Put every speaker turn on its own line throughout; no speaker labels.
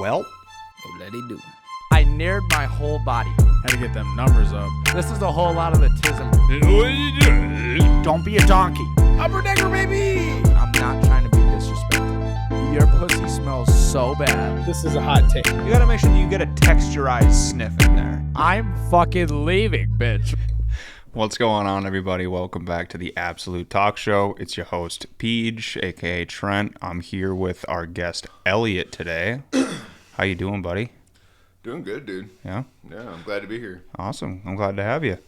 Well,
Oh, let it do.
I nared my whole body.
Had to get them numbers up.
This is a whole lot of the tism. Don't be a donkey.
Upper decker, baby!
I'm not trying to be disrespectful. Your pussy smells so bad.
This is a hot take.
You gotta make sure that you get a texturized sniff in there. I'm fucking leaving, bitch.
What's going on, everybody? Welcome back to the Absolute Talk Show. It's your host, Peej, aka Trent. I'm here with our guest, Elliot, today. How you doing, buddy?
Doing good, dude.
Yeah?
Yeah, I'm glad to be here.
Awesome. I'm glad to have you.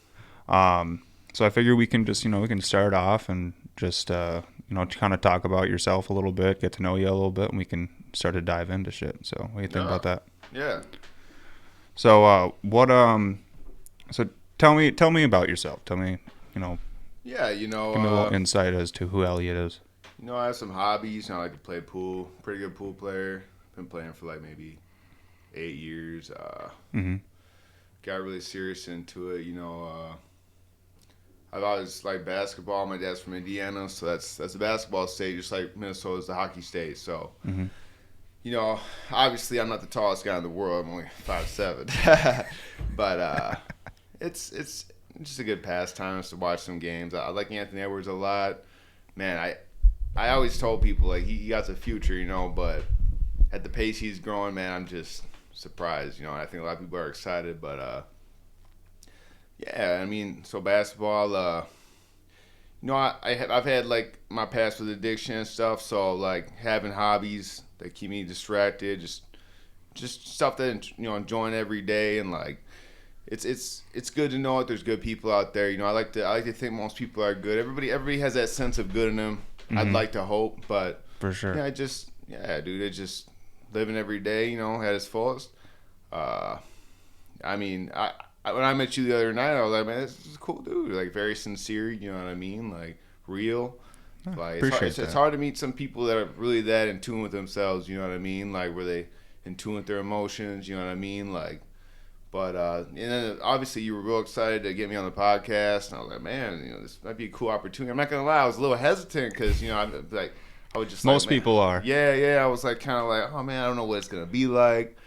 So I figure we can just, we can start off and just, kind of talk about yourself a little bit, get to know you a little bit, and we can start to dive into shit. So what do you think about that?
Yeah.
So, so tell me about yourself. Tell me,
Yeah,
give me a little insight as to who Elliot is.
I have some hobbies. I like to play pool. Pretty good pool player. Been playing for like maybe 8 years. Got really serious into it. I've always liked basketball. My dad's from Indiana, so that's a basketball state, just like Minnesota's the hockey state. So, obviously I'm not the tallest guy in the world. I'm only 5'7", but it's just a good pastime to watch some games. I like Anthony Edwards a lot. Man, I always told people like he got the future, but at the pace he's growing, man, I'm just surprised. I think a lot of people are excited, but yeah, I mean, so basketball, I've had like my past with addiction and stuff, so like having hobbies that keep me distracted, just stuff that enjoying every day, and like it's good to know that there's good people out there. I like to think most people are good. Everybody has that sense of good in them. I'd like to hope, but
For sure.
Yeah, dude, it's just living every day, at its fullest. I mean, when I met you the other night, I was like, man, this is a cool dude. Like, very sincere, you know what I mean? Like, real. Like, it's hard to meet some people that are really that in tune with themselves, you know what I mean? Like, where they in tune with their emotions, you know what I mean? Like, but, and then obviously you were real excited to get me on the podcast. And I was like, man, this might be a cool opportunity. I'm not going to lie, I was a little hesitant because, I would just
Most people are.
Yeah. I was like, kind of like, oh man, I don't know what it's gonna be like,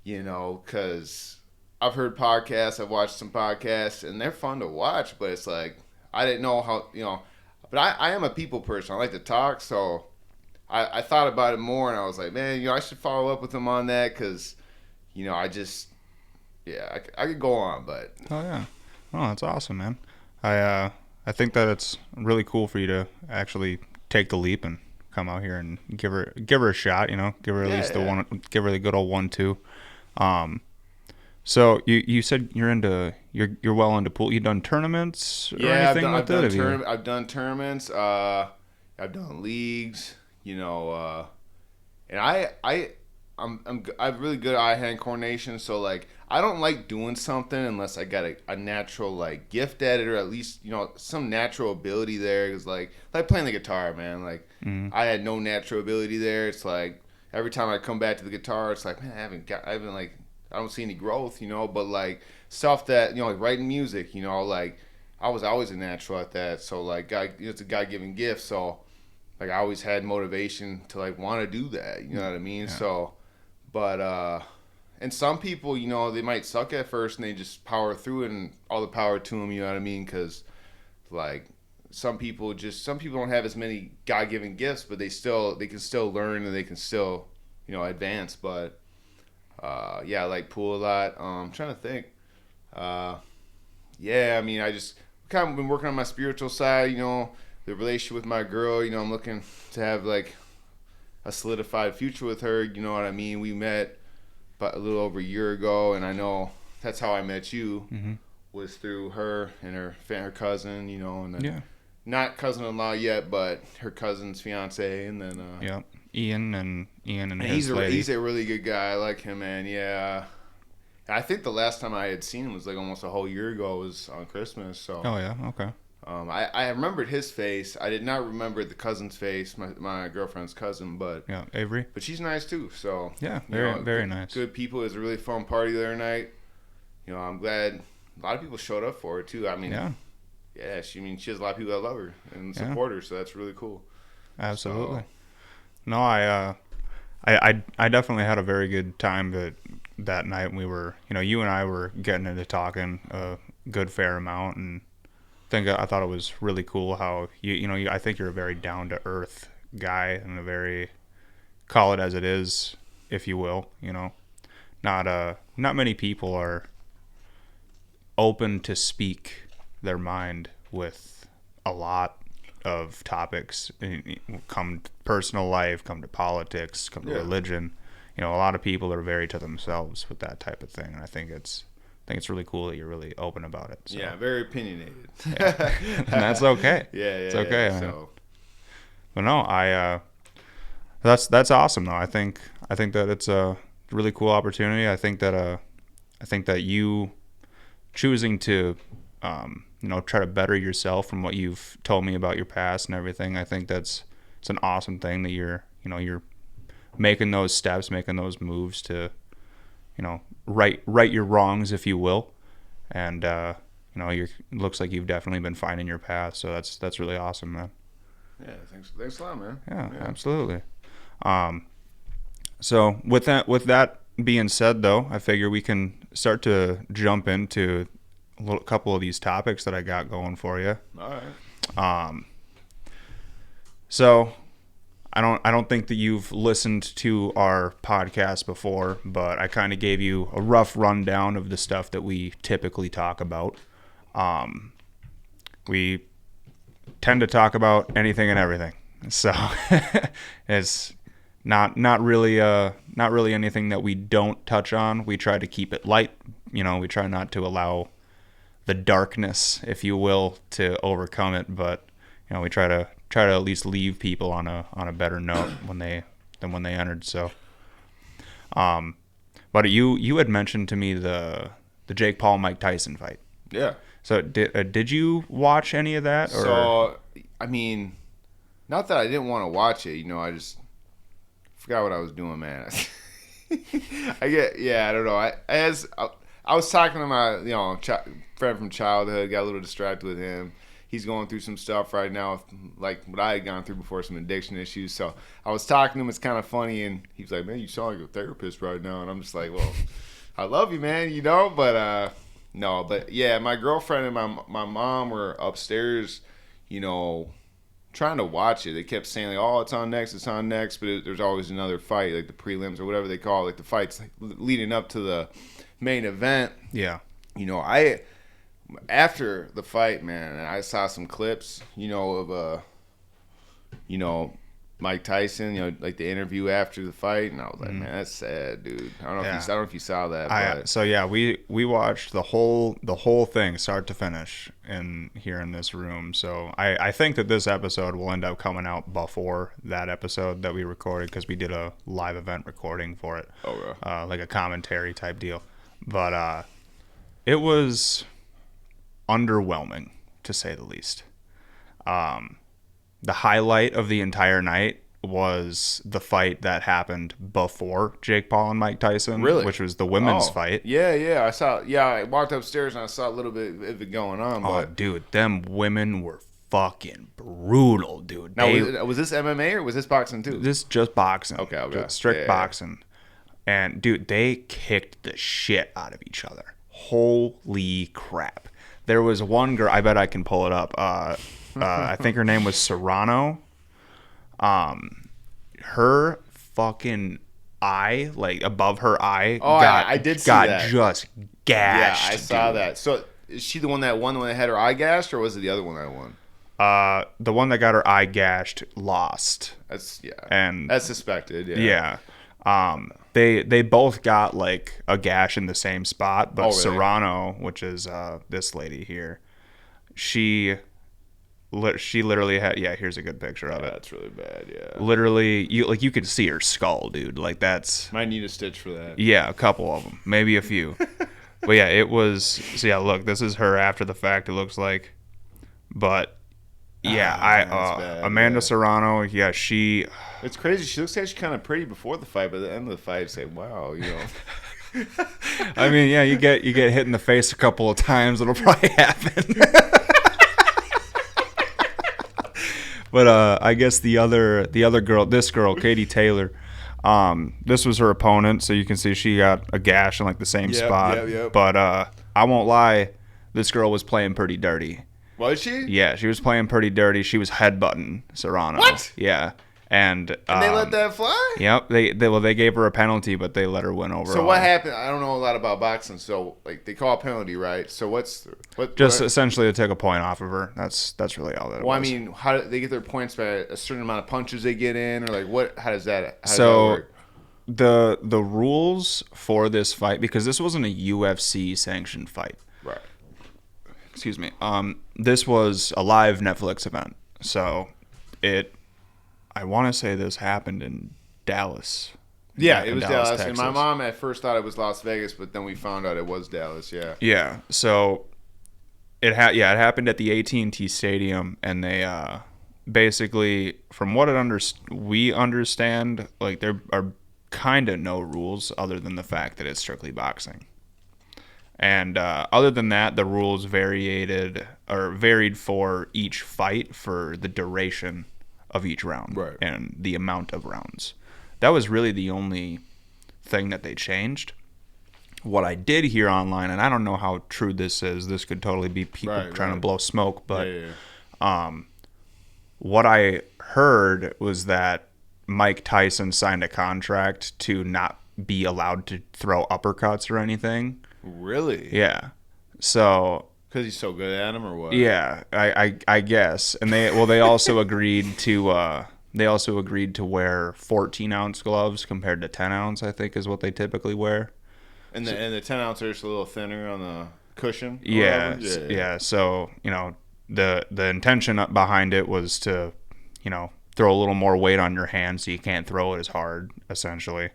because I've heard podcasts, I've watched some podcasts, and they're fun to watch. But it's like I didn't know how, But I am a people person. I like to talk, so I thought about it more, and I was like, man, I should follow up with him on that because, I could go on, but
Oh yeah, that's awesome, man. I think that it's really cool for you to actually take the leap and come out here and give her a shot, give her at least give her the good old 1-2. So you said you're well into pool. You done tournaments or anything with it?
I've done tournaments. I've done leagues. And I'm really good eye-hand coordination. So like I don't like doing something unless I got a natural like gift at it, or at least some natural ability there. Cause like playing the guitar, man. Like I had no natural ability there. It's like every time I come back to the guitar, it's like, man, I don't see any growth, But like stuff that like writing music, like I was always a natural at that. So like it's a God-given gift. So like I always had motivation to like want to do that. You know what I mean? Yeah. So, but and some people, they might suck at first and they just power through it, and all the power to them. You know what I mean? Because like some people don't have as many God-given gifts, but they can still learn and they can still advance. But I like pool a lot. I'm trying to think. I mean, I just kind of been working on my spiritual side. The relationship with my girl. I'm looking to have like a solidified future with her. You know what I mean? We met about a little over a year ago, and I know that's how I met you. Was through her and her cousin. And then not cousin-in-law yet, but her cousin's fiance, and then
Ian and his lady.
He's a really good guy. I like him, man. Yeah. I think the last time I had seen him was like almost a whole year ago. It was on Christmas. So.
Oh yeah. Okay.
I remembered his face. I did not remember the cousin's face, my girlfriend's cousin, but
yeah, Avery.
But she's nice too. So
yeah, very nice.
Good people. It was a really fun party the other night. I'm glad a lot of people showed up for it too. I mean, yeah. She has a lot of people that love her and support her, so that's really cool.
Absolutely. So. No, I definitely had a very good time that night. And we were, you and I were getting into talking a good fair amount, and I thought it was really cool how I think you're a very down to earth guy and a very, call it as it is, if you will. Not many people are open to speak their mind with a lot of topics. Come to personal life, come to politics, come to religion. A lot of people are very to themselves with that type of thing, and I think it's really cool that you're really open about it. So.
Yeah, very opinionated.
Yeah. And that's okay.
Yeah,
it's okay.
Yeah, so.
But no, that's awesome though. I think that it's a really cool opportunity. I think that you choosing to try to better yourself from what you've told me about your past and everything. I think it's an awesome thing that you're making those steps, making those moves to right your wrongs, if you will. And it looks like you've definitely been finding your path, so that's really awesome, man.
Yeah, thanks a lot, man.
Yeah. Absolutely. So with that being said, though, I figure we can start to jump into a couple of these topics that I got going for you.
All right.
So I don't think that you've listened to our podcast before, but I kind of gave you a rough rundown of the stuff that we typically talk about. We tend to talk about anything and everything, so it's not really anything that we don't touch on. We try to keep it light. We try not to allow the darkness, if you will, to overcome it, but we try to at least leave people on a better note than when they entered. So, but you had mentioned to me the Jake Paul Mike Tyson fight.
Yeah.
So did you watch any of that? Or?
So I mean, not that I didn't want to watch it. I just forgot what I was doing, man. I don't know. I was talking to my friend from childhood. Got a little distracted with him. He's going through some stuff right now, like what I had gone through before, some addiction issues. So I was talking to him. It's kind of funny, and he was like, "Man, you sound like a therapist right now." And I'm just like, "Well, I love you, man, but no." But yeah, my girlfriend and my mom were upstairs, trying to watch it. They kept saying, like, "Oh, it's on next, but there's always another fight, like the prelims or whatever they call it, like the fights leading up to the main event.
Yeah.
After the fight, man, I saw some clips, of Mike Tyson, like the interview after the fight, and I was like, man, that's sad, dude. I don't know if you saw that. But.
We watched the whole thing start to finish here in this room. So I think that this episode will end up coming out before that episode that we recorded, because we did a live event recording for it.
Oh, yeah.
Like a commentary type deal. But it was underwhelming, to say the least. The highlight of the entire night was the fight that happened before Jake Paul and Mike Tyson,
really?
Which was the women's fight.
Yeah, I saw. Yeah, I walked upstairs and I saw a little bit of it going on.
Oh, dude, them women were fucking brutal, dude.
Now, was this MMA or was this boxing too?
This is just boxing.
Okay.
Just strict boxing. And dude, they kicked the shit out of each other. Holy crap! There was one girl. I bet I can pull it up. I think her name was Serrano. Her fucking eye, like above her eye,
I did see
got
that.
just gashed.
Yeah, I saw
dude.
that. So is she the one that won, the one that had her eye gashed, or was it the other one that won?
The one that got her eye gashed lost.
That's suspected.
Yeah. They both got like a gash in the same spot, but
really?
Serrano, which is this lady here, she literally had, here's a good picture of it.
That's really bad. Yeah.
Literally, you could see her skull, dude. Like that's.
Might need a stitch for that.
Yeah, a couple of them, maybe a few. But yeah, it was. So yeah, look, this is her after the fact. It looks like, but yeah, Amanda Serrano. Yeah, she.
It's crazy. She looks actually kind of pretty before the fight, but at the end of the fight, it's like, wow,
I mean, yeah, you get hit in the face a couple of times. It'll probably happen. But I guess the other girl, this girl, Katie Taylor, This was her opponent, so you can see she got a gash in like the same spot.
Yep.
But I won't lie, this girl was playing pretty dirty.
Was she?
Yeah, she was playing pretty dirty. She was headbutting Serrano.
What?
Yeah. And
they let that fly?
Yep. They gave her a penalty, but they let her win overall.
So what happened? I don't know a lot about boxing. So like they call a penalty, right? So what?
Essentially they took a point off of her. That's really all that was.
Well, I mean, how do they get their points by a certain amount of punches they get in, or like what? How does that work?
The rules for this fight, because this wasn't a UFC sanctioned fight.
Right.
Excuse me. This was a live Netflix event. So I want to say this happened in Dallas.
Yeah, it was Dallas.
Texas.
And my mom at first thought it was Las Vegas, but then we found out it was Dallas. Yeah.
Yeah. So it happened at the AT&T Stadium, and they basically, from what we understand, like there are kind of no rules other than the fact that it's strictly boxing. And other than that, the rules varied for each fight for the duration of each round,
right,
and the amount of rounds. That was really the only thing that they changed. What I did hear online, and I don't know how true this is, this could totally be people trying to blow smoke, but what I heard was that Mike Tyson signed a contract to not be allowed to throw uppercuts or anything.
Really?
Yeah. So
because he's so good at them, or what?
Yeah, I guess. And they also agreed to wear 14-ounce gloves compared to 10-ounce, I think is what they typically wear.
And the 10-ounce are just a little thinner on the cushion.
Yeah. So the intention behind it was to throw a little more weight on your hand so you can't throw it as hard. Essentially,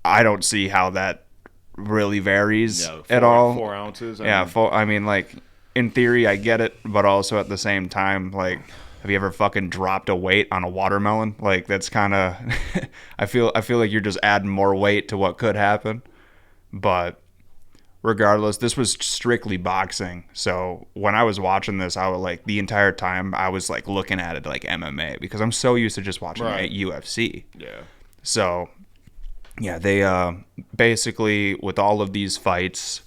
I don't see how that really varies at all.
4 ounces.
I mean, like in theory, I get it, but also at the same time, like, have you ever fucking dropped a weight on a watermelon? Like that's kind of, I feel like you're just adding more weight to what could happen. But regardless, this was strictly boxing. So when I was watching this, I was like the entire time I was like looking at it like MMA because I'm so used to just watching UFC.
Yeah.
So. Yeah, they basically, with all of these fights,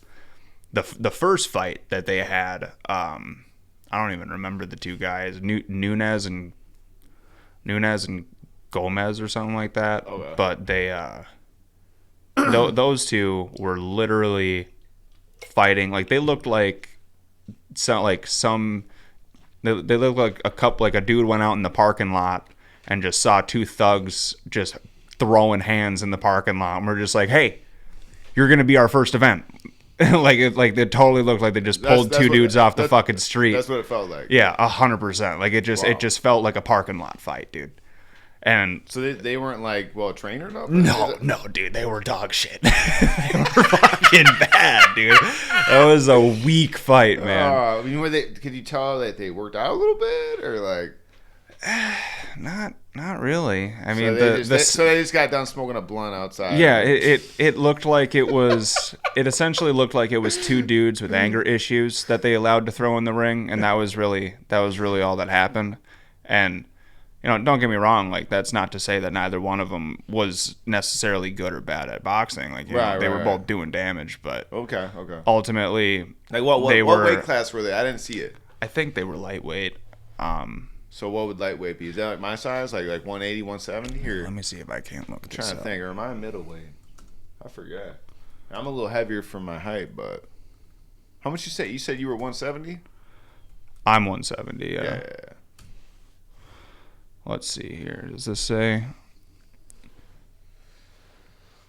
the first fight that they had, I don't even remember the two guys, Nunes and Gomez or something like that.
Okay.
But they, those two were literally fighting. Like they looked like they looked like a couple, like a dude went out in the parking lot and just saw two thugs just throwing hands in the parking lot, and we're just like, hey, you're gonna be our first event. like it totally looked like they just pulled two dudes off the fucking street.
That's what it felt like.
Yeah, 100%. Like it just felt like a parking lot fight, dude. And
so they weren't like well trained or nothing?
No, dude, they were dog shit. They were fucking bad, dude. That was a weak fight, man.
I mean, could you tell that they worked out a little bit, or like?
Not really. I mean,
so they just got done smoking a blunt outside.
Yeah, it looked like it was. It essentially looked like it was two dudes with anger issues that they allowed to throw in the ring, and that was really all that happened. And don't get me wrong. Like that's not to say that neither one of them was necessarily good or bad at boxing. Like they were both doing damage, but
okay.
Ultimately,
like what weight class were they? I didn't see it.
I think they were lightweight.
So what would lightweight be? Is that like my size, like 180, 170? Or
let me see if I can't look.
I'm trying to think. Or am I middleweight? I forgot. I'm a little heavier for my height, but how much you said? You said you were 170.
I'm 170.
Yeah.
Let's see here. Does this say?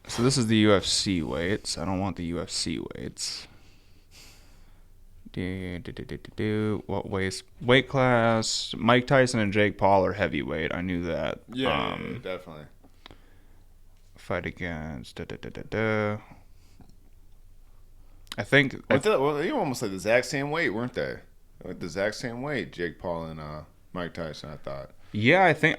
So this is the UFC weights. I don't want the UFC weights. What weight class? Mike Tyson and Jake Paul are heavyweight. I knew that.
Yeah, definitely.
Fight against. I think.
Well, you were almost like the exact same weight, weren't they? Like the exact same weight, Jake Paul and Mike Tyson. I thought.
Yeah, I think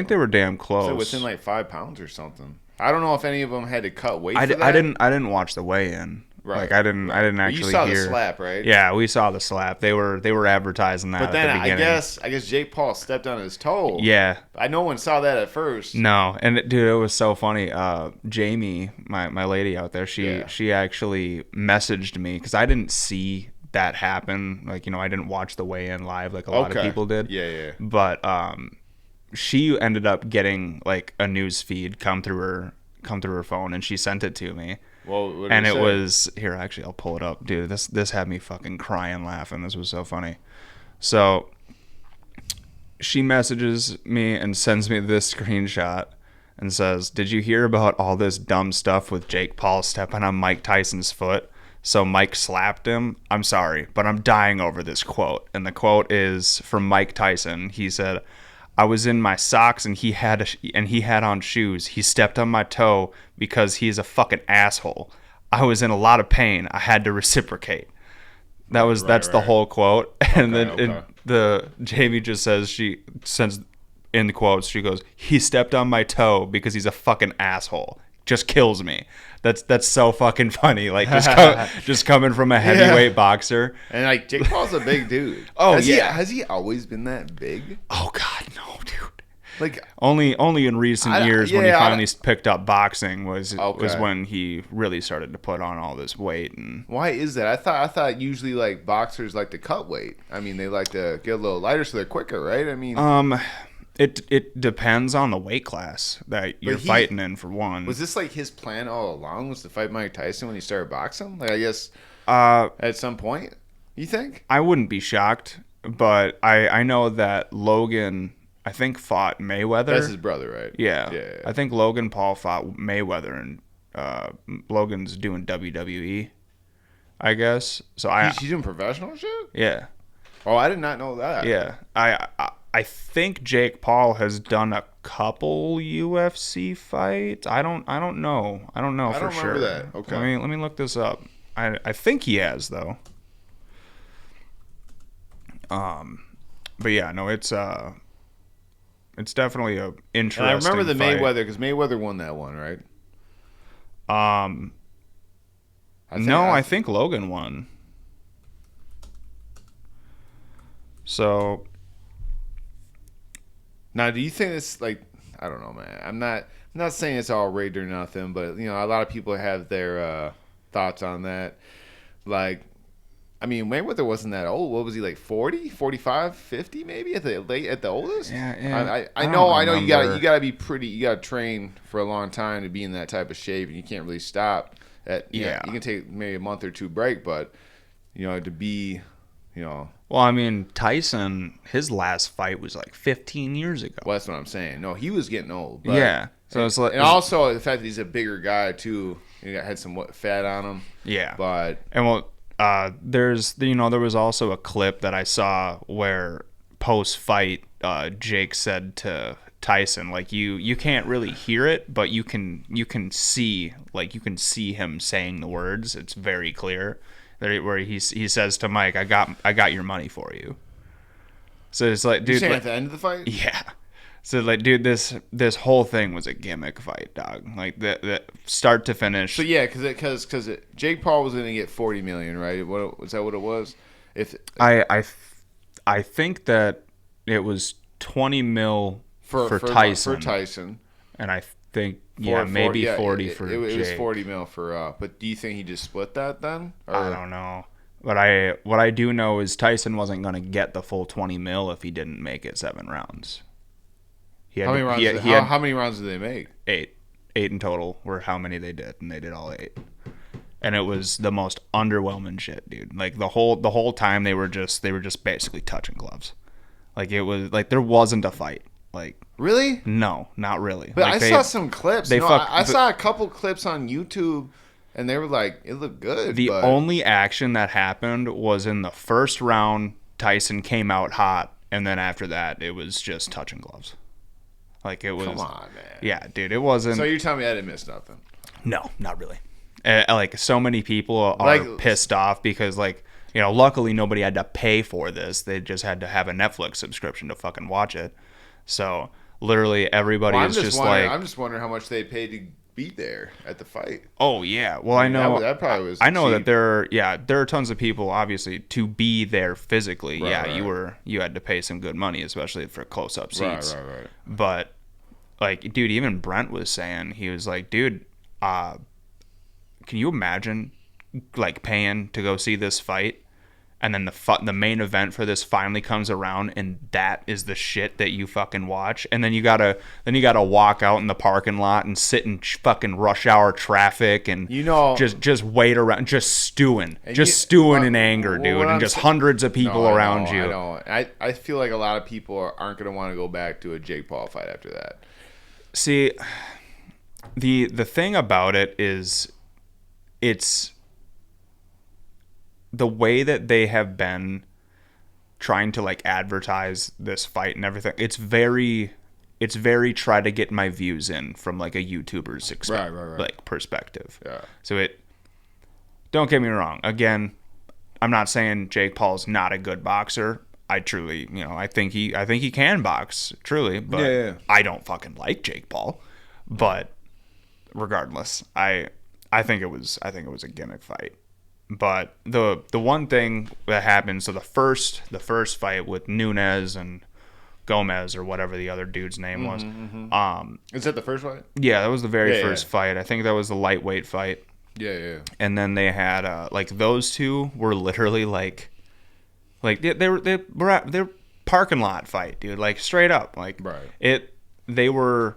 they were damn close.
So within like 5 pounds or something. I don't know if any of them had to cut weight.
I didn't watch the weigh-in.
Right.
Like I didn't actually
You saw
hear.
the slap, right?
Yeah, we saw the slap. They were advertising that
But then
at the beginning.
I guess Jake Paul stepped on his toe.
Yeah.
No one saw that at first.
No, and dude, it was so funny. Jamie, my lady out there, she actually messaged me because I didn't see that happen. Like, I didn't watch the weigh-in live like a lot of people did.
Yeah.
But she ended up getting like a news feed come through her phone, and she sent it to me.
Well, what did
and
it
it
say?
was here. Actually, I'll pull it up, dude. This had me fucking crying laughing. This was so funny. So she messages me and sends me this screenshot and says, "Did you hear about all this dumb stuff with Jake Paul stepping on Mike Tyson's foot? So Mike slapped him. I'm sorry, but I'm dying over this quote." And the quote is from Mike Tyson. He said, "I was in my socks and he had on shoes. He stepped on my toe because he's a fucking asshole. I was in a lot of pain. I had to reciprocate." That's the whole quote. And then the Jamie just says, she sends in the quotes, she goes, "He stepped on my toe because he's a fucking asshole." Just kills me. That's so fucking funny. Like just coming from a heavyweight boxer.
And like Jake Paul's a big dude.
Oh,
has he always been that big?
Oh God, no, dude.
Like
only in recent years when he finally picked up boxing was when he really started to put on all this weight. And
why is that? I thought usually like boxers like to cut weight. I mean, they like to get a little lighter so they're quicker, right? I mean,
it depends on the weight class that you're fighting in, for one.
Was this like his plan all along, was to fight Mike Tyson when he started boxing? Like, I guess at some point, you think?
I wouldn't be shocked, but I know that Logan, I think, fought Mayweather.
That's his brother, right?
Yeah. I think Logan Paul fought Mayweather, and Logan's doing WWE, I guess. So
he's doing professional shit?
Yeah.
Oh, I did not know that.
Yeah. I think Jake Paul has done a couple UFC fights. I don't know. I don't know for sure.
I don't remember that. Okay.
Let me look this up. I think he has, though. But yeah, no, it's definitely a interesting.
And I remember the
fight.
Mayweather, because Mayweather won that one, right?
I think Logan won. So
now, do you think it's like, I don't know, man. I'm not saying it's all rigged or nothing, but a lot of people have their thoughts on that. Like, I mean, Mayweather wasn't that old. What was he, like 40, 45, 50 maybe at the oldest?
Yeah.
I know you gotta be pretty. You gotta train for a long time to be in that type of shape, and you can't really stop. You can take maybe a month or two break, but to be,
Well, I mean, Tyson, his last fight was like 15 years ago.
Well, that's what I'm saying. No, he was getting old. But,
yeah. So it's like,
and also the fact that he's a bigger guy too. He had some fat on him.
Yeah.
But
there was also a clip that I saw where post fight, Jake said to Tyson, like, you can't really hear it, but you can see him saying the words. It's very clear. Where he says to Mike, I got your money for you. So it's like, dude,
you saying at the end of the fight?
Yeah. So like, dude, this whole thing was a gimmick fight, dog. Like the start to finish.
So yeah, because Jake Paul was gonna get $40 million, right? Was that what it was?
I think that it was $20 million for Tyson.
For Tyson,
and I think maybe 40 for
Jake. It was $40 million for. But do you think he just split that then? Or?
I don't know. But what I do know is Tyson wasn't going to get the full $20 million if he didn't make it 7 rounds.
How many rounds? How many rounds did they make?
8 in total were how many they did, and they did all 8. And it was the most underwhelming shit, dude. Like the whole time they were just basically touching gloves. Like it was like there wasn't a fight. Like
really?
No, not really.
But
like
I saw some clips. I saw a couple clips on YouTube, and they were like, it looked good.
The only action that happened was in the first round. Tyson came out hot, and then after that, it was just touching gloves. Like it was.
Come on, man.
Yeah, dude, it wasn't.
So you're telling me I didn't miss nothing?
No, not really. Like so many people are pissed off because luckily nobody had to pay for this. They just had to have a Netflix subscription to fucking watch it. So literally everybody is just like.
I'm just wondering how much they paid to be there at the fight.
Oh yeah. Well, I know
that probably was.
I know
cheap.
that there are tons of people obviously to be there physically.
Right,
yeah,
right.
you had to pay some good money, especially for close up seats.
Right.
But like, dude, even Brent was saying, he was like, dude, can you imagine like paying to go see this fight? And then the main event for this finally comes around, and that is the shit that you fucking watch. And then you gotta walk out in the parking lot and sit in fucking rush hour traffic, and just wait around, just stewing in anger, dude, and just hundreds of people around you.
I feel like a lot of people aren't gonna want to go back to a Jake Paul fight after that.
See, the thing about it is, it's the way that they have been trying to like advertise this fight and everything. It's very try to get my views in from like a YouTuber's like perspective.
Yeah.
So don't get me wrong. Again, I'm not saying Jake Paul's not a good boxer. I truly, I think he can box truly, but
yeah.
I don't fucking like Jake Paul. But regardless, I think it was a gimmick fight. But the one thing that happened, so the first fight with Nunes and Gomez or whatever the other dude's name was.
Is that the first fight?
Yeah, that was the very first fight. I think that was the lightweight fight.
Yeah.
And then they had like those two were literally like they're parking lot fight, dude. Like straight up, like they were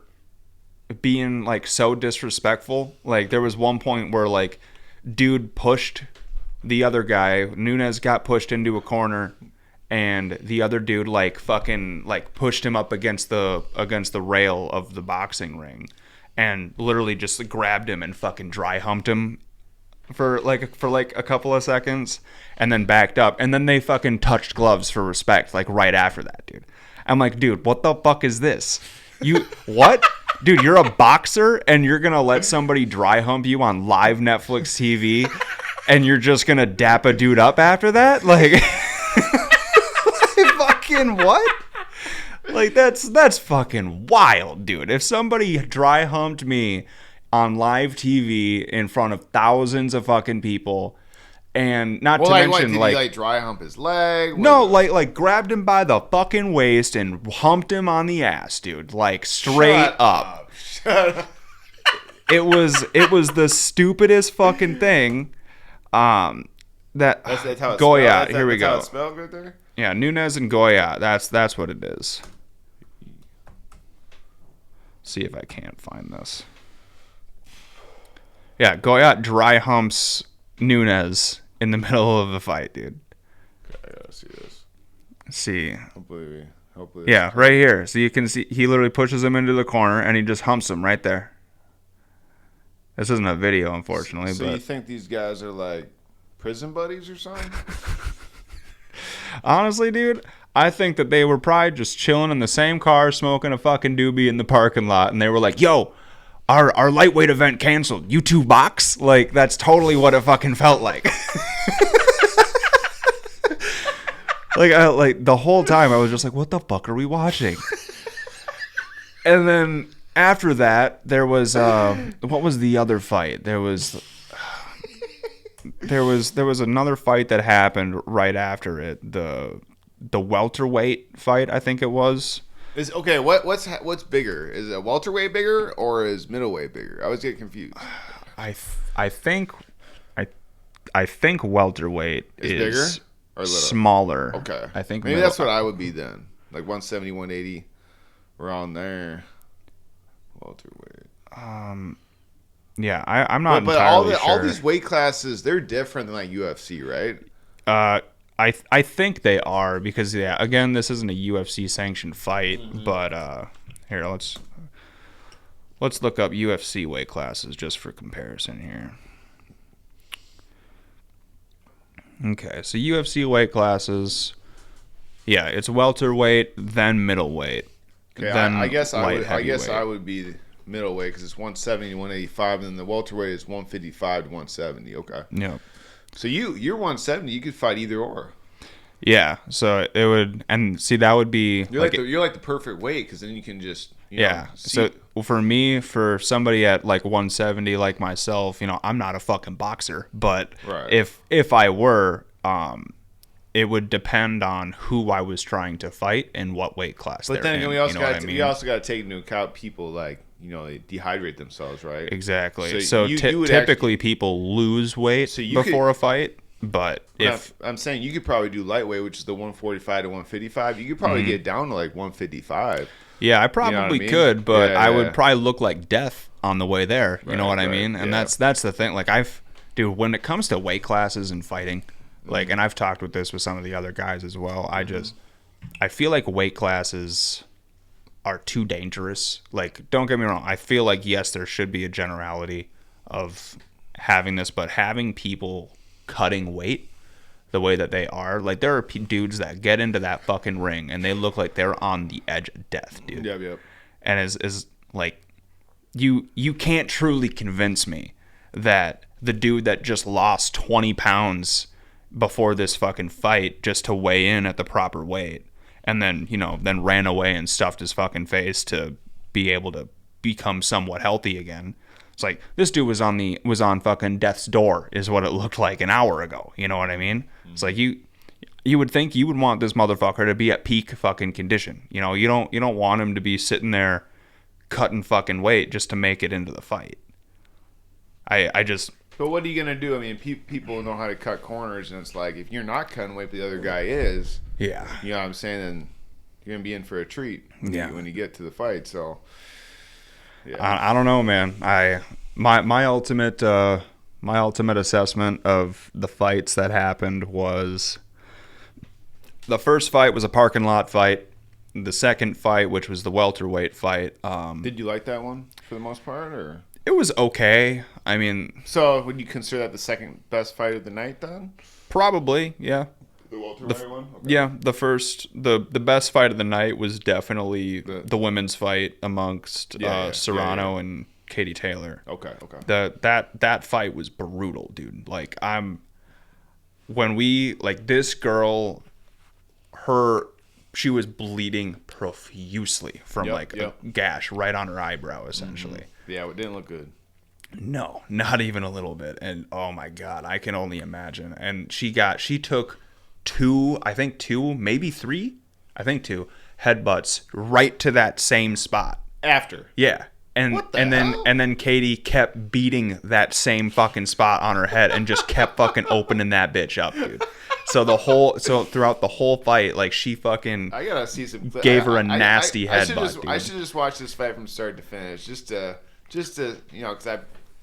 being like so disrespectful. Like there was one point where like dude pushed the other guy, Nunes got pushed into a corner, and the other dude like fucking like pushed him up against the rail of the boxing ring, and literally just grabbed him and fucking dry humped him for like a couple of seconds, and then backed up, and then they fucking touched gloves for respect like right after that, dude. I'm like, dude, what the fuck is this? You what? Dude, you're a boxer and you're going to let somebody dry hump you on live Netflix TV and you're just going to dap a dude up after that? Like, fucking what? Like, that's fucking wild, dude. If somebody dry humped me on live TV in front of thousands of fucking people, and not to mention,
did he dry hump his leg?
No, like grabbed him by the fucking waist and humped him on the ass, dude. Like straight up.
Shut up.
It was the stupidest fucking thing. That's
how it's
Goya.
spelled.
Here we
that's
go.
How it's spelled right there?
Yeah, Nunes and Goya. That's what it is. See if I can't find this. Yeah, Goya dry humps Nunes in the middle of the fight, dude.
Okay, I gotta see this.
See.
Hopefully.
Yeah, right here. So you can see he literally pushes him into the corner and he just humps him right there. This isn't a video, unfortunately.
So
but
you think these guys are like prison buddies or something?
Honestly, dude, I think that they were probably just chilling in the same car, smoking a fucking doobie in the parking lot, and they were like, yo, our lightweight event canceled. You two box? Like, that's totally what it fucking felt like. Like the whole time I was just like, what the fuck are we watching? And then after that, there was what was the other fight? There was another fight that happened right after it. The welterweight fight, I think it was.
What's bigger? Is it welterweight bigger or is middleweight bigger? I always get confused.
I think welterweight is
bigger or little?
Smaller.
Okay.
I think
maybe that's what I would be then. Like 170, 180, around there. Welterweight.
Yeah, I'm not entirely sure.
All these weight classes, they're different than like UFC, right?
I think they are because again, this isn't a UFC sanctioned fight, but here let's look up UFC weight classes just for comparison here. Okay, so UFC weight classes, yeah, it's welterweight, then middleweight, then
I guess
heavyweight.
I would be middleweight because it's 170 to 185, and then the welterweight is 155 to 170. Okay.
Yeah.
So you're 170. You could fight either or.
Yeah, so it would, and see, that would be
You're like the perfect weight, because then you can just
so for me, for somebody at like 170 like myself, I'm not a fucking boxer, but
Right.
if I were, it would depend on who I was trying to fight and what weight class
But
they're
then
in.
we also
what I mean?
got to take into account people like they dehydrate themselves, right?
Exactly. So
you would
typically people lose weight before a fight, but
I'm saying you could probably do lightweight, which is the 145 to 155. You could probably get down to like 155.
yeah, I probably could, but I would
Yeah.
probably look like death on the way there. You know what I
right,
mean? And
yeah.
that's the thing. Like dude, when it comes to weight classes and fighting, like, and I've talked with this with some of the other guys as well. I feel like weight classes are too dangerous. Like, don't get me wrong. I feel like, yes, there should be a generality of having this, but having people cutting weight the way that they are, like, there are dudes that get into that fucking ring and they look like they're on the edge of death, dude.
Yep.
And is like, you can't truly convince me that the dude that just lost 20 pounds before this fucking fight just to weigh in at the proper weight, and then then ran away and stuffed his fucking face to be able to become somewhat healthy again. It's like, this dude was on fucking death's door, is what it looked like an hour ago. You know what I mean? It's like, you would think you would want this motherfucker to be at peak fucking condition. You don't want him to be sitting there cutting fucking weight just to make it into the fight. I just.
But what are you gonna do? I mean, people know how to cut corners, and it's like, if you're not cutting weight, but the other guy is,
Yeah.
you know what I'm saying? Then you're gonna be in for a treat when you get to the fight. So, yeah.
I don't know, man. My ultimate assessment of the fights that happened was, the first fight was a parking lot fight. The second fight, which was the welterweight fight,
Did you like that one for the most part, or?
it was okay. I mean,
So would you consider that the second best fight of the night then?
probably, yeah.
The welterweight one? Okay.
Yeah, the best fight of the night was definitely the women's fight amongst Serrano and Katie Taylor.
Okay.
That fight was brutal, dude. Like, this girl, she was bleeding profusely from a gash right on her eyebrow, essentially.
Yeah, it didn't look good.
No, not even a little bit. And oh my God, I can only imagine. And she took two, maybe three, two headbutts right to that same spot.
After.
Yeah. And
What the
and then
hell?
and then Katie kept beating that same fucking spot on her head and just kept fucking opening that bitch up, dude. So throughout the whole fight, like, she fucking
I gotta see some.
gave her a nasty headbutt,
I
dude.
should just watch this fight from start to finish, just to because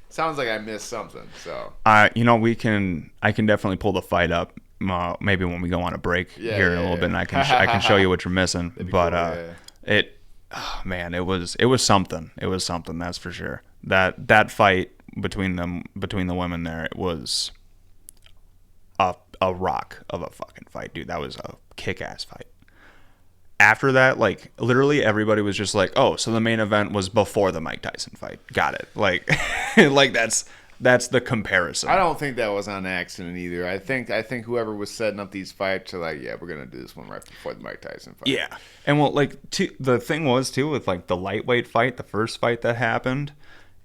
sounds like I missed something. So
I can definitely pull the fight up. Maybe when we go on a break here in a little bit, and I can show you what you're missing. But
cool,
it was something. It was something, that's for sure. That fight between the women there, it was a rock of a fucking fight, dude. That was a kick-ass fight. After that, like, literally everybody was just like, oh, so the main event was before the Mike Tyson fight. Got it. Like, like that's the comparison.
I don't think that was on accident either. I think whoever was setting up these fights are like, yeah, we're gonna do this one right before the Mike Tyson fight.
Yeah. And well, like, the thing was too, with like the lightweight fight, the first fight that happened,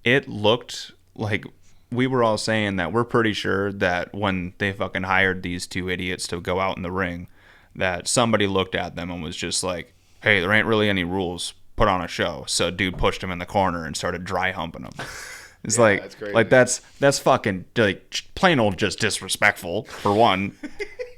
it looked like, we were all saying that we're pretty sure that when they fucking hired these two idiots to go out in the ring, that somebody looked at them and was just like, hey, there ain't really any rules, put on a show. So dude pushed him in the corner and started dry humping him. It's
that's crazy.
like that's fucking, like, plain old just disrespectful, for one.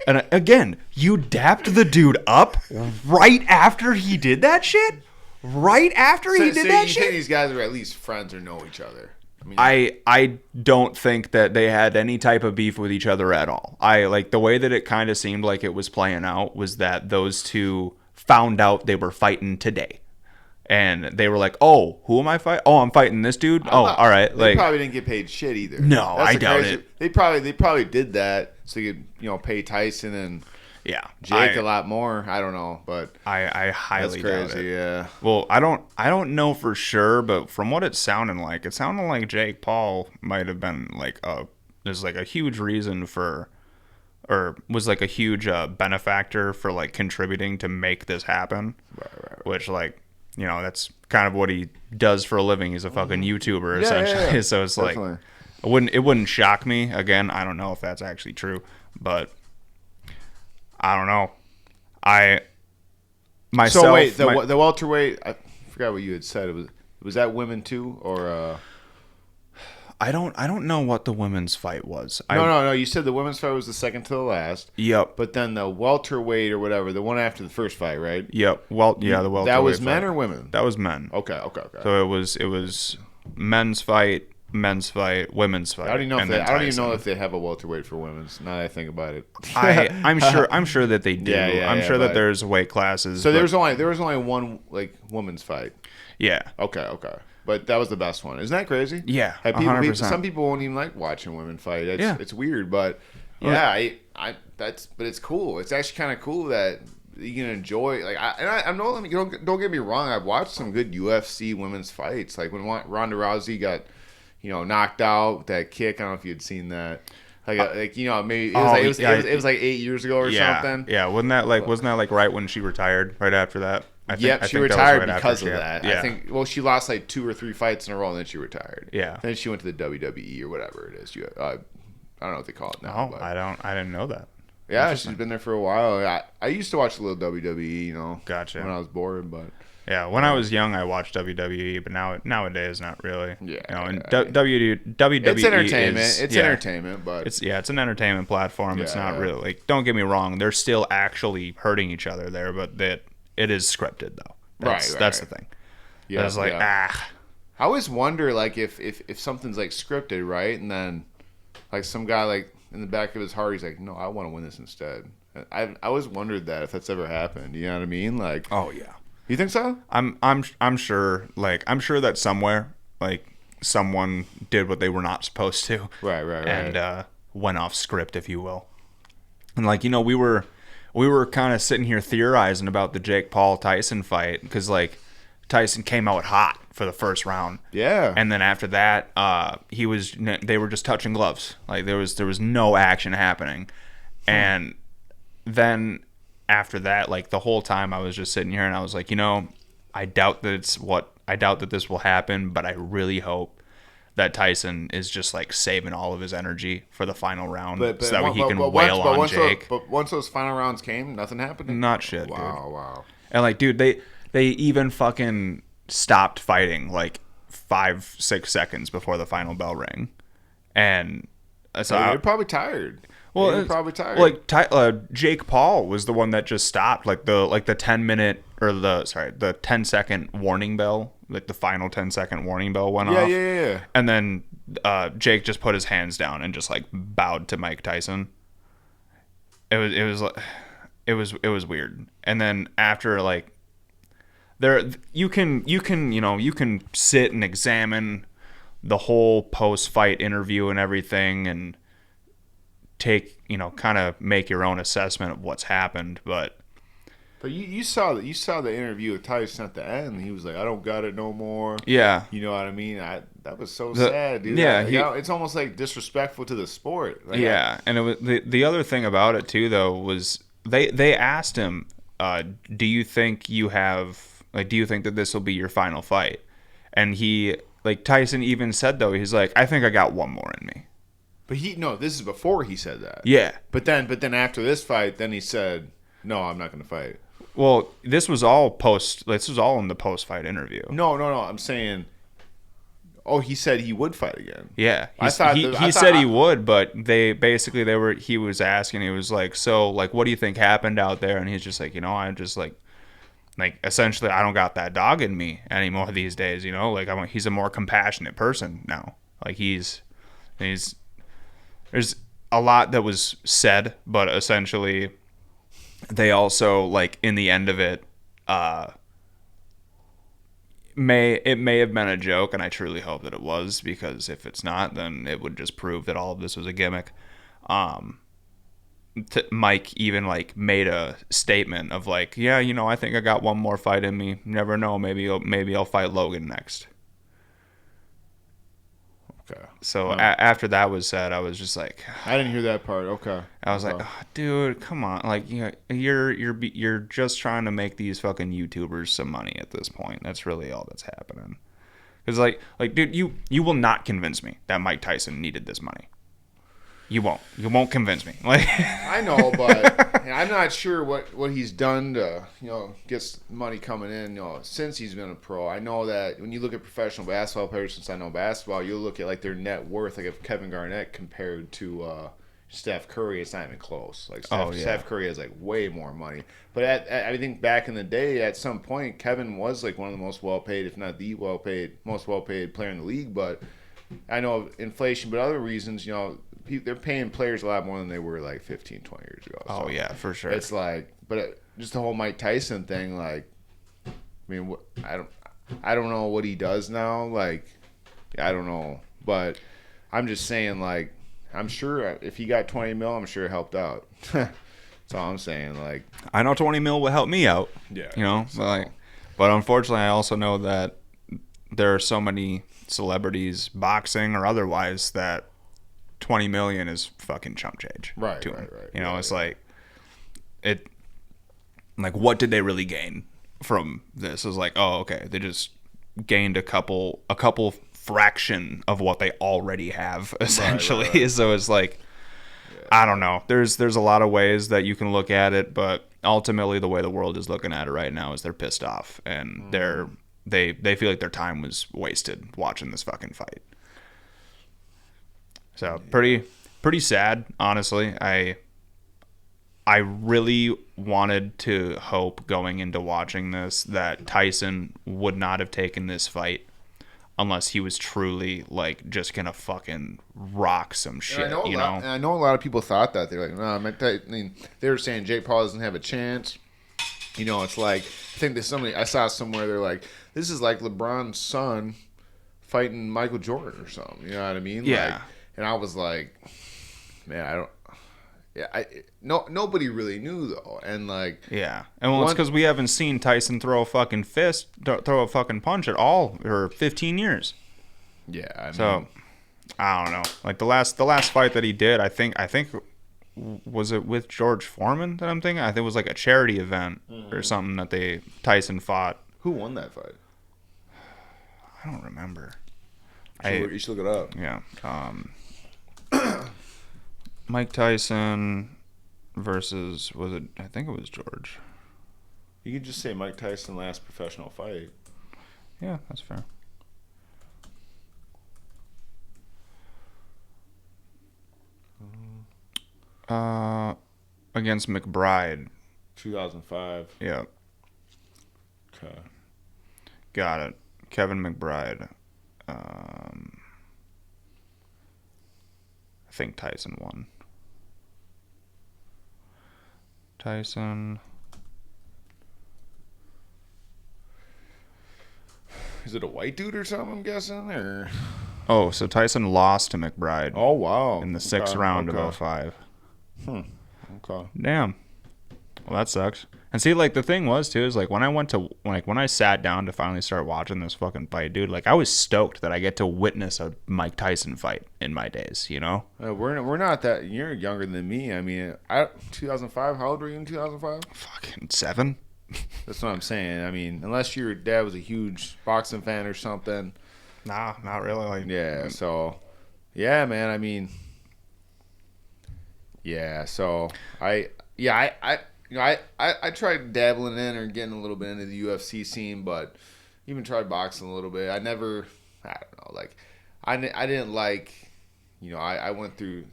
And again, you dapped the dude up right after he did that shit? Right after he did that
you
shit?
think these guys are at least friends or know each other? I mean,
I don't think that they had any type of beef with each other at all. I like the way that it kind of seemed like it was playing out was that those two found out they were fighting today. And they were like, oh, who am I fighting? Oh, I'm fighting this dude? All right.
They
Like,
probably didn't get paid shit either.
No,
That's
I
the
doubt
crazy-
it.
They probably did that so you could pay Tyson and
yeah.
Jake a lot more. I don't know, but
I highly doubt
crazy.
it.
Yeah.
Well, I don't know for sure, but from what it sounded like Jake Paul might have been like there's like a huge reason for or was like a huge benefactor for like contributing to make this happen. Right. Which like, you know, that's kind of what he does for a living. He's a fucking YouTuber essentially. So it's
Definitely.
like, it wouldn't shock me. Again, I don't know if that's actually true, but I don't know. Myself.
So wait, the welterweight. I forgot what you had said. Was that women too, or?
I don't know what the women's fight was.
No. You said the women's fight was the second to the last.
Yep.
But then the welterweight or whatever, the one after the first fight, right?
Yep. Well, yeah, the welterweight.
That was
fight.
men or women?
That was men.
Okay.
So it was men's fight, women's fight, women's fight.
I don't even know if they have a welterweight for women's. Now that I think about it,
I'm sure that they do. I'm sure that
but-
there's weight classes.
So
but-
there was only one like women's fight.
Yeah.
Okay. But that was the best one. Isn't that crazy?
Yeah,
Like,
100%.
Some people won't even like watching women fight. It's weird, but
Yeah.
but it's cool. It's actually kind of cool that you can enjoy. Like I know. Don't get me wrong. I've watched some good UFC women's fights. Like when Ronda Rousey got knocked out with that kick. I don't know if you'd seen that. Maybe it was like 8 years ago or something.
Yeah, wasn't that like right when she retired? Right after that. I
She
think
retired
that was right
because
after
of
she
that.
had- Yeah.
I think. Well, she lost like 2 or 3 fights in a row, and then she retired.
Yeah.
Then she went to the WWE or whatever it is. I don't know what they call it now.
Oh,
but
I didn't know that.
yeah, she's been there for a while. I used to watch a little WWE,
Gotcha.
when I was bored, but
Yeah, when I was young, I watched WWE, but nowadays, not really.
Yeah,
and
yeah.
WWE
it's entertainment.
is,
Entertainment, but
it's an entertainment platform. It's not
Yeah.
really like. Don't get me wrong, they're still actually hurting each other there, but that it is scripted though. That's the thing.
yeah,
It's like
I always wonder like if something's like scripted, right? And then like some guy like in the back of his heart, he's like, no, I want to win this instead. I always wondered that if that's ever happened. You know what I mean? Like,
oh yeah.
you think so?
I'm sure. Like I'm sure that somewhere like someone did what they were not supposed to.
Right.
And went off script, if you will. And like we were kind of sitting here theorizing about the Jake Paul Tyson fight because like Tyson came out hot for the first round.
Yeah.
And then after that, they were just touching gloves. Like there was no action happening. And then after that, like the whole time I was just sitting here and I was like, I doubt that this will happen, but I really hope that Tyson is just like saving all of his energy for the final round so that way he can wail on Jake.
But once those final rounds came, nothing happened.
Not shit, dude.
Wow.
And like, dude, they even fucking stopped fighting like 5-6 seconds before the final bell rang, and so
They're probably tired.
well,
They were probably tired.
Like Jake Paul was the one that just stopped, like the 10-minute or the 10-second warning bell, like the final 10-second warning bell went off.
Yeah.
And then Jake just put his hands down and just like bowed to Mike Tyson. It was weird. And then after like you can sit and examine the whole post-fight interview and everything and take kind of make your own assessment of what's happened, but
you saw the interview with Tyson at the end. He was like, "I don't got it no more."
yeah.
You know what I mean? That was so sad, dude.
Yeah,
it's almost like disrespectful to the sport. Like,
Yeah, and it was the other thing about it too, though, was they asked him, "Do you think that this will be your final fight?" And Tyson even said though, he's like, "I think I got one more in me."
But this is before he said that.
Yeah.
But then after this fight, then he said, "No, I'm not going to fight."
Well, this was all in the post-fight interview.
No. I'm saying, he said he would fight again.
Yeah,
I thought
he said he would, but he was asking, he was like, so like, what do you think happened out there? And he's just like, I'm just like essentially, I don't got that dog in me anymore these days. Like he's a more compassionate person now. Like there's a lot that was said, but essentially, they also like in the end of it, may have been a joke, and I truly hope that it was, because if it's not, then it would just prove that all of this was a gimmick. Mike even like made a statement of like, yeah, I think I got one more fight in me. Never know, maybe I'll fight Logan next.
Okay.
So after that was said, I was just like,
I didn't hear that part. Okay.
I was like, oh, dude, come on, like you're just trying to make these fucking YouTubers some money at this point. That's really all that's happening. Because like dude, you will not convince me that Mike Tyson needed this money. You won't convince me. Like
I know, but I'm not sure what he's done to get money coming in since he's been a pro. I know that when you look at professional basketball players, since I know basketball, you'll look at like their net worth. Like if Kevin Garnett compared to Steph Curry, it's not even close. Like Steph Curry has like way more money. But I think back in the day, at some point, Kevin was like one of the most well-paid, if not the most well-paid player in the league. But I know inflation, but other reasons, they're paying players a lot more than they were like 15, 20 years ago.
Oh, yeah, for sure.
It's like, but just the whole Mike Tyson thing, like, I mean, I don't know what he does now. Like, I don't know. But I'm just saying, like, I'm sure if he got 20 mil, I'm sure it helped out. That's all I'm saying. Like,
I know 20 mil will help me out.
Yeah.
But unfortunately, I also know that there are so many celebrities, boxing or otherwise, that 20 million is fucking chump change to him. Right. It's like what did they really gain from this? It's like, oh, okay, they just gained a couple fraction of what they already have, essentially. Right. So it's like, I don't know. There's a lot of ways that you can look at it, but ultimately the way the world is looking at it right now is they're pissed off and they feel like their time was wasted watching this fucking fight. So pretty sad, honestly. I really wanted to hope going into watching this that Tyson would not have taken this fight unless he was truly like just gonna fucking rock some shit.
And I know a lot of people thought that. They're like, no, I mean, they were saying Jake Paul doesn't have a chance. It's like, I think there's somebody I saw somewhere. They're like, this is like LeBron's son fighting Michael Jordan or something. You know what I mean?
Yeah.
Like, and I was like, man, I don't. Yeah, nobody really knew though, and like,
yeah, and it's because we haven't seen Tyson throw a fucking throw a fucking punch at all for 15 years.
Yeah,
so I don't know. Like the last fight that he did, I think was it with George Foreman that I'm thinking? I think it was like a charity event or something that Tyson fought.
Who won that fight?
I don't remember.
You should look it up.
Yeah. Mike Tyson versus, I think it was George.
You could just say Mike Tyson last professional fight.
Yeah, that's fair. Against McBride.
2005.
Yeah.
Okay.
Got it. Kevin McBride. I think Tyson won. Tyson.
Is it a white dude or something, I'm guessing? Or...
Oh, so Tyson lost to McBride.
Oh, wow.
In the sixth round of 05.
Okay.
Damn. Well, that sucks. And see, like, the thing was, too, is, like, when I sat down to finally start watching this fucking fight, dude, like, I was stoked that I get to witness a Mike Tyson fight in my days, you know?
We're not that... You're younger than me. I mean, 2005, how old were you in 2005?
Fucking 7.
That's what I'm saying. I mean, unless your dad was a huge boxing fan or something.
Nah, not really. Like,
yeah, so... Yeah, man, I mean... Yeah, so... I tried dabbling in or getting a little bit into the UFC scene, but even tried boxing a little bit. I don't know, like, I didn't like, I went through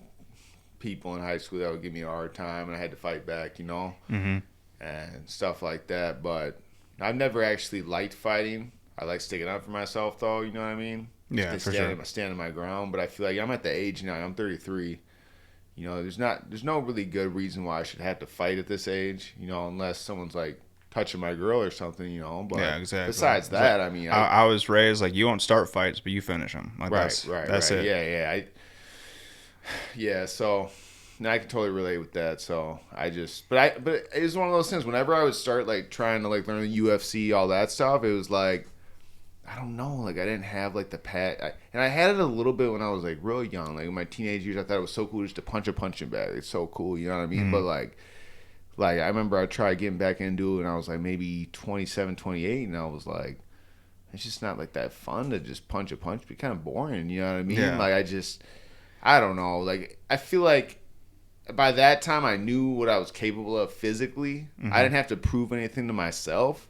people in high school that would give me a hard time, and I had to fight back, and stuff like that. But I've never actually liked fighting. I like sticking up for myself, though, you know what I mean?
Yeah, for sure.
Standing my ground, but I feel like I'm at the age now, I'm 33. There's no really good reason why I should have to fight at this age, unless someone's like touching my girl or something, But
yeah, exactly.
Besides that, I mean,
I was raised like you won't start fights, but you finish them. Like,
right.
That's it.
Yeah. So I can totally relate with that. So but it was one of those things. Whenever I would start like trying to like learn the UFC, all that stuff, it was like I don't know, like I didn't have like the and I had it a little bit when I was like real young, like in my teenage years. I thought it was so cool just to punch a punching bag. It's so cool, you know what I mean? But like I remember I tried getting back into it, and I was like maybe 27, 28, and I was like, it's just not like that fun to just punch a punch. It'd be kind of boring, you know what I mean?
Yeah.
Like I don't know. Like I feel like by that time I knew what I was capable of physically. I didn't have to prove anything to myself.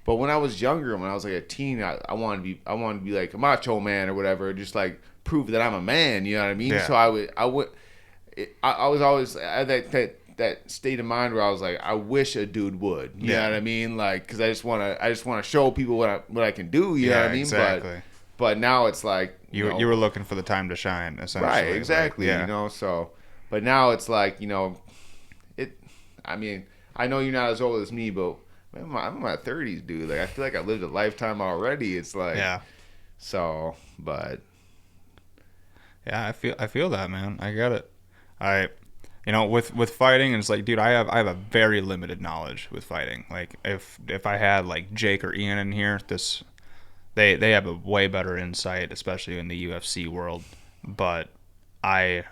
But when I was younger, when I was like a teen, I wanted to be like a macho man or whatever, just like prove that I'm a man. You know what I mean?
Yeah.
So I was always at that state of mind where I was like, I wish a dude would. You know what I mean? Like, because I just want to show people what I can do. You know what I mean?
Exactly.
But now it's like
You were looking for the time to shine, essentially.
right, exactly.
Like,
You know, so but now it's like, you know, I mean, I know you're not as old as me, but. Man, I'm in my 30s, dude. Like, I feel like I lived a lifetime already. It's like, so, but
yeah, I feel that, man. I get it. With fighting, it's like, dude, I have a very limited knowledge with fighting. Like, if I had like Jake or Ian in here, they have a way better insight, especially in the UFC world. But I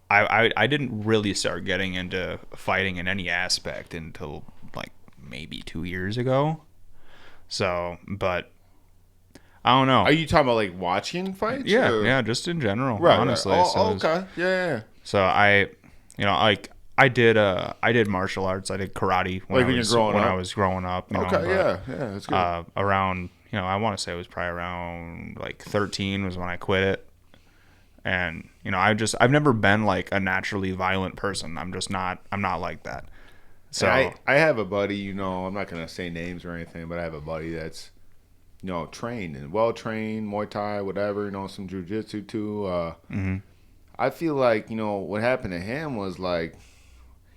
didn't really start getting into fighting in any aspect until like maybe 2 years ago. So, but I don't know.
Are you talking about like watching fights?
Yeah, just in general,
right,
honestly.
Right.
So
okay. Yeah.
So I did martial arts. I did karate when I was growing up.
Okay, yeah, that's good.
Around, I want to say it was probably around like 13 was when I quit it. And, I've never been like a naturally violent person. I'm not like that. So
I have a buddy, I'm not going to say names or anything, but I have a buddy that's, trained and well-trained, Muay Thai, whatever, some jiu-jitsu too. I feel like, what happened to him was like,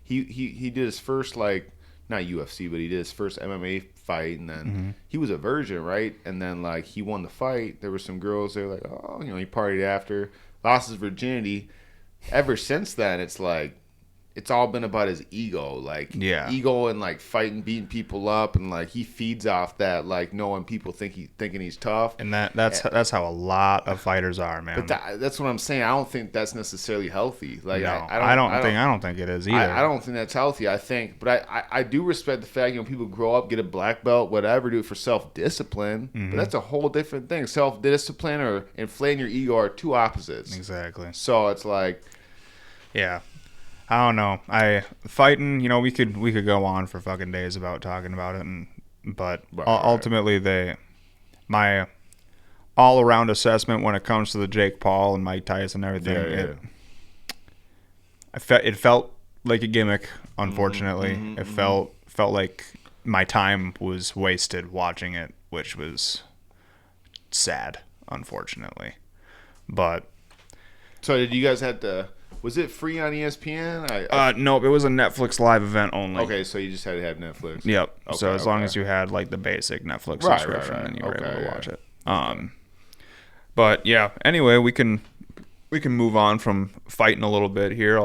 he did his first, like, not UFC, but he did his first MMA fight, and then he was a virgin, right? And then, like, he won the fight. There were some girls there, like, he partied after, lost his virginity. Ever since then, it's like, it's all been about his ego, like ego and like fighting, beating people up, and like he feeds off that, like knowing people thinking he's tough.
And that's how a lot of fighters are, man.
But that's what I'm saying. I don't think that's necessarily healthy. Like
no, I don't think it is either.
I don't think that's healthy. I think, but I do respect the fact people grow up, get a black belt, whatever, do it for self-discipline. But that's a whole different thing. Self-discipline or inflating your ego are two opposites.
Exactly.
So it's like,
yeah. I don't know. Fighting, we could go on for fucking days about talking about it, but ultimately my all around assessment when it comes to the Jake Paul and Mike Tyson and everything, it felt like a gimmick. Unfortunately, it felt like my time was wasted watching it, which was sad. Unfortunately, but
so did you guys have to? Was it free on ESPN?
Nope, it was a Netflix live event only.
Okay, so you just had to have Netflix.
Yep.
Okay,
so as long as you had like the basic Netflix subscription, then you were able to watch it. But yeah. Anyway, we can move on from fighting a little bit here.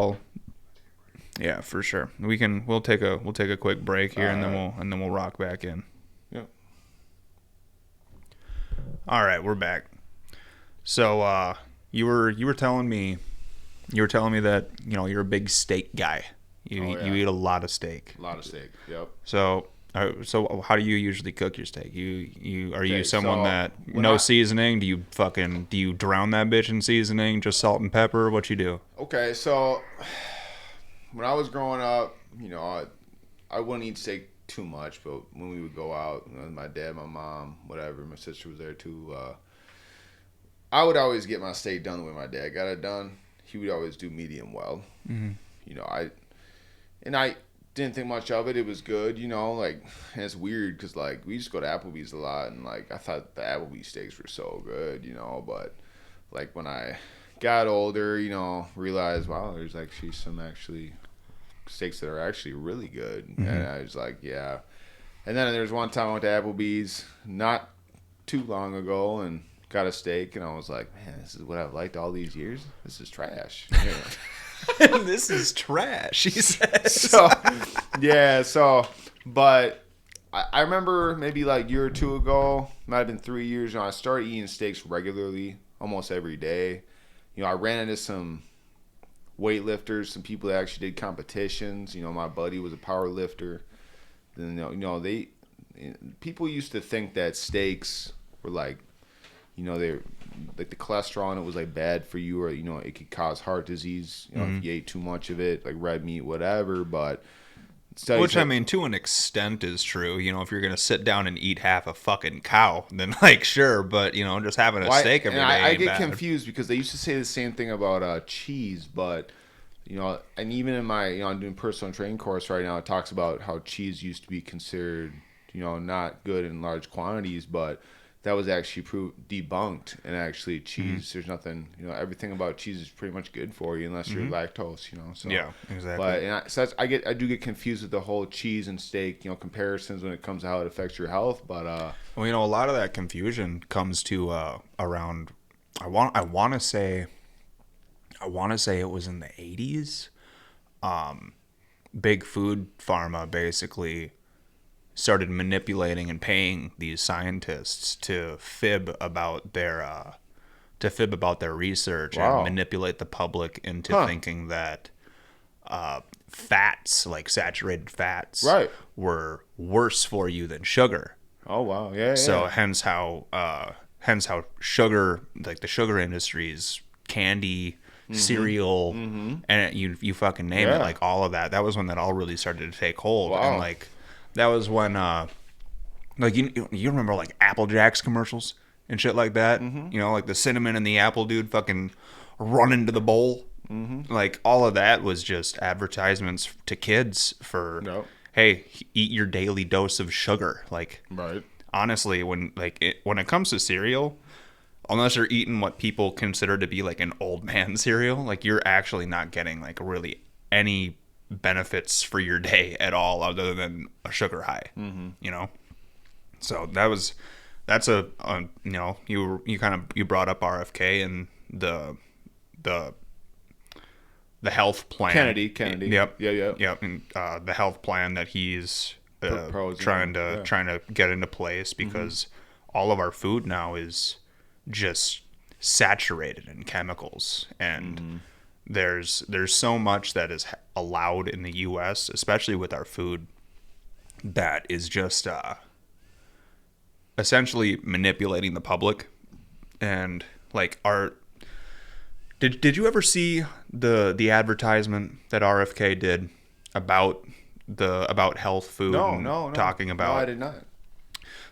Yeah, for sure. We'll take a quick break here, and then we'll rock back in.
Yep.
All right, we're back. So you were telling me. You were telling me that, you're a big steak guy. You eat a lot of steak.
A lot of steak, yep.
So how do you usually cook your steak? Are you someone that seasoning? Do you drown that bitch in seasoning, just salt and pepper? What you do?
Okay, so when I was growing up, I wouldn't eat steak too much, but when we would go out, my dad, my mom, whatever, my sister was there too, I would always get my steak done the way my dad got it done. He would always do medium well. I didn't think much of it. It was good, and it's weird because like we used to go to Applebee's a lot, and like I thought the Applebee's steaks were so good, but like when I got older, realized wow, there's actually some steaks that are actually really good, and I was like, yeah. And then there was one time I went to Applebee's not too long ago and got a steak, and I was like, man, this is what I've liked all these years. This is trash.
This is trash, he says.
But I remember maybe like a year or two ago, might have been 3 years. I started eating steaks regularly, almost every day. I ran into some weightlifters, some people that actually did competitions. My buddy was a power lifter. Then people used to think that steaks were like, they're like the cholesterol in it was like bad for you, or it could cause heart disease. If you ate too much of it, like red meat, whatever. But
which, I mean, to an extent is true. If you're going to sit down and eat half a fucking cow, then, like, sure. But, just having a steak every day
I get
bad.
confused because they used to say the same thing about cheese. But, and even in my, I'm doing personal training course right now, it talks about how cheese used to be considered, not good in large quantities. But that was actually debunked. And actually cheese, there's nothing, everything about cheese is pretty much good for you unless you're lactose, So
yeah, exactly.
But I do get confused with the whole cheese and steak, comparisons when it comes to how it affects your health. But
well, a lot of that confusion comes to around. I want to say it was in the 80s. Big food pharma basically started manipulating and paying these scientists to fib about their research and manipulate the public into thinking that fats, like saturated fats, were worse for you than sugar.
Oh wow, yeah.
So hence how sugar, like the sugar industry's candy, cereal, and you fucking name it, like all of that. That was when that all really started to take hold.
Wow.
And like that was when like you remember like Apple Jacks commercials and shit like that. Like the cinnamon and the apple dude fucking run into the bowl. Like all of that was just advertisements to kids for hey, eat your daily dose of sugar. Like honestly, when it comes to cereal, unless you're eating what people consider to be like an old man cereal, like you're actually not getting like really any benefits for your day at all other than a sugar high. So that's a you brought up RFK and the health plan.
Kennedy.
Yep.
Yeah.
And the health plan that he's trying to get into place, because all of our food now is just saturated in chemicals, and there's so much that is allowed in the US, especially with our food, that is just essentially manipulating the public. And like did you ever see the advertisement that RFK did about health food?
No.
Talking about
No, I did not.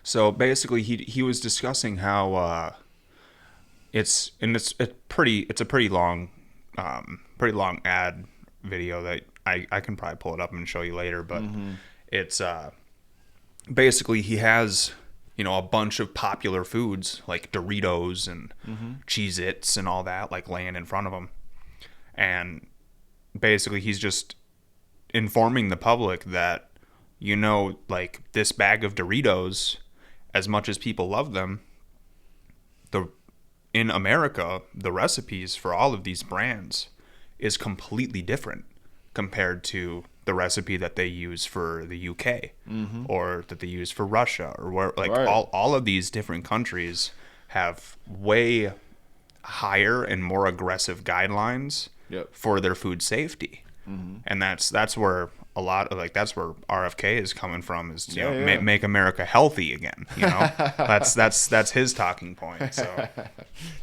So basically he was discussing how it's a pretty long ad video that I can probably pull it up and show you later, but it's basically he has a bunch of popular foods like Doritos and Cheez-Its and all that like laying in front of him, and basically he's just informing the public that like this bag of Doritos, as much as people love them, in America, the recipes for all of these brands is completely different compared to the recipe that they use for the UK or that they use for Russia, or where all of these different countries have way higher and more aggressive guidelines for their food safety. And that's where a lot of that's where RFK is coming from, is make America healthy again. That's his talking point. So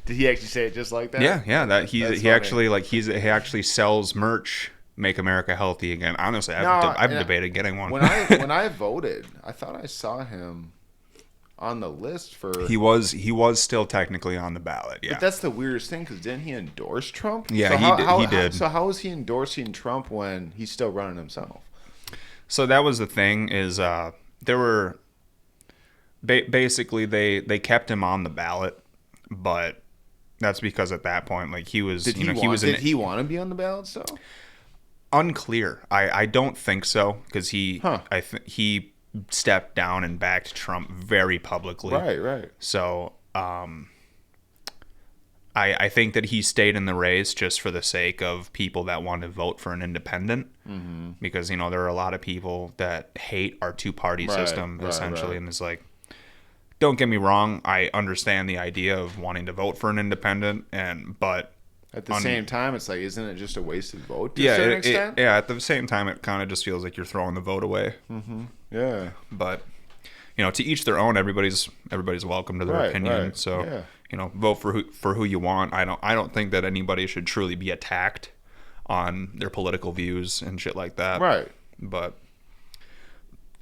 did he actually say it just like that?
Yeah. That he actually sells merch. Make America healthy again. Honestly, I've debated getting one.
When I voted, I thought I saw him on the list for.
He was still technically on the ballot. Yeah,
but that's the weirdest thing, because didn't he endorse Trump?
Yeah, he did.
So how is he endorsing Trump when he's still running himself?
So that was the thing, is there were basically they kept him on the ballot, but that's because at that point, like, he was. Did
he want to be on the ballot still?
Unclear. I don't think so, because he stepped down and backed Trump very publicly.
Right.
So I think that he stayed in the race just for the sake of people that want to vote for an independent, because there are a lot of people that hate our two-party system essentially, and it's like, don't get me wrong, I understand the idea of wanting to vote for an independent, but
at the same time, it's like, isn't it just a wasted vote to
yeah,
a certain extent?
at the same time, it kind of just feels like you're throwing the vote away.
Yeah,
but to each their own. Everybody's welcome to their opinion. So vote for who you want. I don't think that anybody should truly be attacked on their political views and shit like that.
Right.
But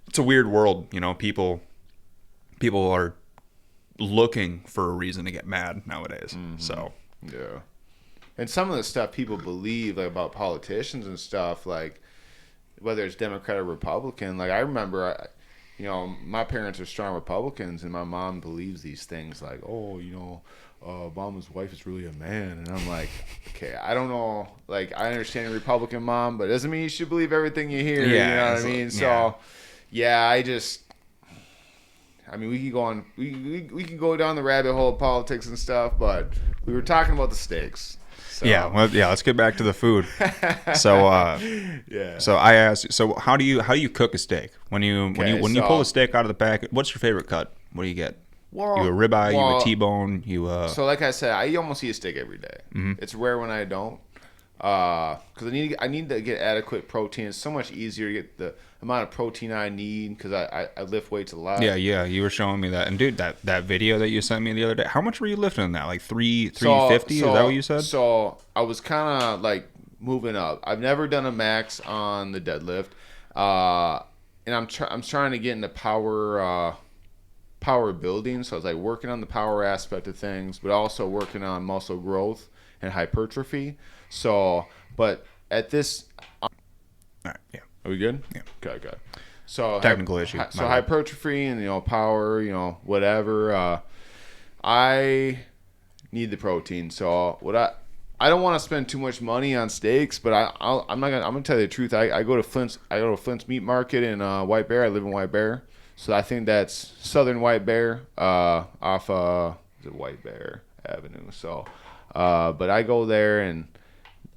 it's a weird world. People are looking for a reason to get mad nowadays. So
yeah. And some of the stuff people believe, like, about politicians and stuff, like whether it's Democrat or Republican. Like, I remember, my parents are strong Republicans, and my mom believes these things, like, Obama's wife is really a man, and I'm like, okay, I don't know, like, I understand a Republican mom, but it doesn't mean you should believe everything you hear. You know what I mean? So, we could go on, we could go down the rabbit hole of politics and stuff, but we were talking about the steaks. So.
Let's get back to the food. So, So I asked you, so how do you cook a steak? When you pull a steak out of the pack, what's your favorite cut? What do you get?
Well,
you a ribeye, you a T-bone,
So like I said, I almost eat a steak every day. It's rare when I don't, because I need to get adequate protein. It's so much easier to get the amount of protein I need because I lift weights a lot.
Yeah, you were showing me that. And dude, that video that you sent me the other day, how much were you lifting in that? Like 350? Is that what you said?
So I was kind of like moving up. I've never done a max on the deadlift, and I'm trying to get into power building. So I was like working on the power aspect of things, but also working on muscle growth and hypertrophy. So, but at this,
all right, yeah.
Are we good?
Yeah.
Okay, good. So
technical issue.
So hypertrophy and power, whatever. I need the protein. So I don't want to spend too much money on steaks, but I'm gonna tell you the truth. I go to Flint's meat market in White Bear. I live in White Bear, so I think that's Southern White Bear off is it White Bear Avenue. So, but I go there and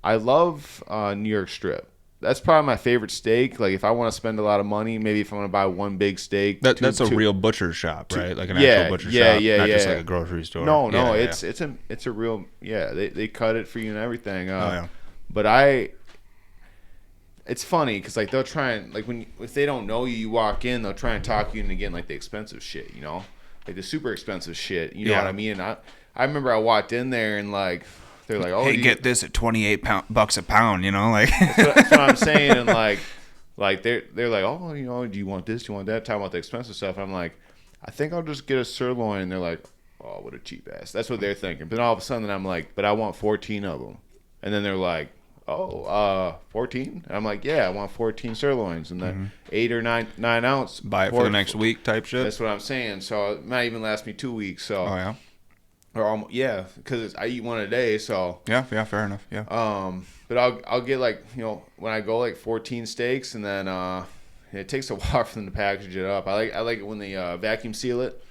I love New York Strip. That's probably my favorite steak. Like, if I want to spend a lot of money, maybe if I want to buy one big steak.
That's a real butcher shop, right? Like an actual butcher shop, not just like a grocery store.
No, it's a real, they cut it for you and everything. But it's funny because like they'll try and like if they don't know you walk in, they'll try and talk you into getting like the expensive shit, like the super expensive shit. You know what I mean? And I remember I walked in there and like. They're like, oh,
hey, get this at $28 a pound, like.
That's what I'm saying, and like they're like, oh, do you want this? Do you want that? Talking about the expensive stuff. I'm like, I think I'll just get a sirloin. And they're like, oh, what a cheap ass. That's what they're thinking. But then all of a sudden, I'm like, but I want 14 of them. And then they're like, oh, 14? And I'm like, yeah, I want 14 sirloins and then 8 or 9 ounce.
Buy it for the next week type shit.
That's what I'm saying. So it might even last me 2 weeks. So.
Oh yeah.
Or almost, yeah, because I eat one a day, so
yeah, fair enough, yeah.
But I'll get like when I go like 14 steaks, and then it takes a while for them to package it up. I like it when they vacuum seal it,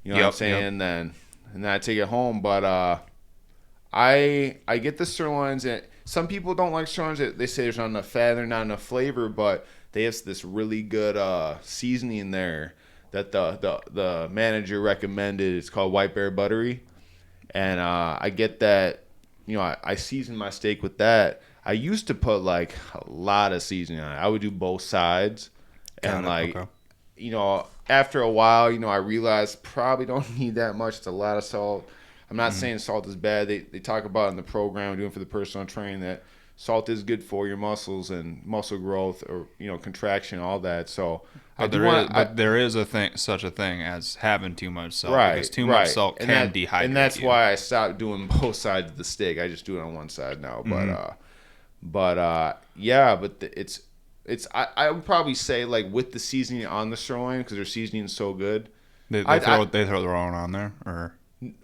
what I'm saying. Then I take it home, but I get the sirloins, and some people don't like sirloins. They say there's not enough fat, there's not enough flavor, but they have this really good seasoning there that the manager recommended. It's called White Bear Buttery. And I get that, I season my steak with that. I used to put like a lot of seasoning on it. I would do both sides. And after a while, I realized probably don't need that much. It's a lot of salt. I'm not saying salt is bad. They talk about it in the program doing for the personal training that salt is good for your muscles and muscle growth or, contraction, all that. So
there is such a thing as having too much salt, because too much salt can dehydrate
and that's
you.
why I stopped doing both sides of the steak. I just do it on one side now. But I would probably say like with the seasoning on the sirloin, because their seasoning is so good.
They throw their own on there, or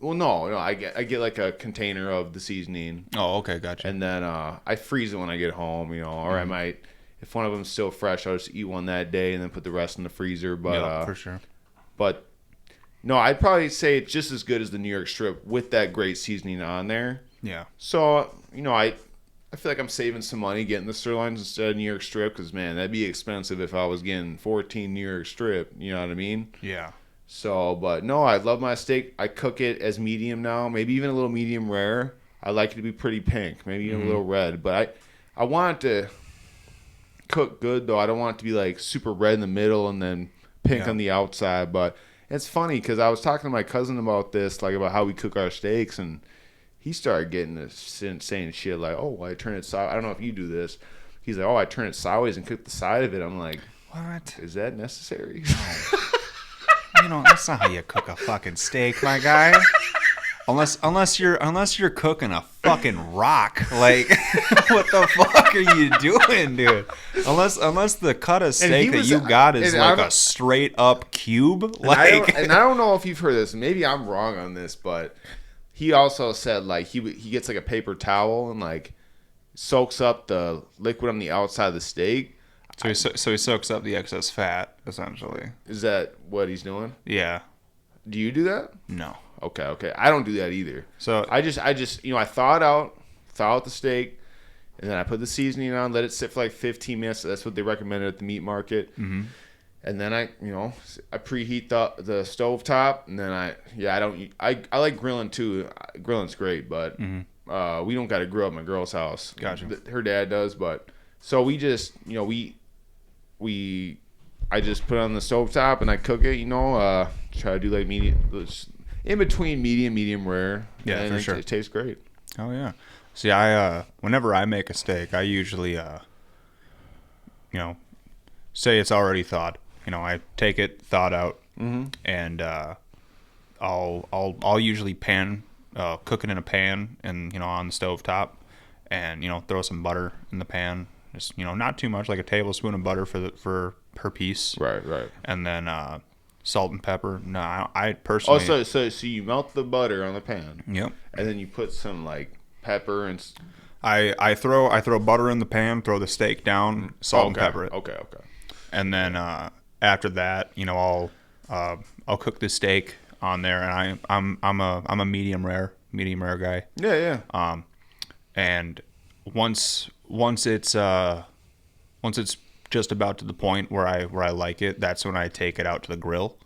well, no, I get like a container of the seasoning.
Oh, okay, gotcha.
And then I freeze it when I get home, or I might. If one of them's still fresh, I'll just eat one that day and then put the rest in the freezer. But
for sure.
But No, I'd probably say it's just as good as the New York strip with that great seasoning on there.
Yeah.
So, I feel like I'm saving some money getting the sirloins instead of New York strip because, man, that'd be expensive if I was getting 14 New York strip. You know what I mean?
Yeah.
So, but no, I love my steak. I cook it as medium now, maybe even a little medium rare. I like it to be pretty pink, maybe even a little red. But I want it to cook good, though. I don't want it to be like super red in the middle and then pink on the outside. But it's funny because I was talking to my cousin about this, like about how we cook our steaks, and he started getting this insane shit like, oh, I turn it sideways. I don't know if you do this. He's like, oh, I turn it sideways and cook the side of it. I'm like,
what?
Is that necessary?
That's not how you cook a fucking steak, my guy. Unless you're cooking a fucking rock. Like, what the fuck are you doing, dude? Unless the cut of steak that you got is like a straight up cube. Like,
I don't know if you've heard this. Maybe I'm wrong on this, but he also said like he gets like a paper towel and like soaks up the liquid on the outside of the steak.
So he soaks up the excess fat, essentially.
Is that what he's doing?
Yeah.
Do you do that?
No.
Okay. I don't do that either.
So
I just I thaw out the steak, and then I put the seasoning on, let it sit for like 15 minutes. That's what they recommended at the meat market. Mm-hmm. And then I preheat the stove top, and then I like grilling too. Grilling's great, but we don't got to grill at my girl's house.
Gotcha.
Her dad does, but so we just I just put it on the stove top and I cook it. Try to do like medium, in between medium rare.
Yeah,
and
for sure.
It tastes great.
Oh yeah. See, whenever I make a steak, I usually say it's already thawed. I take it thawed out, and I'll usually cook it in a pan and on the stove top, and throw some butter in the pan. Just not too much, like a tablespoon of butter per piece.
Right.
And then salt and pepper. No, I personally.
Oh, so you melt the butter on the pan.
Yep.
And then you put some like pepper and.
I throw butter in the pan, throw the steak down, salt and pepper it.
Okay.
And then after that, I'll cook the steak on there, and I'm a medium rare guy.
Yeah.
And once it's just about to the point where I like it, that's when I take it out to the grill,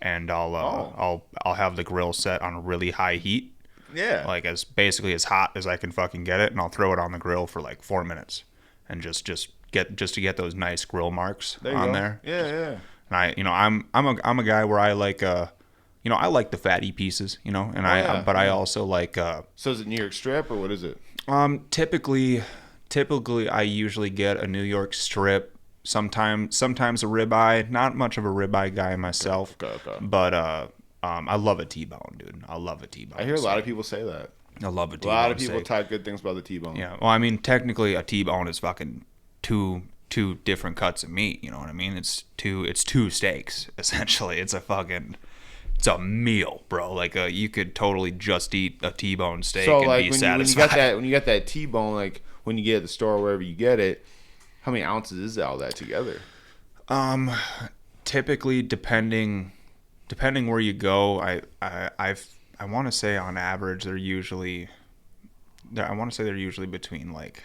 and I'll have the grill set on a really high heat.
Yeah.
Like basically as hot as I can fucking get it, and I'll throw it on the grill for like 4 minutes, and just to get those nice grill marks on there.
Yeah.
And I'm a guy where I like I like the fatty pieces, but I also like
So is it New York strip or what is it?
Typically I usually get a New York strip, sometimes a ribeye. Not much of a ribeye guy myself.
Okay.
But I love a T-bone, dude. I love a T-bone.
I hear a lot of people say that.
I love a T-bone.
A lot of people talk good things about the T-bone.
Yeah. Well, I mean, technically a T-bone is fucking two different cuts of meat. You know what I mean? It's two steaks essentially. It's a meal, bro. Like you could totally just eat a T-bone steak and
like
be satisfied.
When you got that T-bone, like when you get it at the store or wherever you get it, how many ounces is all that together?
Typically, depending where you go, I want to say on average they're usually between like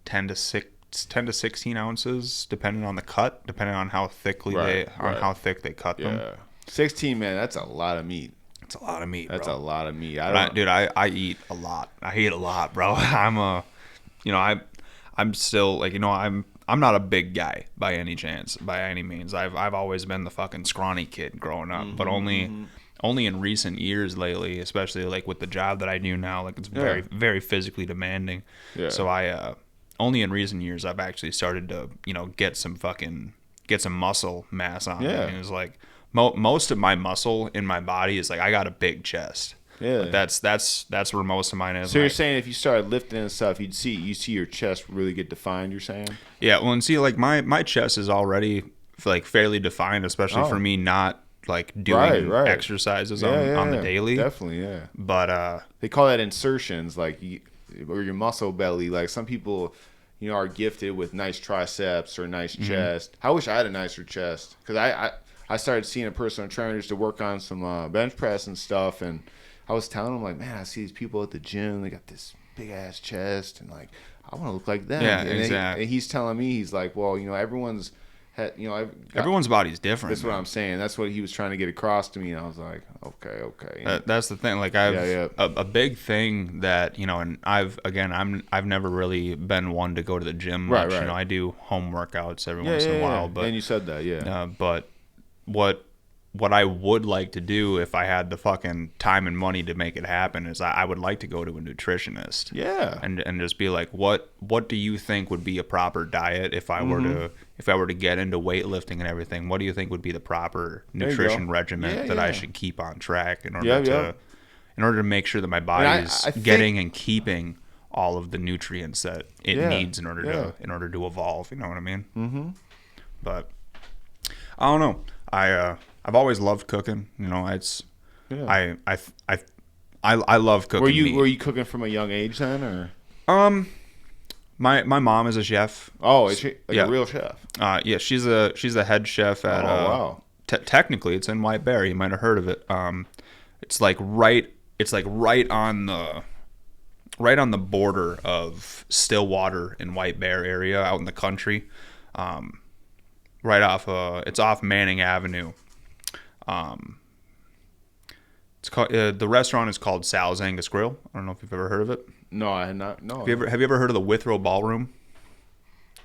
10 to 16 ounces, depending on the cut, depending on how thickly how thick they cut them.
Yeah, 16, man, that's a lot of meat.
It's a lot of meat.
That's
bro.
a lot of meat.
I eat a lot. I eat a lot, bro. I'm still like I'm not a big guy by any means. I've always been the fucking scrawny kid growing up, but only in recent years lately, especially like with the job that I do now, like it's very very physically demanding. Yeah. So I only in recent years I've actually started to get some muscle mass on me. And it's like most of my muscle in my body is like I got a big chest. Yeah, like that's where most of mine is.
So you're saying if you started lifting and stuff, you see your chest really get defined. You're saying?
Yeah. Well, and see, like my chest is already like fairly defined, especially for me not like doing exercises on the daily.
Definitely, yeah.
But
they call that insertions, like or your muscle belly. Like some people, are gifted with nice triceps or nice chest. I wish I had a nicer chest because I started seeing a personal trainer just to work on some bench press and stuff, and I was telling him like, man, I see these people at the gym, they got this big ass chest, and like I want to look like them.
Yeah,
and
exactly.
And he's telling me, he's like, well, everyone's
everyone's body's different.
That's what I'm saying. That's what he was trying to get across to me, and I was like, okay.
That's the thing. Like a big thing that and I've never really been one to go to the gym much.
Right.
I do home workouts every once in a while, but
and you said that,
but what I would like to do if I had the fucking time and money to make it happen is I would like to go to a nutritionist.
Yeah.
And just be like, what do you think would be a proper diet if I were to get into weightlifting and everything? What do you think would be the proper nutrition regimen that I should keep on track in order to make sure that my body is getting and keeping all of the nutrients that it needs in order to evolve, you know what I mean? Mm-hmm. But I don't know. I've always loved cooking. I love cooking.
Were you cooking from a young age then, or?
My mom is a chef.
Oh, is she a real chef?
Yeah, she's a head chef at.
Wow.
Technically, it's in White Bear. You might have heard of it. It's like right on the border of Stillwater and White Bear area, out in the country. Right off. It's off Manning Avenue. It's called the restaurant is called Sal's Angus Grill. I don't know if you've ever heard of it.
No, I had not. No.
Have you ever heard of the Withrow Ballroom?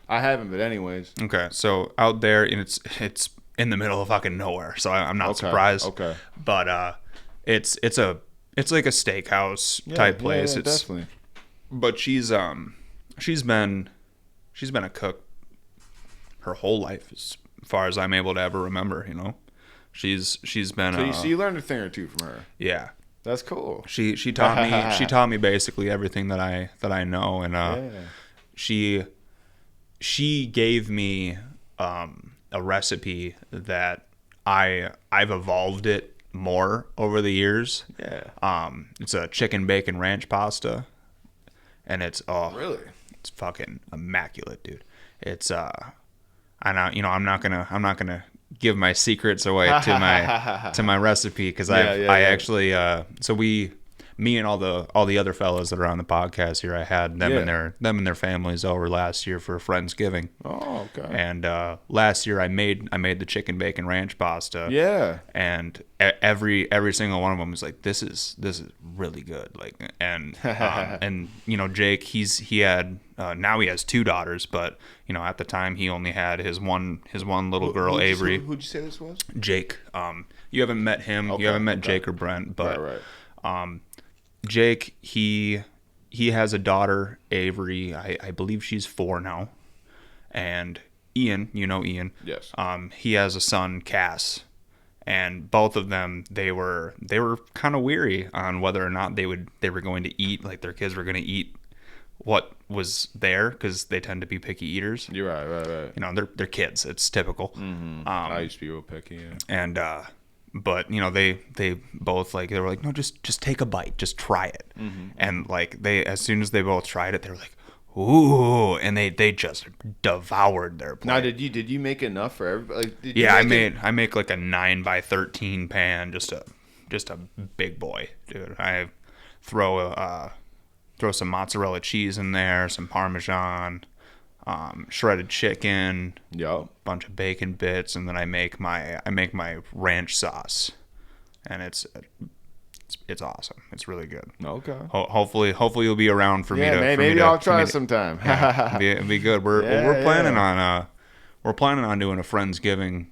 I haven't, but anyways.
Okay, so out there, and it's in the middle of fucking nowhere, so I'm not surprised.
Okay.
But it's like a steakhouse type place.
Yeah,
it's
definitely.
But she's been a cook her whole life, as far as I'm able to ever remember. She's been.
So you learned a thing or two from her.
Yeah.
That's cool.
She taught me basically everything that I know, and she gave me a recipe that I've evolved it more over the years.
Yeah.
It's a chicken bacon ranch pasta, and it's
really,
it's fucking immaculate, dude. It's I'm not gonna give my secrets away to my recipe, because I actually me and all the other fellas that are on the podcast here, I had them and their families over last year for Friendsgiving.
Oh, okay.
And last year I made the chicken bacon ranch pasta.
Yeah.
And every single one of them was like, this is really good. Like, and Jake, he had now he has 2 daughters, but at the time he only had his one little girl, Avery.
Who'd you say this was?
Jake. You haven't met him.
Okay,
You haven't met Jake or Brent, but
right.
Jake, he has a daughter, Avery. I believe she's 4 now. And Ian, Ian.
Yes.
He has a son, Cass. And both of them, they were kind of weary on whether or not they were going to eat, like their kids were going to eat what was there, because they tend to be picky eaters.
You're right.
They're kids. It's typical.
Mm-hmm. I used to be real picky. Yeah.
And but they both they were like, no, just take a bite, just try it. Mm-hmm. And as soon as they both tried it, they were like, ooh, and they just devoured their plate.
Now, did you make enough for everybody?
I make like a 9x13 pan, just a big boy, dude. I throw some mozzarella cheese in there, some Parmesan, shredded chicken, bunch of bacon bits, and then I make my ranch sauce, and it's awesome. It's really good.
Okay.
Hopefully you'll be around for me to.
Maybe I'll try sometime.
It'd be good. We're planning on doing a Friendsgiving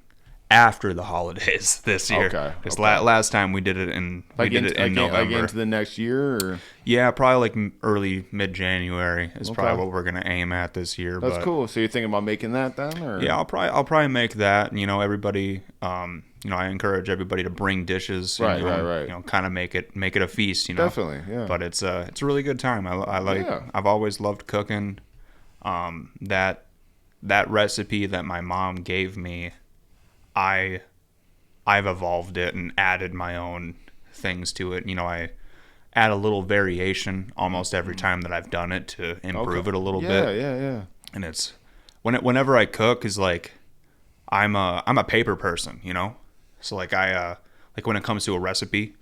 after the holidays this year.
Okay.
Because last time we did it in November.
Like into the next year, or?
Yeah, probably like early mid-January is probably what we're gonna aim at this year.
That's cool. So you're thinking about making that then, or?
Yeah, I'll probably make that. Everybody. I encourage everybody to bring dishes.
Right.
Kind of make it a feast.
Definitely. Yeah.
But it's a really good time. I like. Yeah. I've always loved cooking. That recipe that my mom gave me, I've evolved it and added my own things to it. I add a little variation almost every time that I've done it to improve it a little bit.
Yeah.
And it's whenever I cook is like I'm a paper person, you know. So like like when it comes to a recipe,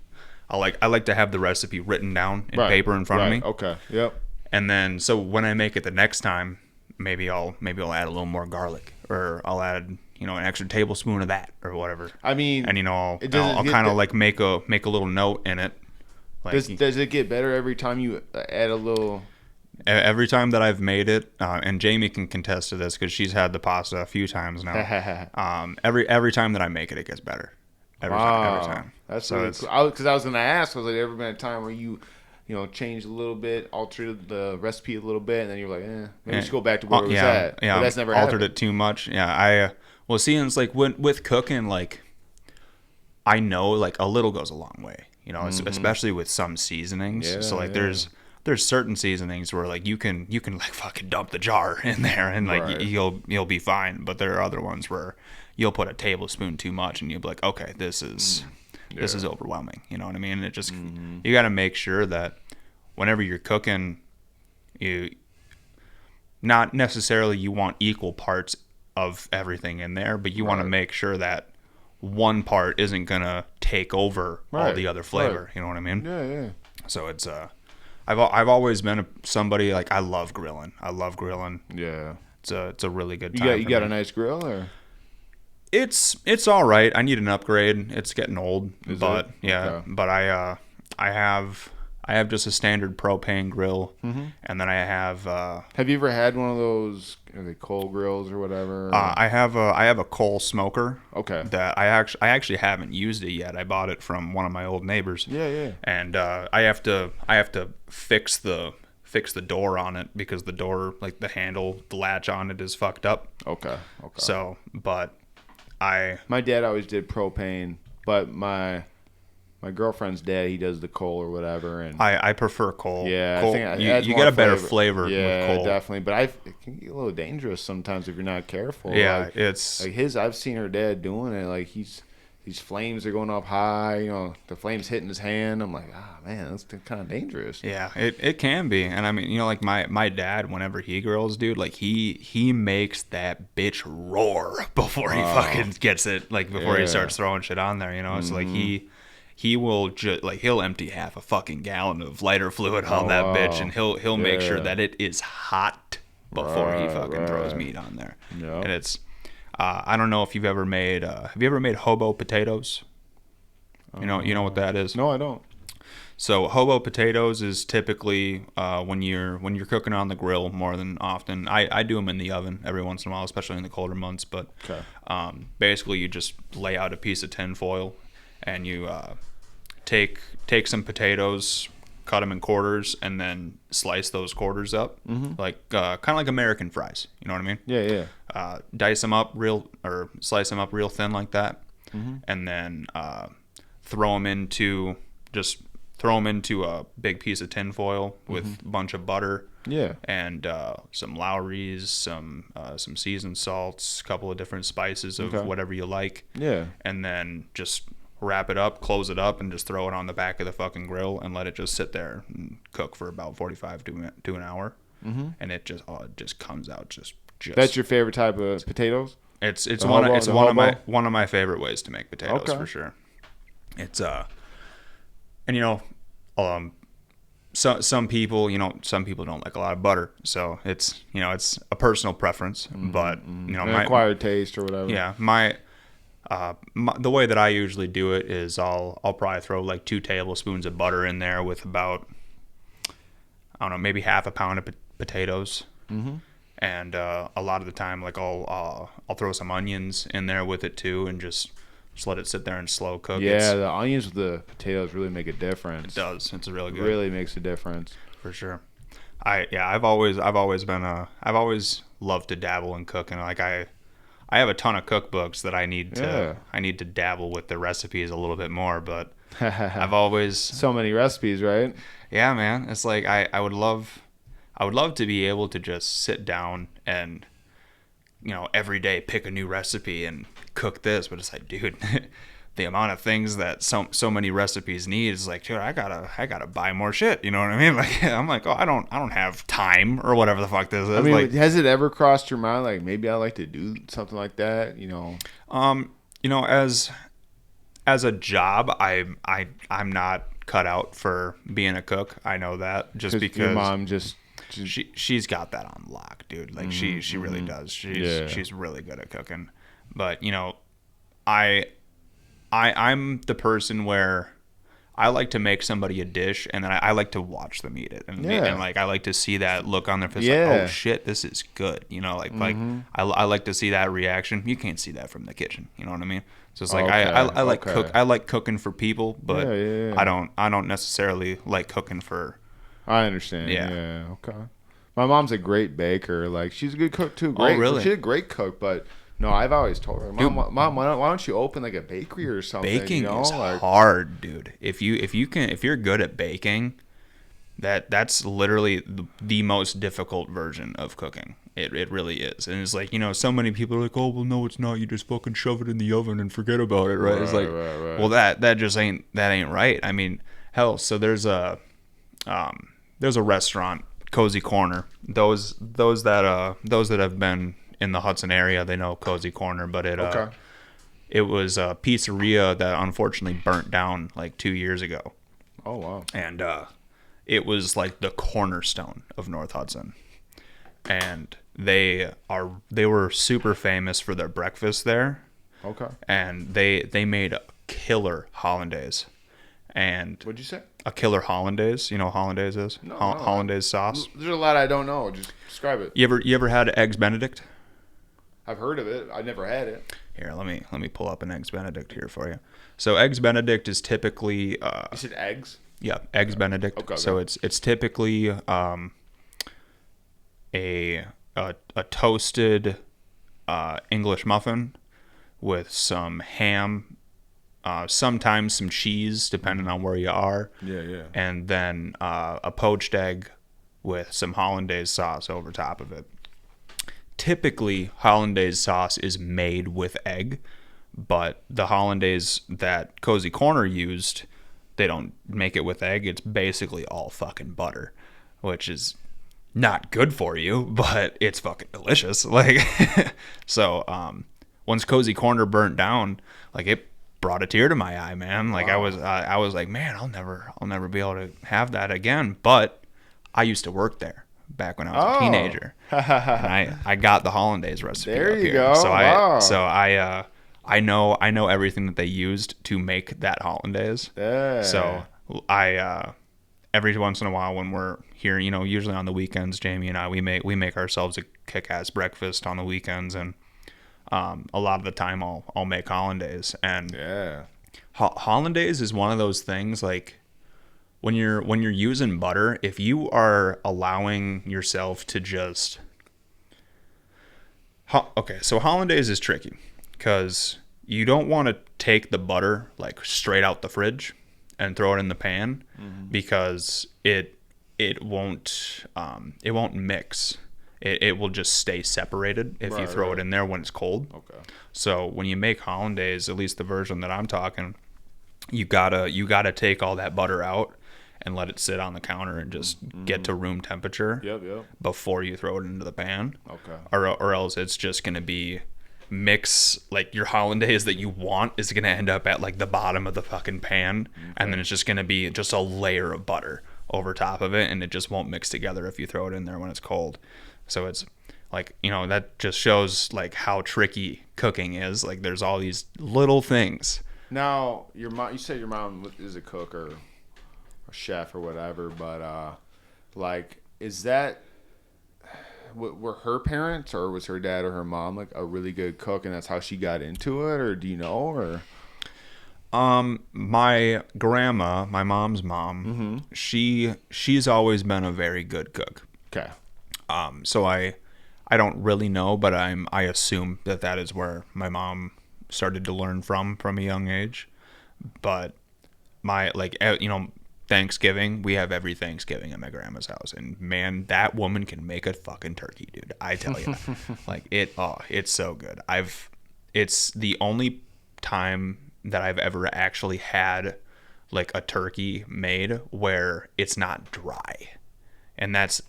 I like to have the recipe written down in paper in front of me.
Okay. Yep.
And then so when I make it the next time, maybe I'll add a little more garlic, or I'll add an extra tablespoon of that or whatever.
I mean,
and I'll kind of like make a little note in it. Like,
does it get better every time you add a little?
Every time that I've made it, and Jamie can contest to this because she's had the pasta a few times now. Every time that I make it, it gets better. Every time.
That's so really cool. Because I was gonna ask, was like, ever been a time where you change a little bit, alter the recipe a little bit, and then you're like, maybe just go back to where it was at.
Yeah,
but that's never
altered
happened.
it too much. Yeah, well, see, and it's like with cooking, like I know like a little goes a long way, especially with some seasonings.
Yeah,
so like there's certain seasonings where like you can like fucking dump the jar in there and like you'll be fine. But there are other ones where you'll put a tablespoon too much and you'll be like, okay, this is overwhelming. You know what I mean? It just you got to make sure that whenever you're cooking, you not necessarily you want equal parts of everything in there, but you want to make sure that one part isn't gonna take over all the other flavor. You know what I mean?
Yeah.
So it's I've always been somebody like I love grilling.
Yeah.
It's a really good time.
You got a nice grill, or?
It's all right. I need an upgrade. It's getting old,
Is
but
it?
yeah.
Okay.
But I have just a standard propane grill, and then I have.
Have you ever had one of those? Are they coal grills or whatever?
I have a coal smoker.
Okay.
That I actually haven't used it yet. I bought it from one of my old neighbors.
Yeah.
And I have to fix the door on it because the door, like the handle, the latch on it is fucked up.
Okay.
So, but
my dad always did propane, but my girlfriend's dad, he does the coal or whatever, and
I prefer coal.
Yeah,
coal,
I think
you get a better flavor with coal.
Definitely. But it can get a little dangerous sometimes if you're not careful.
Yeah,
like,
it's
like I've seen her dad doing it. Like these flames are going up high. The flames hitting his hand. I'm like, man, that's kind of dangerous.
Yeah, it can be. And I mean, like my dad, whenever he grills, dude, like he makes that bitch roar before he fucking gets it, like before he starts throwing shit on there. It's like he will just like he'll empty half a fucking gallon of lighter fluid on that bitch, and he'll make sure that it is hot before he fucking throws meat on there.
Yeah.
And it's I don't know if you've ever made hobo potatoes. You know what that is?
No, I don't.
So hobo potatoes is typically when you're cooking on the grill more than often. I do them in the oven every once in a while, especially in the colder months. But basically, you just lay out a piece of tin foil, and you take some potatoes, cut them in quarters, and then slice those quarters up, like kind of like American fries. You know what I mean?
Yeah.
Slice them up real thin like that, and then throw them into a big piece of tin foil with a bunch of butter.
Yeah.
And some Lowry's, some seasoned salts, a couple of different spices of whatever you like.
Yeah.
And then just wrap it up, close it up, and just throw it on the back of the fucking grill and let it just sit there and cook for about 45 to an hour. And it just comes out just.
That's your favorite type of potatoes?
It's one of my favorite ways to make potatoes for sure. It's and some people don't like a lot of butter, so it's it's a personal preference, but
an acquired taste or whatever.
Yeah, the way that I usually do it is I'll probably throw like 2 tablespoons of butter in there with about, I don't know, maybe half a pound of potatoes. And a lot of the time, like I'll throw some onions in there with it too, and just let it sit there and slow cook.
Yeah, the onions with the potatoes really make a difference.
It does. It's really good.
Really makes a difference
for sure. I've always loved to dabble in cooking. Like I have a ton of cookbooks that I need to dabble with the recipes a little bit more, but I've always
so many recipes, right?
Yeah, man. It's like I would love to be able to just sit down and every day pick a new recipe and cook this, but it's like, dude, the amount of things that so many recipes need is like, dude, I gotta buy more shit. You know what I mean? Like, I'm like, oh, I don't have time or whatever the fuck this is.
I mean,
like,
has it ever crossed your mind like maybe I like to do something like that?
As a job, I'm not cut out for being a cook. I know that just because
your mom
she's got that on lock, dude. Like she really does. She's really good at cooking. But I'm the person where I like to make somebody a dish and then I like to watch them eat it and like I like to see that look on their face like, oh shit, this is good. Like I like to see that reaction. You can't see that from the kitchen. You know what I mean? So it's like I like cooking for people, but I don't necessarily like cooking for.
I understand. Yeah. Okay. My mom's a great baker. Like she's a good cook too. Great.
Oh, really?
She's a great cook, but no, I've always told her, Mom, why don't you open like a bakery or something?
Baking is hard, dude. If you're good at baking, that's literally the most difficult version of cooking. It really is. And it's like, so many people are like, oh, well, no, it's not. You just fucking shove it in the oven and forget about it, right? It's like, well, that just ain't right. I mean, hell, so there's a restaurant, Cozy Corner. Those that have been in the Hudson area, they know Cozy Corner, but it was a pizzeria that unfortunately burnt down like 2 years ago.
Oh wow.
And it was like the cornerstone of North Hudson. And they were super famous for their breakfast there.
Okay.
And they made a killer hollandaise. And
what'd you say?
A killer hollandaise. You know what hollandaise is?
No,
hollandaise sauce.
There's a lot I don't know. Just describe it.
You ever had eggs Benedict?
I've heard of it. I never had it.
Here, let me pull up an eggs Benedict here for you. So eggs Benedict is typically
You said eggs?
Yeah, eggs Benedict.
Okay.
So it's typically a toasted English muffin with some ham, sometimes some cheese, depending on where you are.
Yeah.
And then a poached egg with some hollandaise sauce over top of it. Typically, hollandaise sauce is made with egg, but the hollandaise that Cozy Corner used, they don't make it with egg. It's basically all fucking butter, which is not good for you, but it's fucking delicious. Like, so once Cozy Corner burnt down, like it brought a tear to my eye, man. Like wow. I was like, man, I'll never be able to have that again. But I used to work there back when I was a teenager. And I got the hollandaise recipe
there
up
you
here.
go.
So I know everything that they used to make that hollandaise.
Yeah.
So I every once in a while when we're here, usually on the weekends, Jamie and I we make ourselves a kick-ass breakfast on the weekends, and a lot of the time I'll make hollandaise. And
yeah,
hollandaise is one of those things like when you're using butter, if you are allowing yourself to just so hollandaise is tricky because you don't want to take the butter like straight out the fridge and throw it in the pan because it won't mix. It will just stay separated if you throw it in there when it's cold.
Okay.
So when you make hollandaise, at least the version that I'm talking, you gotta take all that butter out and let it sit on the counter and just get to room temperature.
Yep.
Before you throw it into the pan.
Okay.
Or else it's just gonna be mix, like your hollandaise that you want is gonna end up at like the bottom of the fucking pan, and then it's just gonna be just a layer of butter over top of it, and it just won't mix together if you throw it in there when it's cold. So it's like, that just shows like how tricky cooking is. Like there's all these little things.
Now, you said your mom is a cook or a chef or whatever, but like, is that were her parents or was her dad or her mom like a really good cook and that's how she got into it, or do you know? Or
my grandma, my mom's mom, she's always been a very good cook.
Okay.
So I don't really know, but I assume that is where my mom started to learn from a young age. But my Thanksgiving, we have every Thanksgiving at my grandma's house, and man, that woman can make a fucking turkey, dude. I tell you, like it's so good. It's the only time that I've ever actually had like a turkey made where it's not dry. And that's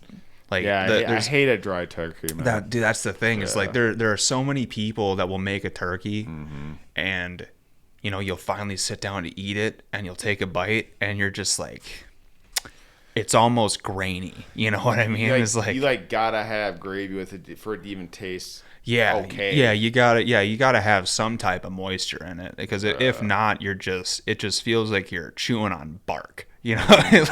like,
I hate a dry turkey, man.
dude, that's the thing. It's like there are so many people that will make a turkey and you know, you'll finally sit down to eat it and you'll take a bite and you're just like, it's almost grainy. You know what I mean? It's like
you like gotta have gravy with it for it to even taste okay.
Yeah, you gotta have some type of moisture in it because if not, it just feels like you're chewing on bark. You know,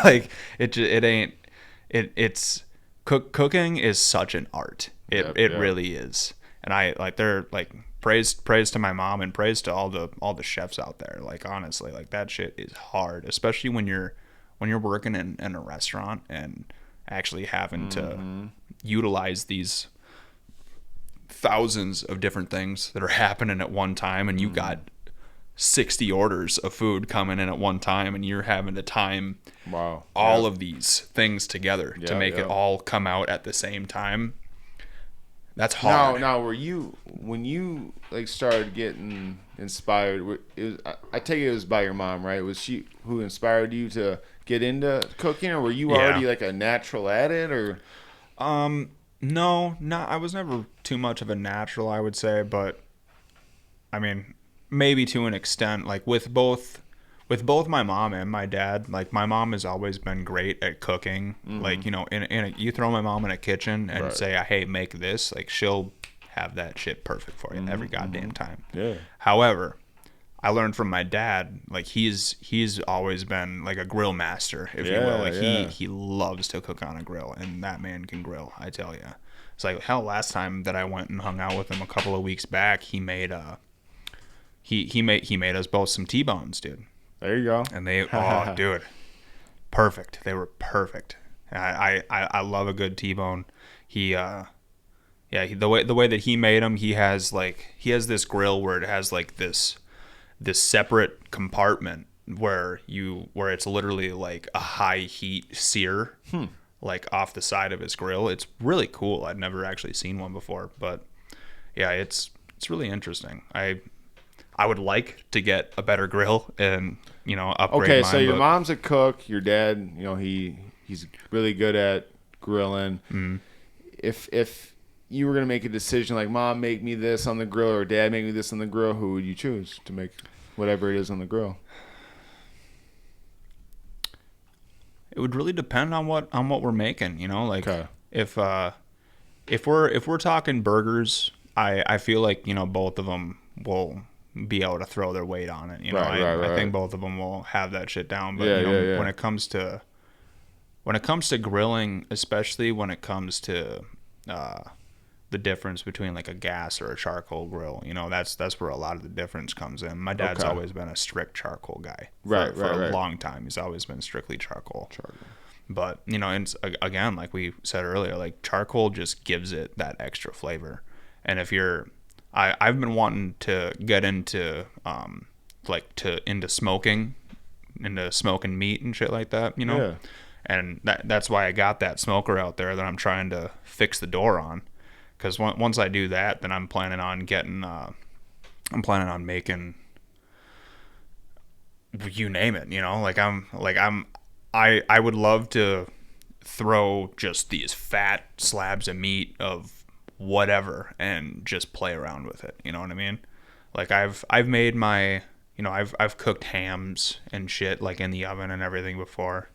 like it's cooking is such an art. It really is. And I like they're like praise to my mom and praise to all the chefs out there. Like honestly, like that shit is hard, especially when you're working in a restaurant and actually having to utilize these thousands of different things that are happening at one time, and you got 60 orders of food coming in at one time, and you're having to time all of these things together to make it all come out at the same time. That's hard.
Now, when you like started getting inspired? I take it was by your mom, right? Was she who inspired you to get into cooking, or were you already like a natural at it, or?
No, I was never too much of a natural, I would say, but I mean, maybe to an extent, like with both my mom and my dad, like my mom has always been great at cooking. Like, you know, you throw my mom in a kitchen and say, hey, make this, like she'll have that shit perfect for you every goddamn time. Yeah. However, I learned from my dad, like he's always been like a grill master, if you will. Like he loves to cook on a grill, and that man can grill, I tell you. It's like hell. Last time that I went and hung out with him a couple of weeks back, he made he made us both some T-bones, dude.
There you go.
And they dude, perfect. They were perfect. I love a good T-bone. The way that he made them, he has this grill where it has like this separate compartment where it's literally like a high heat sear like off the side of his grill. It's really cool. I'd never actually seen one before, but yeah, it's really interesting. I would like to get a better grill and, you know, upgrade mine.
Okay, so your mom's a cook, your dad, you know, he's really good at grilling. If you were going to make a decision like, Mom, make me this on the grill, or Dad, make me this on the grill, who would you choose to make whatever it is on the grill?
It would really depend on what we're making, you know, like if we're talking burgers, I feel like, you know, both of them will be able to throw their weight on it, you know. I think both of them will have that shit down, but when it comes to grilling, especially when it comes to the difference between like a gas or a charcoal grill, you know, that's where a lot of the difference comes in. My dad's always been a strict charcoal guy for a long time. He's always been strictly charcoal. But, you know, and again, like we said earlier, like charcoal just gives it that extra flavor. And if I've been wanting to get into into smoking meat and shit like that, you know. And that's why I got that smoker out there that I'm trying to fix the door on. Because once I do that, then I'm planning on making, you name it, you know. I would love to throw just these fat slabs of meat of whatever and just play around with it. You know what I mean? Like I've made my, you know, I've cooked hams and shit like in the oven and everything before,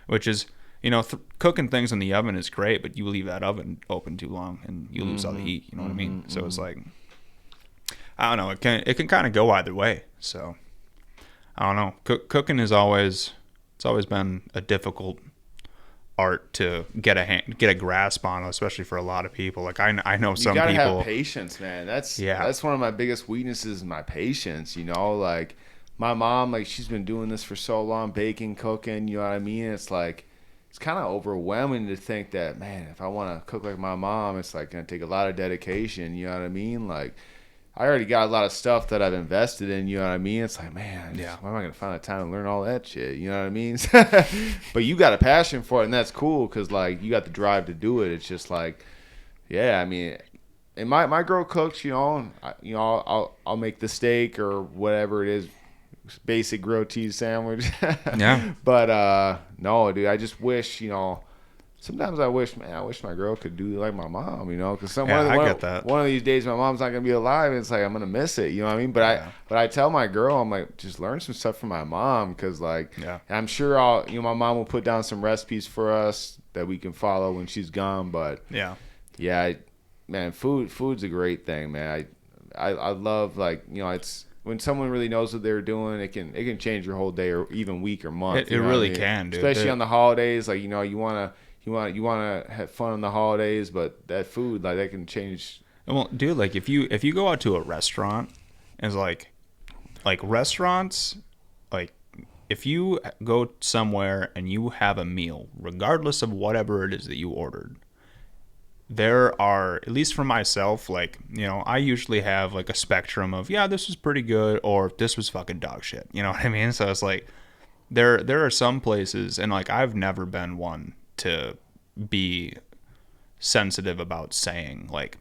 which is, you know, cooking things in the oven is great, but you leave that oven open too long and you lose all the heat. You know what I mean? So it's like, I don't know. It can kind of go either way. So I don't know. Cooking is always been a difficult art to get a grasp on, especially for a lot of people. Like I know some people. You gotta
have patience, man. That's one of my biggest weaknesses, my patience. You know, like my mom, like she's been doing this for so long, baking, cooking. You know what I mean? It's like, it's kind of overwhelming to think that, man, if I want to cook like my mom, it's like going to take a lot of dedication. You know what I mean? Like, I already got a lot of stuff that I've invested in. You know what I mean? It's like, man, why am I going to find the time to learn all that shit? You know what I mean? But you got a passion for it, and that's cool because, like, you got the drive to do it. It's just like, yeah, I mean, and my girl cooks, you know, I'll make the steak or whatever it is, basic grilled cheese sandwich.
Yeah.
But no, dude, I just wish, sometimes I wish my girl could do like my mom, because
I get that.
one of these days my mom's not gonna be alive, and it's like I'm gonna miss it, you know what I mean? But I tell my girl, I'm like, just learn some stuff from my mom, because like I'm sure my mom will put down some recipes for us that we can follow when she's gone. But man, food's a great thing, man. I love, like, it's when someone really knows what they're doing, it can change your whole day or even week or month.
It really can, dude.
Especially on the holidays, like, you wanna have fun on the holidays, but that food, like, that can change.
Well, dude, like if you go out to a restaurant, it's like restaurants, like if you go somewhere and you have a meal, regardless of whatever it is that you ordered, there are, at least for myself, like, I usually have like a spectrum of, this was pretty good, or this was fucking dog shit. You know what I mean? So it's like there are some places, and like I've never been one to be sensitive about saying like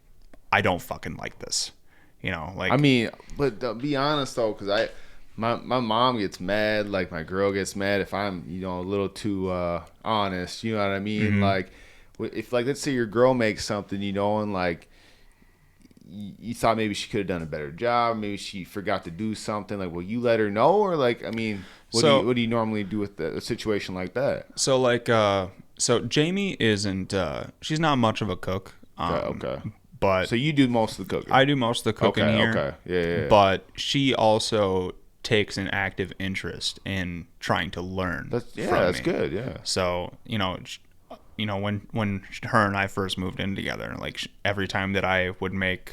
I don't fucking like this. Like, I
mean, but be honest though, because my mom gets mad, like my girl gets mad if I'm a little too honest. You know what I mean?
Mm-hmm.
Like, if, like, let's say your girl makes something, and like you thought maybe she could have done a better job, maybe she forgot to do something, like, will you let her know? Or like, I mean, what do you normally do with a situation like that?
So like so Jamie isn't she's not much of a cook.
Okay.
But
so you do most of the cooking.
I do most of the cooking here.
Okay. Yeah.
But she also takes an active interest in trying to learn.
That's
me.
good. Yeah.
So, when her and I first moved in together, like every time that I would make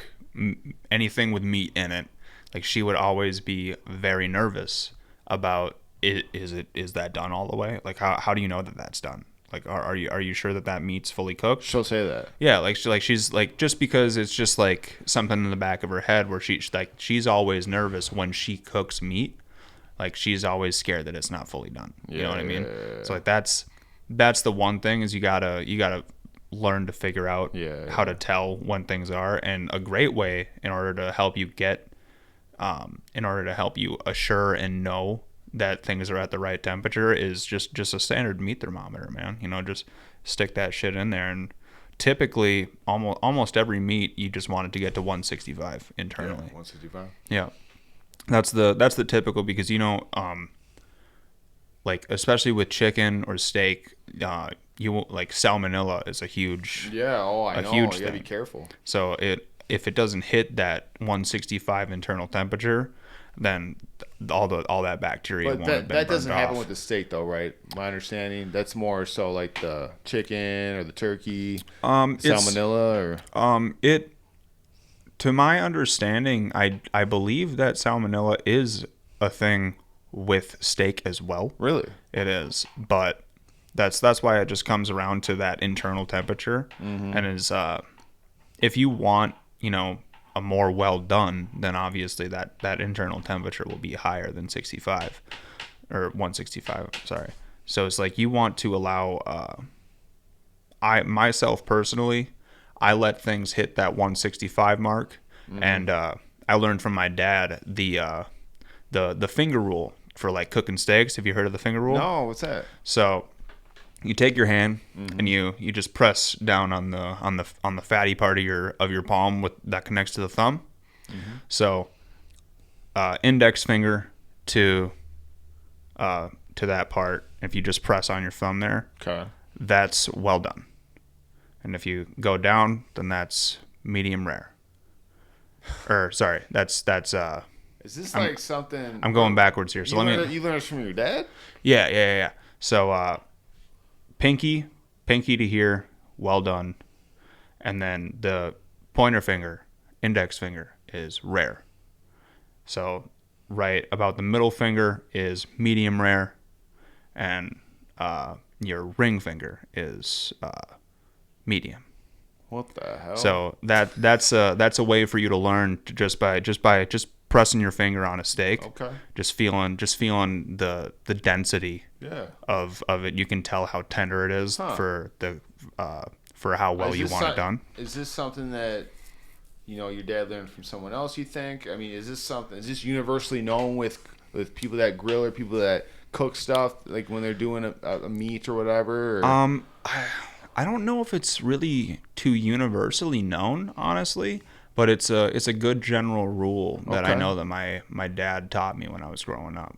anything with meat in it, like she would always be very nervous about is that done all the way? Like how do you know that that's done? Like are you sure that meat's fully cooked?
She'll say that.
Yeah, she's like, just because it's just like something in the back of her head where she's always nervous when she cooks meat. Like she's always scared that it's not fully done. You know what I mean?
Yeah.
So like that's the one thing, is you gotta learn to figure out how to tell when things are. And a great way in order to help you assure and know that things are at the right temperature is just a standard meat thermometer, man. Just stick that shit in there, and typically almost every meat you just want it to get to 165 internally.
165.
Yeah. That's the typical, because like especially with chicken or steak, like salmonella is a huge
I know.
Huge
you gotta be careful.
So if it doesn't hit that 165 internal temperature, then all that bacteria won't have been
that doesn't
burned
happen
off.
with the steak though, right? My understanding, that's more so like the chicken or the turkey, salmonella, or
to my understanding, I believe that salmonella is a thing with steak as well.
Really?
It is, but that's why it just comes around to that internal temperature.
Mm-hmm.
And is if you want a more well done, then obviously that internal temperature will be higher than 65 or 165. Sorry. So it's like you want to allow. Myself personally, I let things hit that 165 mark, and I learned from my dad the finger rule for like cooking steaks. Have you heard of the finger rule?
No, what's that?
So you take your hand and you just press down on the fatty part of your palm that connects to the thumb. So index finger to that part. If you just press on your thumb there, that's well done. And if you go down, then that's medium rare. Or sorry, that's
Is this like something?
I'm going backwards here. So
you learned this from your dad?
Yeah. So pinky to here, well done. And then the pointer finger, index finger is rare. So right about the middle finger is medium rare, and your ring finger is medium.
What the hell?
So that's a way for you to learn to just by pressing your finger on a steak.
Okay.
Just feeling the density of it. You can tell how tender it is for how well you want it done.
Is this something that your dad learned from someone else, you think? I mean, is this universally known with with people that grill or people that cook stuff, like when they're doing a meat or whatever? Or?
I don't know if it's really too universally known, honestly, but it's a good general rule that I know that my dad taught me when I was growing up.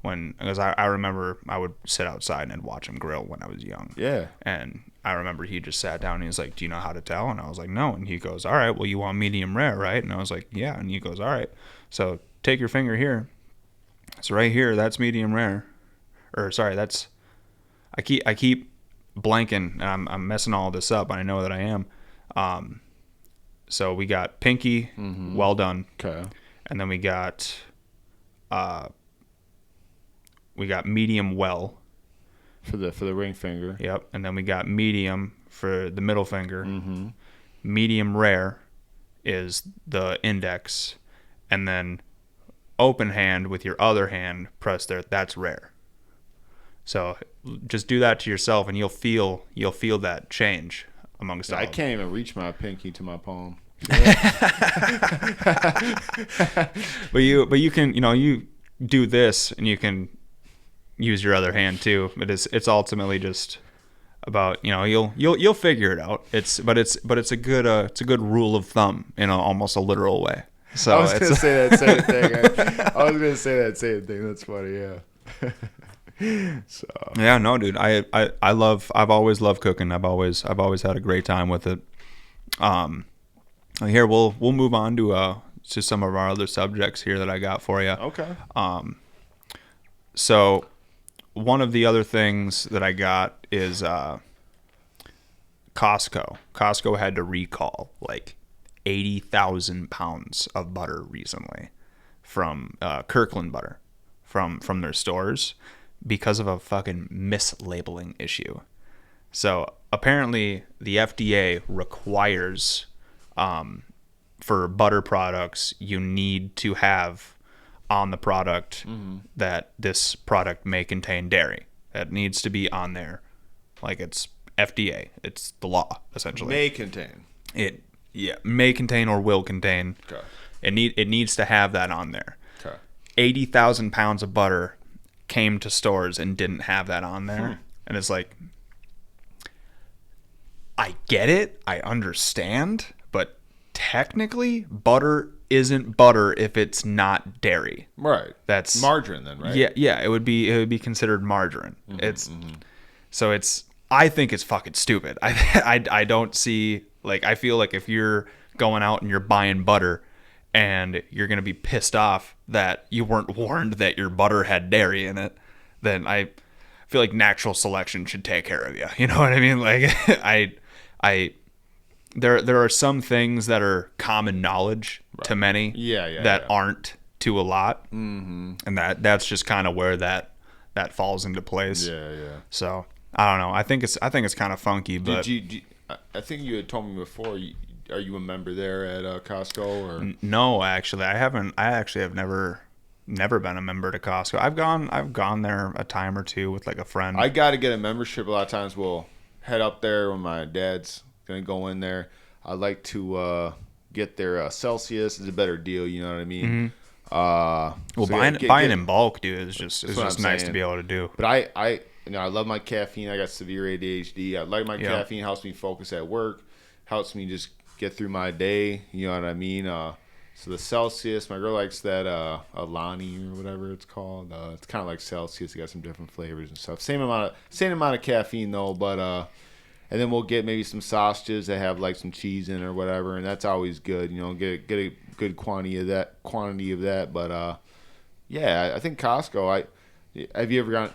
Because I remember I would sit outside and I'd watch him grill when I was young.
Yeah.
And I remember he just sat down and he was like, "Do you know how to tell?" And I was like, "No." And he goes, "All right, well, you want medium rare, right?" And I was like, "Yeah." And he goes, "All right, so take your finger here. So right here, that's medium rare. Or sorry, that's I keep blanking and I'm messing all this up. And I know that I am. So we got pinky, well done.
Okay.
And then we got medium well.
For the ring finger.
Yep. And then we got medium for the middle finger.
Mm-hmm.
Medium rare is the index. And then open hand with your other hand pressed there, that's rare. So just do that to yourself and you'll feel that change amongst all.
I can't even reach my pinky to my palm.
But you can, you do this and you can use your other hand too. It's ultimately just about, you'll figure it out. It's a good rule of thumb in almost a literal way. So
I was gonna say that same thing. That's funny, yeah. So
yeah, no, dude. I've always loved cooking. I've always had a great time with it. Here we'll move on to some of our other subjects here that I got for you.
okay.
So one of the other things that I got is Costco. Costco had to recall like 80,000 pounds of butter recently from Kirkland butter from their stores because of a fucking mislabeling issue. So apparently the FDA requires for butter products you need to have on the product that this product may contain dairy. That needs to be on there. Like it's FDA. It's the law, essentially.
May contain.
It may contain or will contain.
Okay.
It needs to have that on there.
Okay.
80,000 pounds of butter came to stores and didn't have that on there. And it's like, I get it. I understand. But technically, butter isn't butter if it's not dairy.
Right.
That's
margarine then, right?
Yeah. It would be considered margarine. So I think it's fucking stupid. I don't see, like, I feel like if you're going out and you're buying butter and you're going to be pissed off that you weren't warned that your butter had dairy in it, then I feel like natural selection should take care of you. You know what I mean? Like, there are some things that are common knowledge to many that aren't to a lot. And that's just kind of where that falls into place.
Yeah.
So I don't know. I think it's kind of funky, but
I think you had told me before. Are you a member there at Costco or?
No, actually, I haven't. I actually have never been a member to Costco. I've gone there a time or two with like a friend.
I got to get a membership. A lot of times we'll head up there when my dad's gonna go in there. I'd like to get their Celsius. Is a better deal. You know what I mean?
Well,
so
buying in bulk, dude, is just nice
saying.
to be able to do.
But I love my caffeine. I got severe ADHD. I like my caffeine. Helps me focus at work. Helps me just get through my day. You know what I mean? So the Celsius, my girl likes that Alani or whatever it's called. It's kind of like Celsius. It got some different flavors and stuff. Same amount of caffeine though. But and then we'll get maybe some sausages that have like some cheese in or whatever, and that's always good. You know, get a good quantity of that. But yeah, I think Costco. Have you ever gone?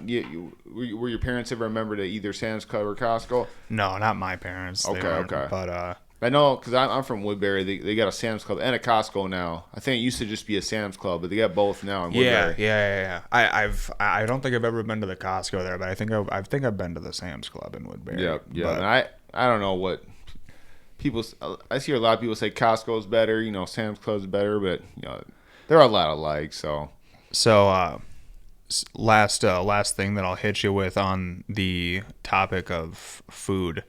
Were your parents ever a member to either Sam's Club or Costco?
No, not my parents.
Okay.
But
I know because I'm from Woodbury. They got a Sam's Club and a Costco now. I think it used to just be a Sam's Club, but they got both now in Woodbury.
Yeah. I don't think I've ever been to the Costco there, but I think I've been to the Sam's Club in Woodbury.
Yeah.
But,
and I don't know what people. I see a lot of people say Costco's better. You know, Sam's Club's better, but there are a lot alike. So last thing that I'll hit you with on the topic of food.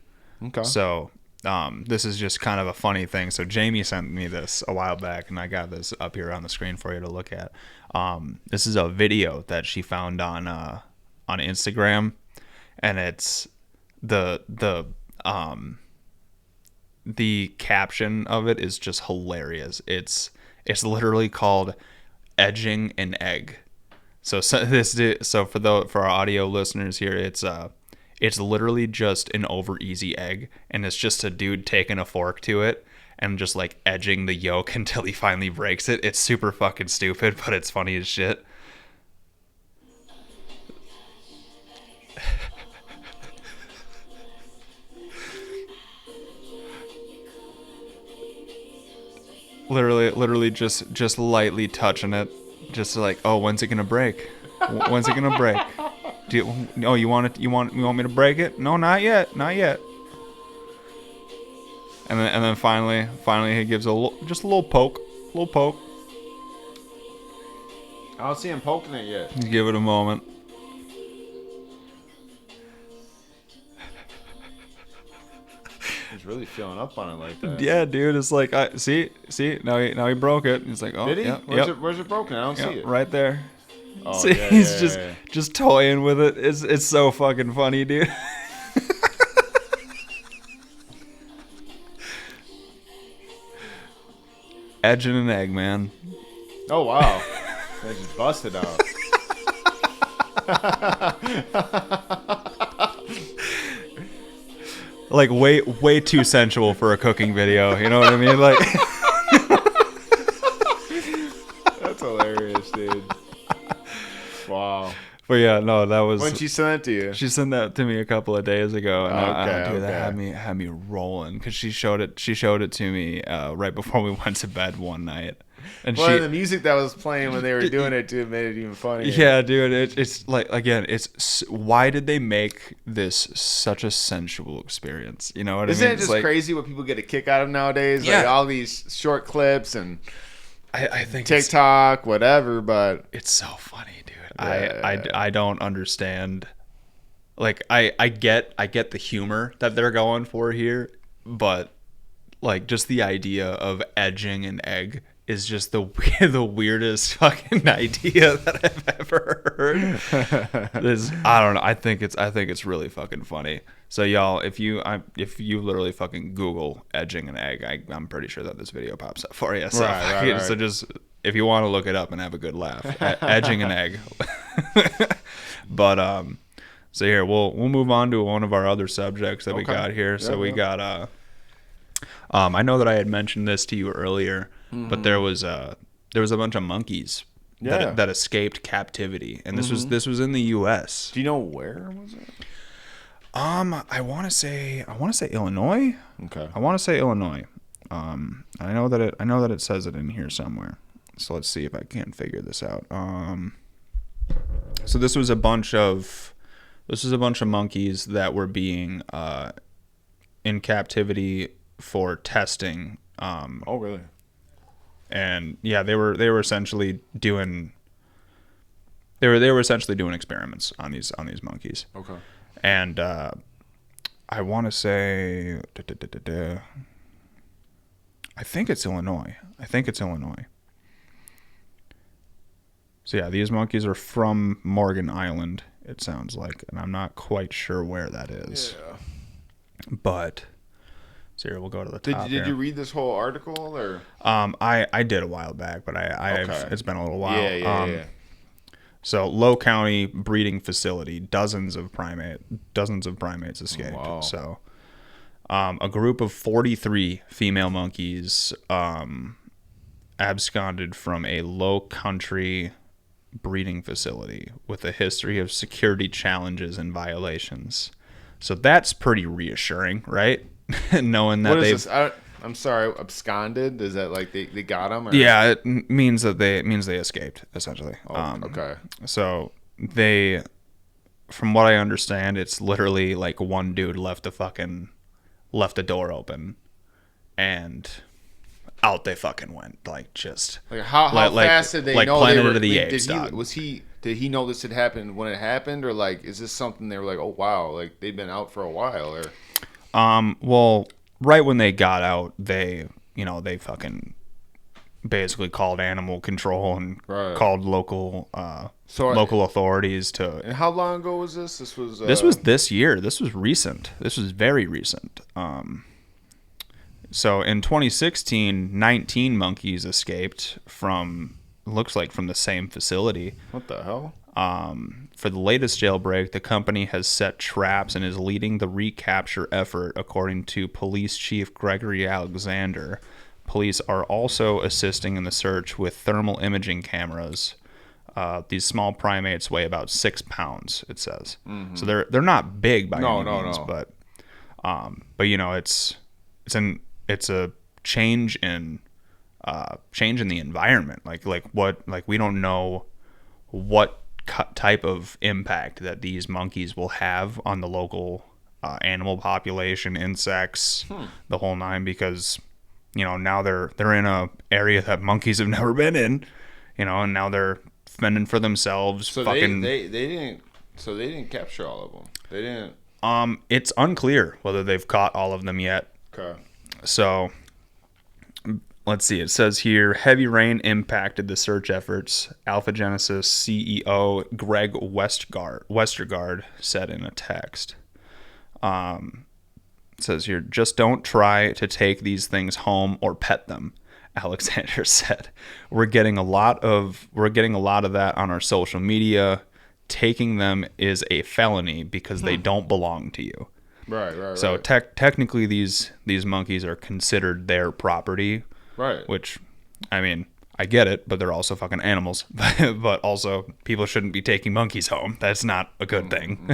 Okay.
So this is just kind of a funny thing. So Jamie sent me this a while back, and I got this up here on the screen for you to look at. This is a video that she found on Instagram, and it's the caption of it is just hilarious. It's literally called "Edging an Egg." So for our audio listeners here, it's literally just an over easy egg, and it's just a dude taking a fork to it and just like edging the yolk until he finally breaks it. It's super fucking stupid, but it's funny as shit. literally just lightly touching it, just like, oh, when's it gonna break? When's it gonna break? You want me to break it? No, not yet. And then finally he gives just a little poke.
I don't see him poking it yet.
You give it a moment.
He's really feeling up on it like that.
Yeah, dude, it's like, see, now he broke it. He's like, oh,
did he?
Yeah,
Where's it broken? I don't see it.
Right there.
Oh,
See,
yeah,
he's
yeah.
just toying with it. It's so fucking funny, dude. Edging an egg, man.
Oh wow, that just busted out.
Like way too sensual for a cooking video. You know what I mean? Like,
That's hilarious, dude. Wow.
but yeah, no, that was.
When she sent it to you?
She sent that to me a couple of days ago, and
Okay.
that had me rolling because she showed it to me right before we went to bed one night, and
Well, the music that was playing when they were doing it too made it even funnier.
yeah, dude, it's like, again, why did they make this such a sensual experience? You know what I mean?
Isn't it
It's
just
like,
crazy what people get a kick out of nowadays?
Yeah.
Like all these short clips and
I think it's
TikTok, whatever. But
so funny, dude.
Yeah.
I don't understand. Like, I get the humor that they're going for here, but like, just the idea of edging an egg is just the weirdest fucking idea that I've ever heard. I don't know. I think it's really fucking funny. So y'all, if you literally fucking Google edging an egg, I'm pretty sure that this video pops up for you. So,
Right.
So just, if you want to look it up and have a good laugh, edging an egg. But so here we'll move on to one of our other subjects that we got here. So we got I know that I had mentioned this to you earlier, but there was a bunch of monkeys that escaped captivity, and this was in the U.S.
do you know where was it?
I want to say Illinois.
Okay.
I want to say Illinois. I know that it says it in here somewhere. So let's see if I can figure this out. So this was a bunch of monkeys that were being in captivity for testing.
Oh, really?
And yeah, they were essentially doing experiments on these monkeys.
Okay.
And I want to say, I think it's Illinois. So yeah, these monkeys are from Morgan Island, it sounds like, and I'm not quite sure where that is.
Yeah.
But so here, we'll go to the top.
Did you read this whole article or?
I did a while back, but it's been a little while.
Yeah.
So Low County breeding facility, dozens of primates escaped.
Wow.
So a group of 43 female monkeys absconded from a low country breeding facility with a history of security challenges and violations. So that's pretty reassuring, right? Knowing that
What is this? I'm sorry, absconded? Is that like they got them? Or?
Yeah, it means they escaped, essentially.
Okay.
So they, from what I understand, it's literally like one dude left a door open, and out they fucking went. Like, just
Like how fast did they
like
know
Planet
they were?
of the Apes, dog.
Did he know this had happened when it happened, or like is this something they were like, oh wow, like they've been out for a while, or?
Well, right when they got out, they fucking basically called animal control and called local authorities to.
And how long ago was this? This was
this year. This was recent. This was very recent. So in 2016, 19 monkeys escaped from the same facility.
What the hell?
For the latest jailbreak, the company has set traps and is leading the recapture effort, according to Police Chief Gregory Alexander. Police are also assisting in the search with thermal imaging cameras. These small primates weigh about 6 pounds, it says. Mm-hmm. So they're not big by any means, but it's a change in the environment. Like we don't know what type of impact that these monkeys will have on the local animal population, insects, the whole nine, because now they're in a area that monkeys have never been in, and now they're fending for themselves.
So they didn't capture all of them. They didn't.
It's unclear whether they've caught all of them yet.
Okay.
So let's see. It says here, heavy rain impacted the search efforts. Alpha Genesis CEO Greg Westergaard said in a text. It says here, just don't try to take these things home or pet them, Alexander said. We're getting a lot of that on our social media. Taking them is a felony because they don't belong to you.
Right.
So technically these monkeys are considered their property.
Right.
Which, I mean, I get it, but they're also fucking animals. But also, people shouldn't be taking monkeys home. That's not a good thing.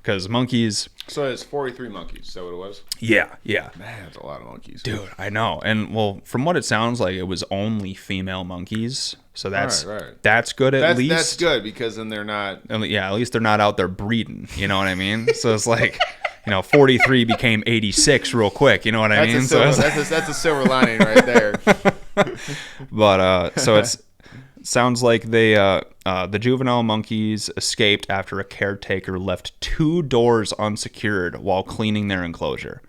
Because monkeys...
So it's 43 monkeys. Is that what it was?
Yeah.
Man, that's a lot of monkeys.
Dude, I know. And, well, from what it sounds like, it was only female monkeys. So that's good at least.
That's good, because then they're not...
Yeah, at least they're not out there breeding. You know what I mean? So it's like... 43 became 86 real quick. You know what I mean?
That's a silver lining right there.
But so it sounds like the juvenile monkeys escaped after a caretaker left 2 doors unsecured while cleaning their enclosure.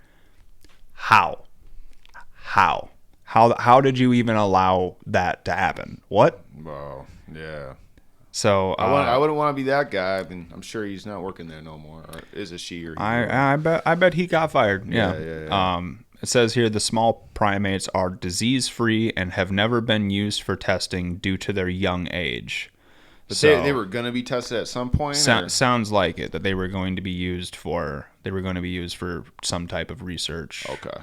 How did you even allow that to happen? What?
Wow. Yeah.
So
I wouldn't want to be that guy. I mean, I'm sure he's not working there no more. Or is it she or he?
I bet he got fired. Yeah. It says here the small primates are disease-free and have never been used for testing due to their young age.
But they were going to be tested at some point.
Sounds like it, that they were going to be used for some type of research.
Okay.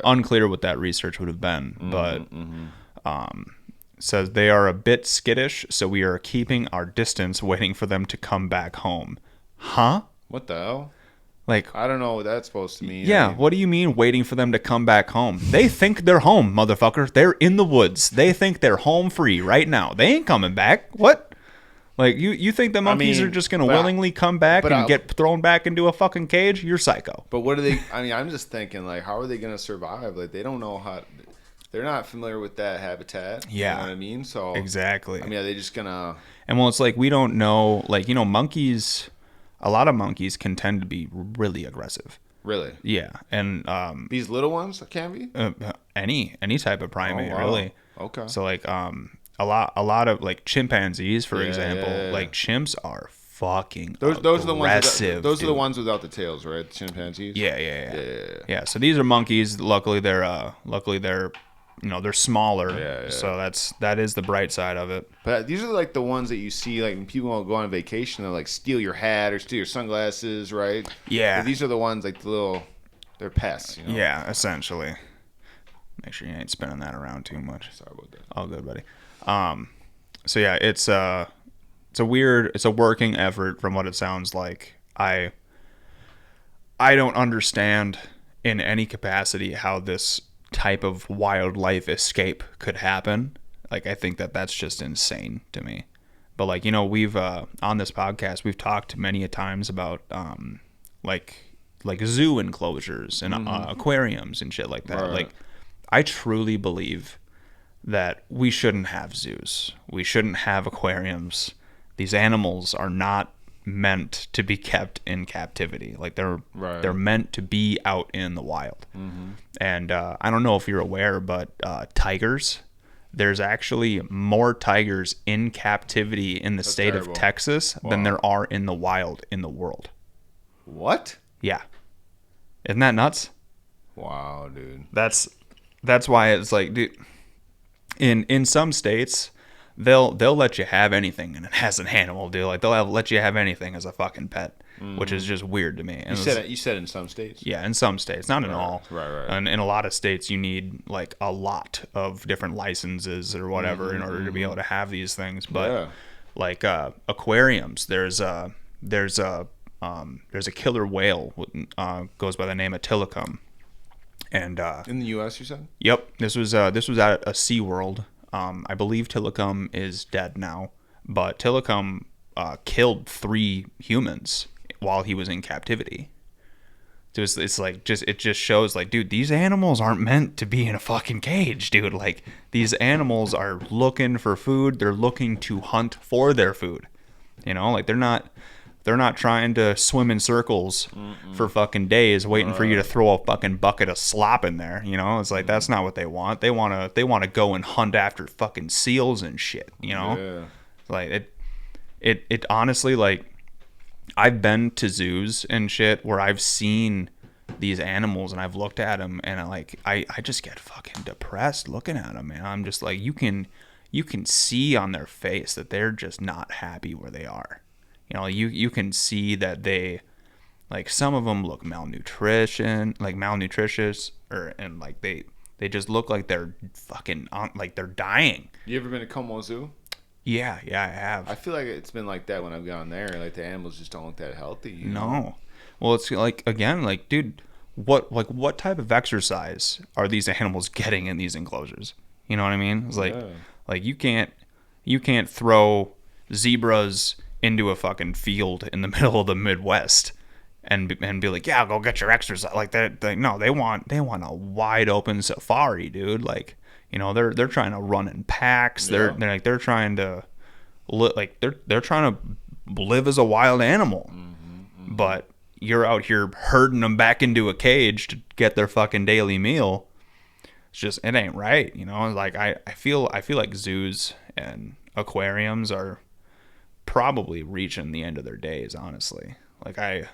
Unclear what that research would have been, but says they are a bit skittish, so we are keeping our distance, waiting for them to come back home. Huh?
What the hell?
Like,
I don't know what that's supposed to mean.
Yeah, what do you mean waiting for them to come back home? They think they're home, motherfucker. They're in the woods. They think they're home free right now. They ain't coming back. What? Like, you think the monkeys are just going to willingly come back and get thrown back into a fucking cage? You're psycho.
But what are they... I mean, I'm just thinking, like, how are they going to survive? Like, they don't know how... They're not familiar with that habitat.
Yeah.
You know what I mean? So
exactly.
I mean, are they just going to...
And, well, it's like we don't know... Like, monkeys... A lot of monkeys can tend to be really aggressive.
Really?
Yeah. And...
These little ones can be?
Any type of primate, really.
Okay.
So, like, a lot of, like, chimpanzees, for example. Yeah. Like, chimps are fucking
those are the ones
those
are the ones without the tails, right? The chimpanzees.
Yeah. So these are monkeys. Luckily they're they're smaller. Yeah. So that is the bright side of it.
But these are like the ones that you see, like when people go on vacation, they'll like steal your hat or steal your sunglasses, right?
Yeah.
But these are the ones like they're pests.
Yeah, essentially. Make sure you ain't spinning that around too much.
Sorry about that.
All good, buddy. So yeah, it's a working effort from what it sounds like. I don't understand in any capacity how this type of wildlife escape could happen. Like, I think that's just insane to me. But like, we've on this podcast we've talked many a times about like zoo enclosures and aquariums and shit like that. Right. Like, I truly believe that we shouldn't have zoos. We shouldn't have aquariums. These animals are not meant to be kept in captivity. Like they're
Right.
meant to be out in the wild. And I don't know if you're aware, but tigers, there's actually more tigers in captivity in the state
terrible.
of Texas than there are in the wild in the world.
What?
Yeah. Isn't that nuts?
Wow, dude.
That's why it's like, dude, in some states they'll let you have anything and as an animal, dude. Like they'll let you have anything as a fucking pet, which is just weird to me. And
You said in some states.
yeah, in some states, not in all.
Right.
And in a lot of states, you need like a lot of different licenses or whatever in order to be able to have these things. But
Yeah.
like aquariums, there's a killer whale goes by the name of Tilikum. And
In the U.S., you said?
yep, this was at a SeaWorld. I believe Tilikum is dead now, but Tilikum killed 3 humans while he was in captivity. So it just shows like, dude, these animals aren't meant to be in a fucking cage, dude. Like these animals are looking for food. They're looking to hunt for their food. You know, like they're not trying to swim in circles for fucking days waiting for you to throw a fucking bucket of slop in there. You know, it's like that's not what they want. They want to go and hunt after fucking seals and shit. You know,
Yeah.
like it honestly, like I've been to zoos and shit where I've seen these animals and I've looked at them and I just get fucking depressed looking at them, man. I'm just like, you can see on their face that they're just not happy where they are. You know, you can see that they, like, some of them look malnutritious, and like they just look like they're fucking like they're dying.
You ever been to Como Zoo?
Yeah, I have.
I feel like it's been like that when I've gone there. Like the animals just don't look that healthy. You know?
No. Well, it's like, again, like, dude, what type of exercise are these animals getting in these enclosures? You know what I mean? It's like,
Yeah.
like you can't throw zebras into a fucking field in the middle of the Midwest and be like, yeah, go get your exercise. Like no, they want a wide open safari, dude. Like, you know, they're trying to run in packs.
Yeah.
They're trying to they're trying to live as a wild animal. But you're out here herding them back into a cage to get their fucking daily meal. It's just, it ain't right, you know. Like I feel like zoos and aquariums are probably reaching the end of their days, honestly. I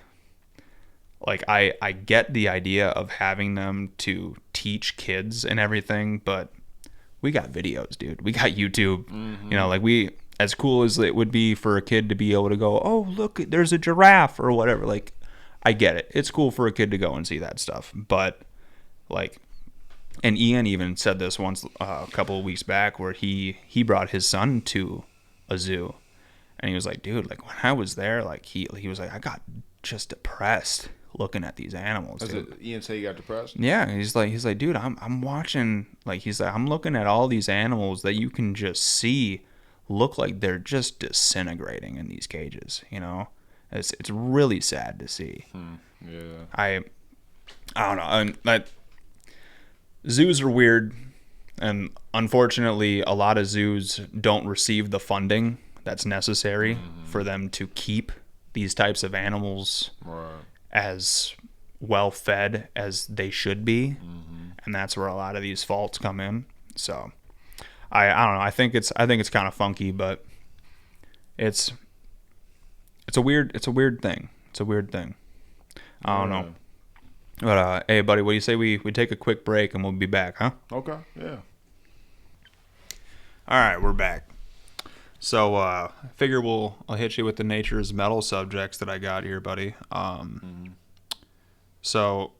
get the idea of having them to teach kids and everything, but we got videos, dude. We got YouTube. You know, like as cool as it would be for a kid to be able to go, oh, look, there's a giraffe or whatever. Like, I get it. It's cool for a kid to go and see that stuff. But, like, and Ian even said this once a couple of weeks back where he brought his son to a zoo. And he was like, dude, like, when I was there, like, he was like, I got just depressed looking at these animals. Dude.
Ian say you got depressed?
Yeah, he's like, dude, I'm watching, like, he's like, I'm looking at all these animals that you can just see look like they're just disintegrating in these cages, you know? It's really sad to see.
Yeah.
I don't know. Zoos are weird, and unfortunately, a lot of zoos don't receive the funding that's necessary for them to keep these types of animals as well fed as they should be, and that's where a lot of these faults come in. So I don't know. I think it's kind of funky, but it's a weird thing. It's a weird thing. I don't know. But hey, buddy, what do you say we take a quick break and we'll be back, huh?
Okay. Yeah.
All right, we're back. So I figure I'll hit you with the nature's metal subjects that I got here, buddy. So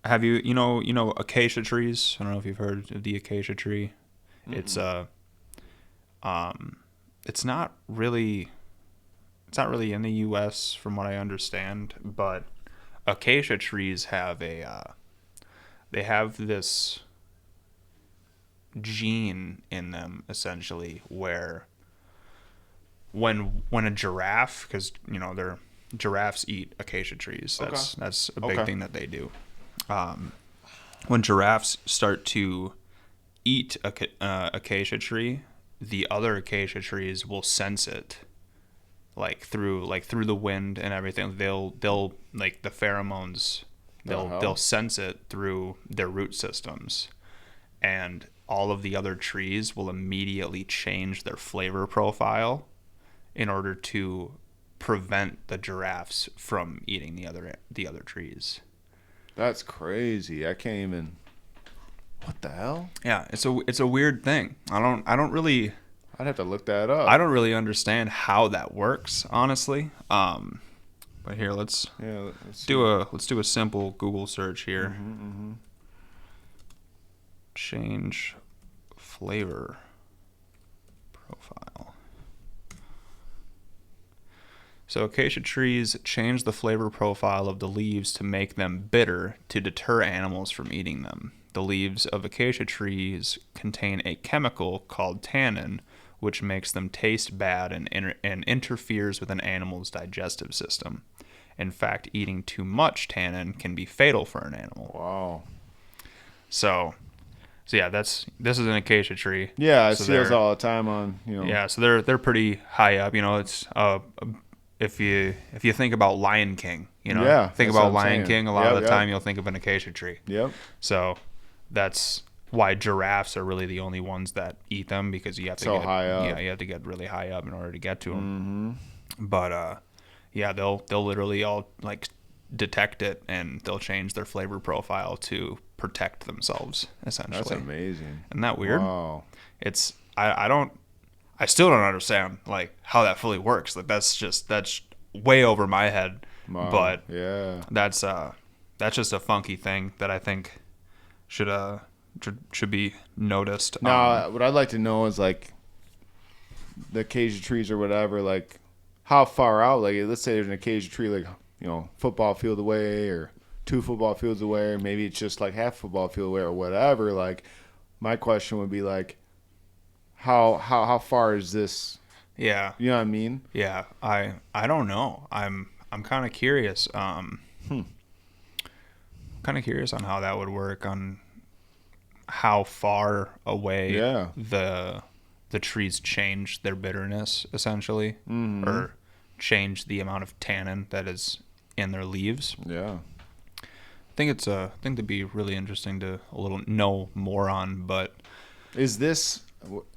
have you know acacia trees? I don't know if you've heard of the acacia tree. It's not really in the US from what I understand, but acacia trees have they have this gene in them essentially where when a giraffe, because you know giraffes eat acacia trees. That's a big thing that they do. When giraffes start to eat acacia tree, the other acacia trees will sense it through the wind and everything. They'll like the pheromones. They'll sense it through their root systems, and all of the other trees will immediately change their flavor profile in order to prevent the giraffes from eating the other trees.
That's crazy. I can't even. What the hell?
Yeah, it's a weird thing. I'd
have to look that up.
I don't really understand how that works, honestly. But here, let's do a simple Google search here. Change flavor profile. So acacia trees change the flavor profile of the leaves to make them bitter to deter animals from eating them. The leaves of acacia trees contain a chemical called tannin, which makes them taste bad and interferes with an animal's digestive system. In fact, eating too much tannin can be fatal for an animal.
Wow. So
yeah, this is an acacia tree.
Yeah, I see those all the time on,
Yeah, so they're pretty high up. It's if you think about Lion King, think about Lion King. A lot of the time you'll think of an acacia tree.
Yep.
So that's why giraffes are really the only ones that eat them, because you have to
get high up.
Yeah, you have to get really high up in order to get to them. But yeah, they'll literally all like detect it, and they'll change their flavor profile to protect themselves, essentially.
That's amazing.
Isn't that weird?
Wow.
It's I still don't understand like how that fully works. Like that's way over my head.
Wow.
But
yeah,
that's just a funky thing that I think should be noticed.
Now, what I'd like to know is like the acacia trees or whatever, like how far out, like let's say there's an acacia tree like, football field away or 2 football fields away, or maybe it's just like half football field away or whatever. Like my question would be like, how far is this?
Yeah.
You know what I mean?
Yeah. I don't know. I'm kind of curious. Kind of curious on how that would work, on how far away the trees change their bitterness, essentially, or change the amount of tannin that is in their leaves.
Yeah.
I think it'd be really interesting to know more on. But
is this,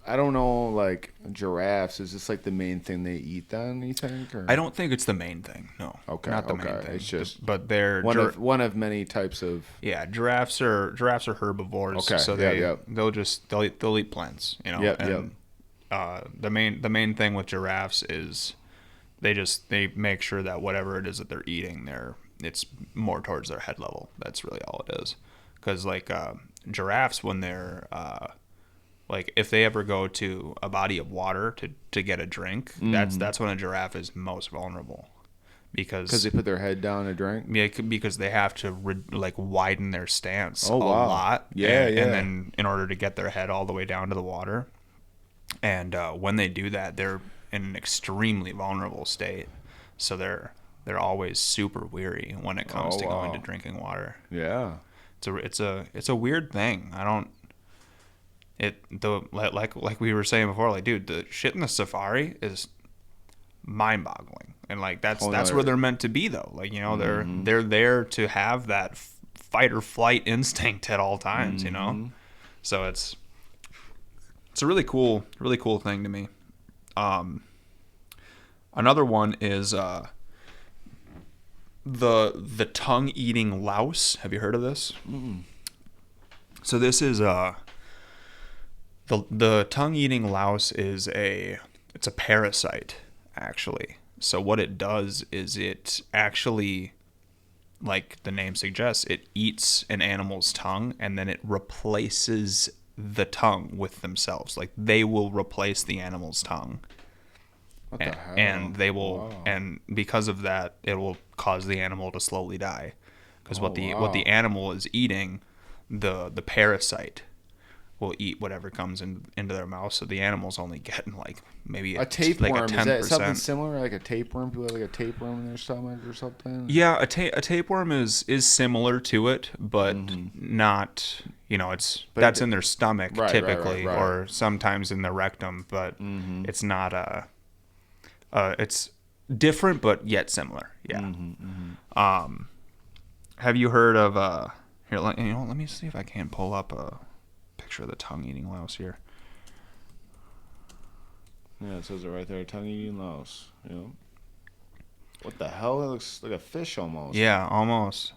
I don't know, like giraffes, is this like the main thing they eat then, you think? Or?
I don't think it's the main thing. No.
Okay.
Not the main thing.
It's just
but they're
one of many types of.
Yeah, giraffes are herbivores.
Okay.
So they'll eat plants,
Yep.
The main thing with giraffes is they make sure that whatever it is that they're eating, it's more towards their head level. That's really all it is. Because like giraffes, when they're like if they ever go to a body of water to get a drink, that's when a giraffe is most vulnerable. Because
they put their head down to drink.
Yeah, because they have to widen their stance
a
lot.
Yeah,
and then in order to get their head all the way down to the water. And when they do that, they're in an extremely vulnerable state. So they're always super weary when it comes to going to drinking water.
Yeah.
It's a weird thing. Like we were saying before, like dude, the shit in the safari is mind-boggling. And like that's where they're meant to be though. Like, they're there to have that fight or flight instinct at all times, So it's a really cool thing to me. Another one is the tongue-eating louse. Have you heard of this? So this is the tongue-eating louse it's a parasite, actually. So what it does is it actually, like the name suggests, it eats an animal's tongue and then it replaces the tongue with themselves. Like they will replace the animal's tongue.
What the hell?
And they will, and because of that, it will cause the animal to slowly die. Because what the animal is eating, the parasite will eat whatever comes into their mouth. So the animal's only getting like maybe
a tapeworm.
Like a 10%.
Is that something similar, like a tapeworm? People have like a tapeworm in their stomach or something?
Yeah, a tapeworm is similar to it, but not. That's in their stomach typically, or sometimes in the rectum, but it's not different but yet similar. Yeah. Have you heard of here? Let me see if I can pull up a picture of the tongue-eating louse here.
Yeah, it says it right there. Tongue-eating louse. Yeah. What the hell? It looks like a fish almost.
Yeah, almost.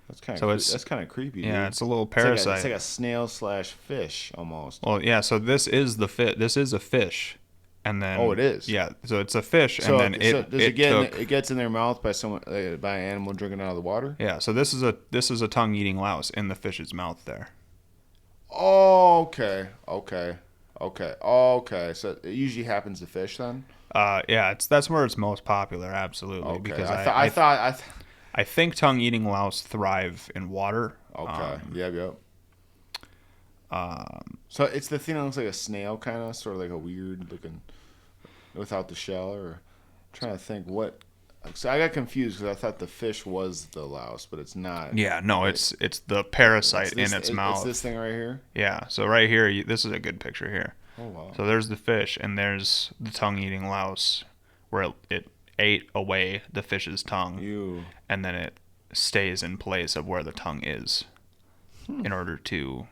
That's kind
So
of
it's
kind of creepy.
Yeah,
dude.
it's a little parasite.
It's like a snail / fish almost.
Well, yeah. So this is the This is a fish, and then
Oh, it is?
Yeah. So it's a fish,
So,
and then
it gets in their mouth by someone by an animal drinking out of the water.
Yeah. So this is a tongue-eating louse in the fish's mouth there.
Oh, okay. So it usually happens to fish then.
Yeah. That's where it's most popular. Absolutely.
Okay.
Because
I
I think tongue-eating louse thrive in water.
Okay. Yep. So it's the thing that looks like a snail, kind of, sort of like a weird looking, without the shell. Or I'm trying to think what. So I got confused because I thought the fish was the louse, but it's not.
Yeah, no, it's the parasite in its mouth.
It's this thing right here.
Yeah, so right here, this is a good picture here.
Oh wow.
So there's the fish, and there's the tongue-eating louse, where it ate away the fish's tongue, and then it stays in place of where the tongue is, in order to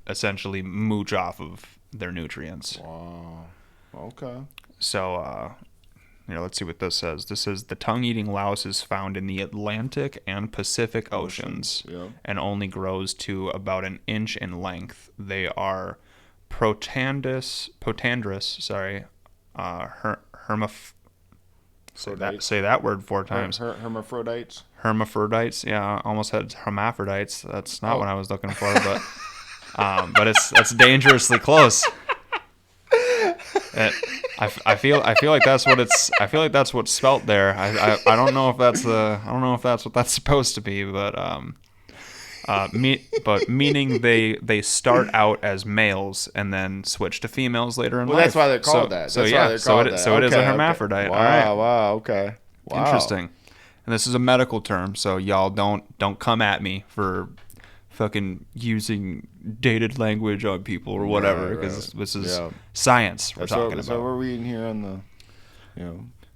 essentially mooch off of their nutrients.
Wow. Okay.
So, let's see what this says. This says the tongue-eating louse is found in the Atlantic and Pacific Oceans, and only grows to about an inch in length. They are protandrous. Say that word 4 times.
Hermaphrodites.
Hermaphrodites. Yeah, almost had hermaphrodites. That's not what I was looking for, but it's dangerously close. I feel like that's what it's. I feel like that's what's spelt there. I don't know if that's what that's supposed to be, but meaning they start out as males and then switch to females later in life.
That's why they're called that.
So it is a hermaphrodite.
Wow,
All right.
Wow. Okay. Wow.
Interesting. And this is a medical term, so y'all don't come at me for fucking using dated language on people or whatever, because this is science we're talking about.
So we're reading here on the,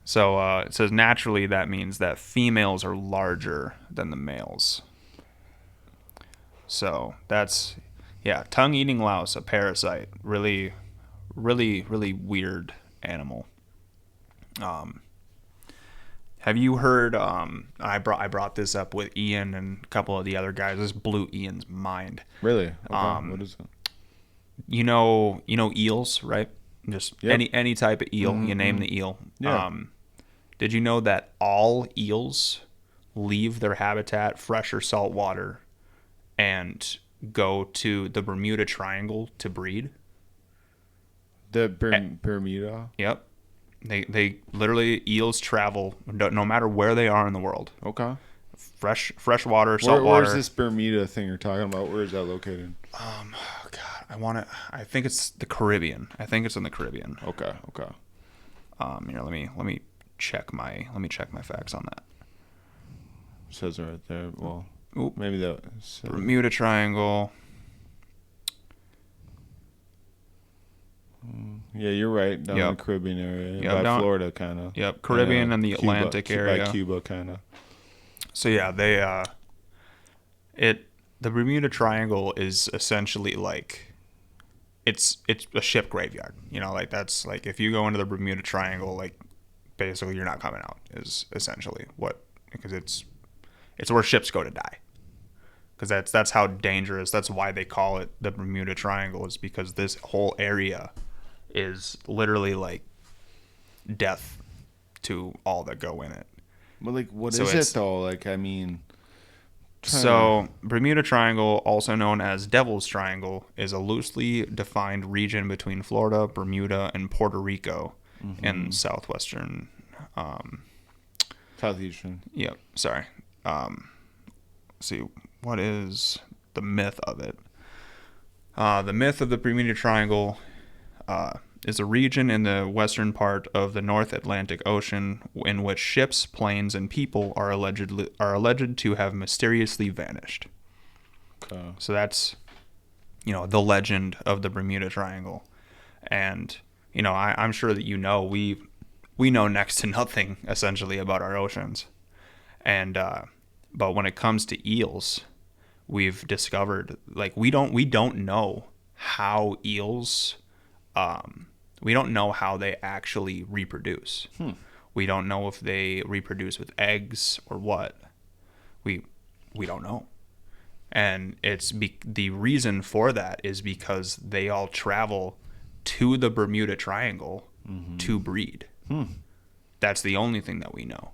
So it says naturally that means that females are larger than the males. So that's, tongue-eating louse, a parasite, really, really, really weird animal. Have you heard? I brought this up with Ian and a couple of the other guys. This blew Ian's mind.
Really? Okay. What is it?
You know eels, right? Just any type of eel. You name the eel.
Yeah.
Did you know that all eels leave their habitat, fresh or salt water, and go to the Bermuda Triangle to breed?
The Bermuda?
Yep. They literally, eels travel no matter where they are in the world.
Okay.
Fresh water, salt water.
Where's this Bermuda thing you're talking about? Where is that located?
God, I think it's the Caribbean. I think it's in the Caribbean.
Okay.
Here, let me check my facts on that.
It says it right there. Well,
Oop.
maybe that
Bermuda Triangle.
Yeah, you're right. Down in the Caribbean area, by Florida, kind of.
Yep, Caribbean and the Atlantic area.
By Cuba, kind of.
So yeah, the Bermuda Triangle is essentially like, it's a ship graveyard. Like that's like, if you go into the Bermuda Triangle, like basically you're not coming out, is essentially because it's where ships go to die. Because that's how dangerous. That's why they call it the Bermuda Triangle, is because this whole area is literally like death to all that go in it.
Well, like, what is it though? Like, I mean.
Bermuda Triangle, also known as Devil's Triangle, is a loosely defined region between Florida, Bermuda, and Puerto Rico in southwestern.
Southeastern.
Yep. Sorry. See, what is the myth of it? The myth of the Bermuda Triangle is a region in the western part of the North Atlantic Ocean in which ships, planes, and people are alleged to have mysteriously vanished.
Okay.
So that's, the legend of the Bermuda Triangle. And, I'm sure that we know next to nothing essentially about our oceans. And but when it comes to eels, we've discovered like we don't know how eels we don't know how they actually reproduce. We don't know if they reproduce with eggs or what. We don't know. And the reason for that is because they all travel to the Bermuda Triangle to breed. That's the only thing that we know.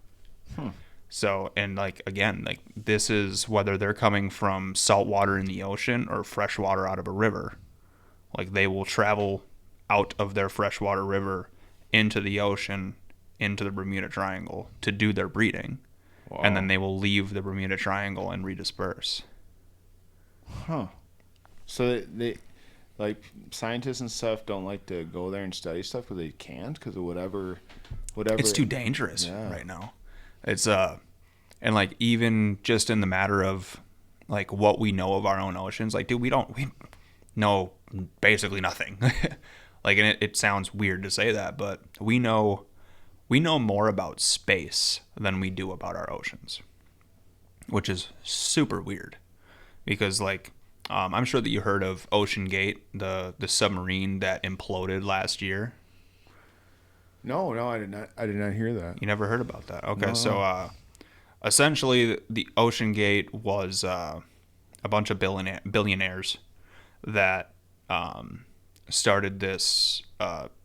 So, and like, again, like this is whether they're coming from salt water in the ocean or fresh water out of a river. Like they will travel out of their freshwater river into the ocean, into the Bermuda Triangle to do their breeding. Wow. And then they will leave the Bermuda Triangle and redisperse.
So they like scientists and stuff don't like to go there and study stuff because they can't because of whatever.
It's too dangerous right now. It's and like even just in the matter of like what we know of our own oceans, like dude, we know basically nothing. Like, and it sounds weird to say that, but we know more about space than we do about our oceans, which is super weird. Because like I'm sure that you heard of Ocean Gate, the submarine that imploded last year.
No, I did not hear that.
You never heard about that? Okay,
no.
So essentially the Ocean Gate was a bunch of billionaires that started this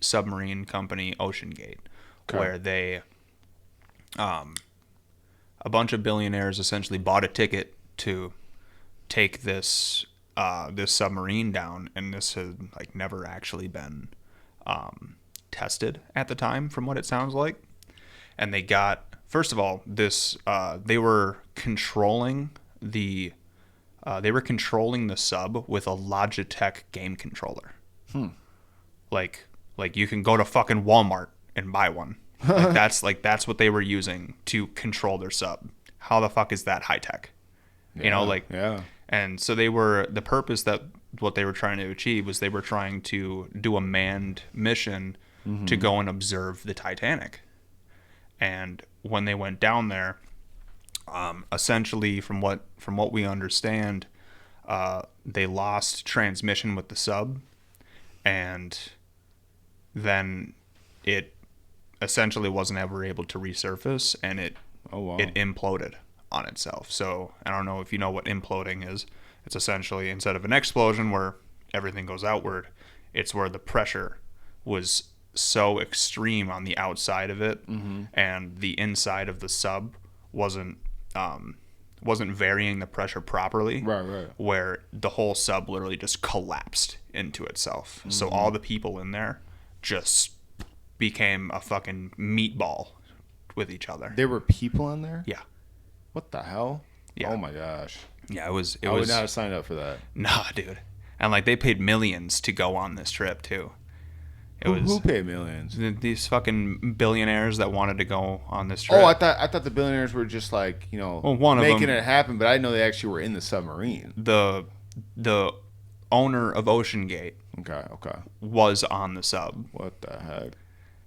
submarine company, Ocean Gate, where they a bunch of billionaires essentially bought a ticket to take this submarine down, and this had like never actually been tested at the time, from what it sounds like. And they got, first of all, this they were controlling the sub with a Logitech game controller. Like you can go to fucking Walmart and buy one. That's what they were using to control their sub. How the fuck is that high tech? Yeah. And so the purpose that what they were trying to achieve was they were trying to do a manned mission to go and observe the Titanic. And when they went down there, essentially from what we understand, they lost transmission with the sub, and then it essentially wasn't ever able to resurface, and it imploded on itself. So I don't know if you know what imploding is. It's essentially, instead of an explosion where everything goes outward, it's where the pressure was so extreme on the outside of it, and the inside of the sub wasn't varying the pressure properly. Right. Where the whole sub literally just collapsed into itself. So all the people in there just became a fucking meatball with each other.
There were people in there?
Yeah.
What the hell?
Yeah.
Oh my gosh.
Yeah, I would
not have signed up for that.
Nah, dude. And like they paid millions to go on this trip too.
Who paid millions?
These fucking billionaires that wanted to go on this trip.
Oh, I thought the billionaires were just like, making it happen, but I didn't know they actually were in the submarine.
The owner of Ocean Gate
okay
was on the sub.
What the heck?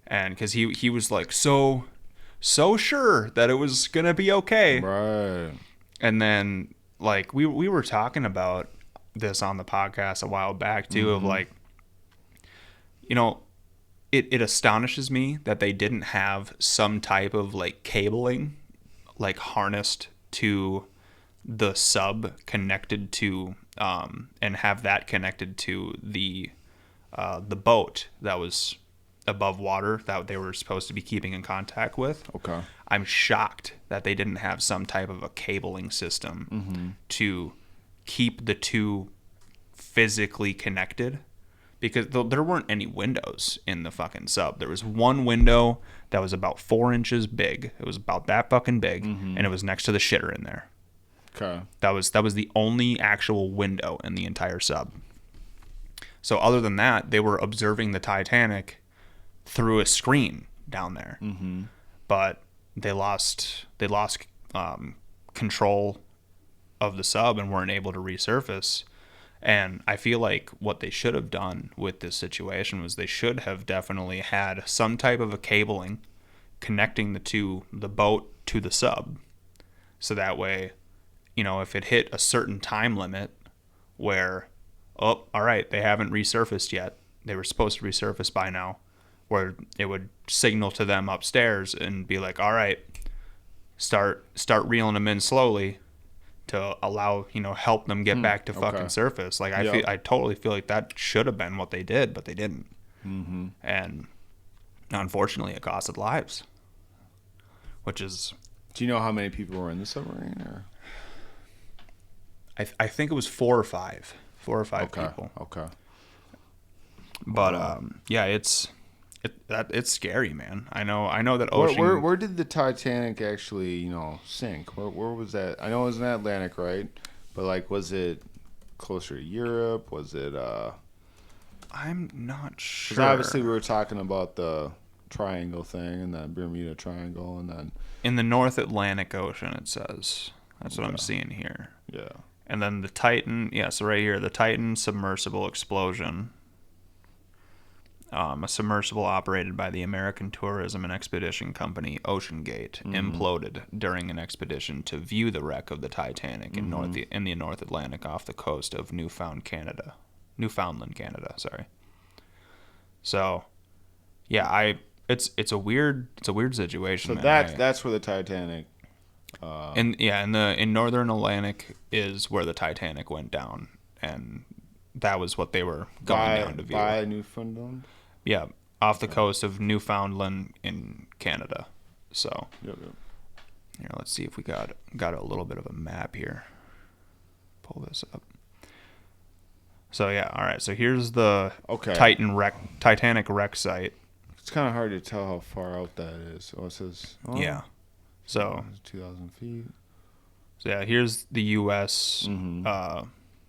And because he was like so sure that it was gonna be okay.
Right.
And then like we were talking about this on the podcast a while back too, of like, it astonishes me that they didn't have some type of like cabling like harnessed to the sub connected to and have that connected to the boat that was above water that they were supposed to be keeping in contact with.
Okay.
I'm shocked that they didn't have some type of a cabling system to keep the two physically connected, because there weren't any windows in the fucking sub. There was one window that was about 4 inches big. It was about that fucking big, and it was next to the shitter in there.
Okay.
That was the only actual window in the entire sub. So other than that, they were observing the Titanic through a screen down there. But they lost control of the sub and weren't able to resurface. And I feel like what they should have done with this situation was they should have definitely had some type of a cabling connecting the boat to the sub. So that way, if it hit a certain time limit where, all right, they haven't resurfaced yet. They were supposed to resurface by now, where it would signal to them upstairs and be like, all right, start reeling them in slowly to allow, help them get back to fucking surface. Like I totally feel like that should have been what they did, but they didn't. Mm-hmm. And unfortunately it costed lives, which is...
Do you know how many people were in the submarine? Or?
I think it was 4 or 5 people.
Okay.
But it's scary, man. I know that ocean.
Where did the Titanic actually, sink? Where was that? I know it was in the Atlantic, right? But like, was it closer to Europe? Was it?
I'm not sure.
Because obviously we were talking about the triangle thing and the Bermuda Triangle, and then
in the North Atlantic Ocean, it says. That's what I'm seeing here.
Yeah. And
then the Titan, so right here, the Titan submersible explosion. A submersible operated by the American Tourism and Expedition Company, OceanGate, imploded during an expedition to view the wreck of the Titanic in the North Atlantic off the coast of Newfoundland, Canada. Sorry. So, yeah, it's a weird situation.
So
man.
that's where the Titanic.
In Northern Atlantic is where the Titanic went down, and that was what they were going down to view.
By Newfoundland?
Yeah, off the coast of Newfoundland in Canada. So,
Yep.
Here, let's see if we got a little bit of a map here. Pull this up. So yeah, all right. So here's the Titanic wreck site.
It's kind of hard to tell how far out that is. Oh, it says. Oh,
yeah. So
2,000 feet.
So yeah, here's the U.S.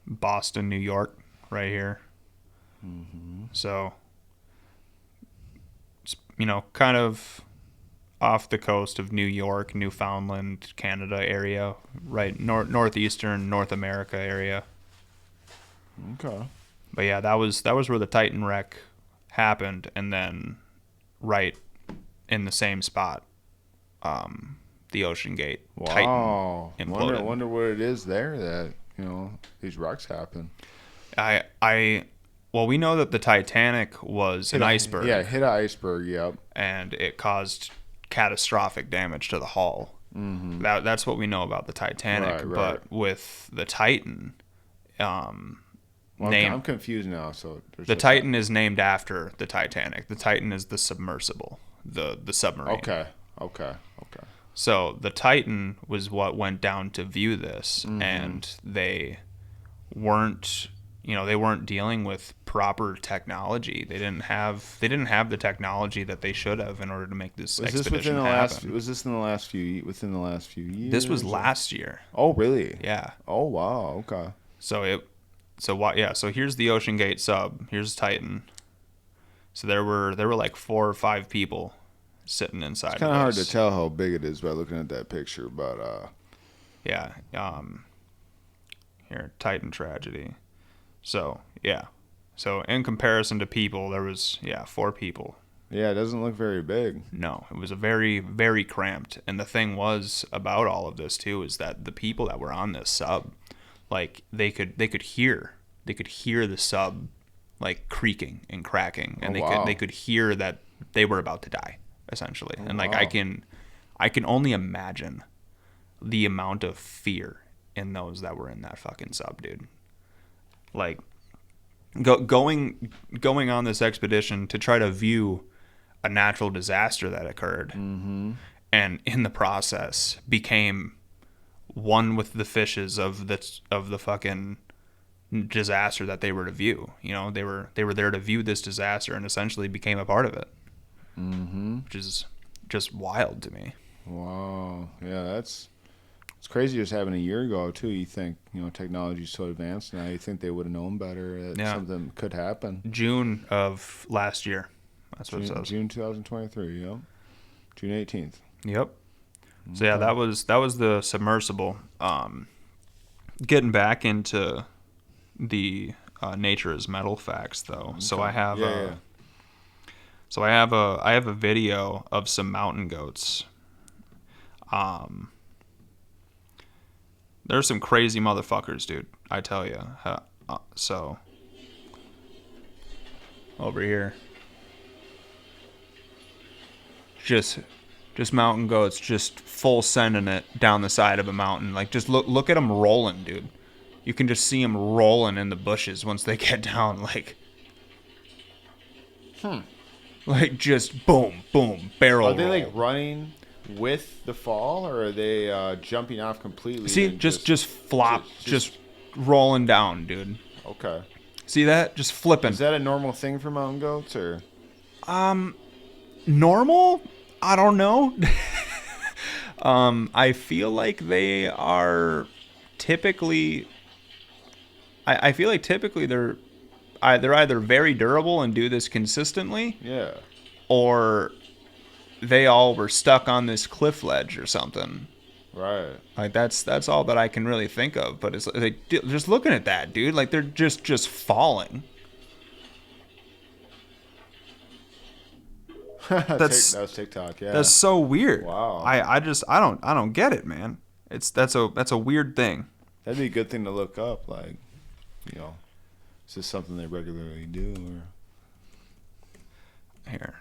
Boston, New York, right here. Mm-hmm. So, kind of off the coast of New York, Newfoundland, Canada area, right northeastern North America area.
Okay.
But yeah, that was where the Titan wreck happened, and then right in the same spot, the OceanGate Titan imploded.
Wonder what it is there that these wrecks happen.
Well, we know that the Titanic was an iceberg.
Yeah, hit an iceberg. Yep.
And it caused catastrophic damage to the hull. Mm-hmm. That's what we know about the Titanic.
Right.
But with the Titan,
I'm confused now. So
the Titan is named after the Titanic. The Titan is the submersible, the submarine.
Okay.
So the Titan was what went down to view this, and they weren't dealing with proper technology. They didn't have the technology that they should have in order to make this expedition happen.
Was this within the last few years?
This was last year.
Oh, really?
Yeah.
Oh, wow. Okay.
So here's the OceanGate sub. Here's Titan. So there were like 4 or 5 people sitting inside.
It's kind of hard to tell how big it is by looking at that picture, but
yeah. Here, Titan tragedy. So yeah. So in comparison to people, there was 4 people.
Yeah, it doesn't look very big.
No, it was a very, very cramped. And the thing was about all of this too is that the people that were on this sub, like they could hear the sub like creaking and cracking, and they could hear that they were about to die essentially. And like I can only imagine the amount of fear in those that were in that fucking sub, dude. Like going on this expedition to try to view a natural disaster that occurred, and in the process became one with the fishes of the fucking disaster that they were to view. They were there to view this disaster and essentially became a part of it, which is just wild to me.
Wow. Yeah, it's crazy. Just having a year ago too. You think technology's so advanced now. You think they would have known better that something could happen.
June of last year. That's what it says.
June 2023. Yep. June 18th.
Yep. So yeah, that was the submersible. Getting back into the nature is metal facts though. Okay. So I have So I have a video of some mountain goats. There's some crazy motherfuckers, dude. I tell you. So over here, just mountain goats, just full sending it down the side of a mountain. Like, just look at them rolling, dude. You can just see them rolling in the bushes once they get down. Like just boom, boom, barrel.
Are they
roll.
like running with the fall, or are they jumping off completely?
See,
and
just flop, just rolling down, dude.
okay.
See that? Just flipping.
Is that a normal thing for mountain goats, or?
Normal? I don't know. I feel like they are typically. I feel like typically they're either very durable and do this consistently,
Yeah.
or they all were stuck on this cliff ledge or something.
Right.
Like that's all that I can really think of. But it's like, just looking at that, dude. Like, they're just falling.
That was TikTok. Yeah.
That's so weird.
Wow.
I don't get it, man. That's a weird thing.
That'd be a good thing to look up. Like, is this something they regularly do? Or?
Here,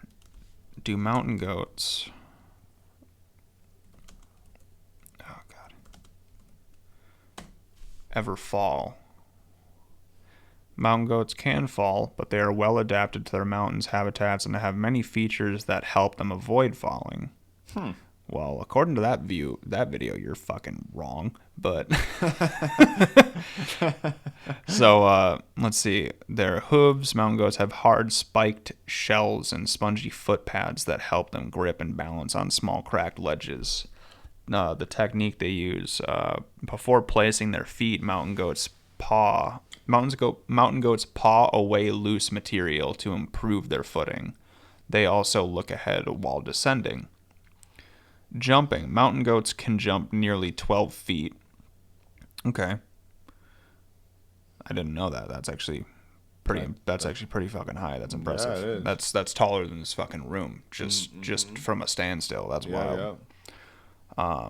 do mountain goats? Oh God. Ever fall? Mountain goats can fall, but they are well adapted to their mountains habitats and have many features that help them avoid falling. Well, according to that video, you're fucking wrong. But so let's see. Their hooves, mountain goats have hard spiked shells and spongy foot pads that help them grip and balance on small cracked ledges. The technique they use before placing their feet, mountain goats paw away loose material to improve their footing. They also look ahead while descending. Jumping. Mountain goats can jump nearly 12 feet. Okay. I didn't know that. That's actually pretty. That's actually pretty fucking high. That's impressive.
Yeah, it is.
That's taller than this fucking room. Just from a standstill. That's wild.
Yeah.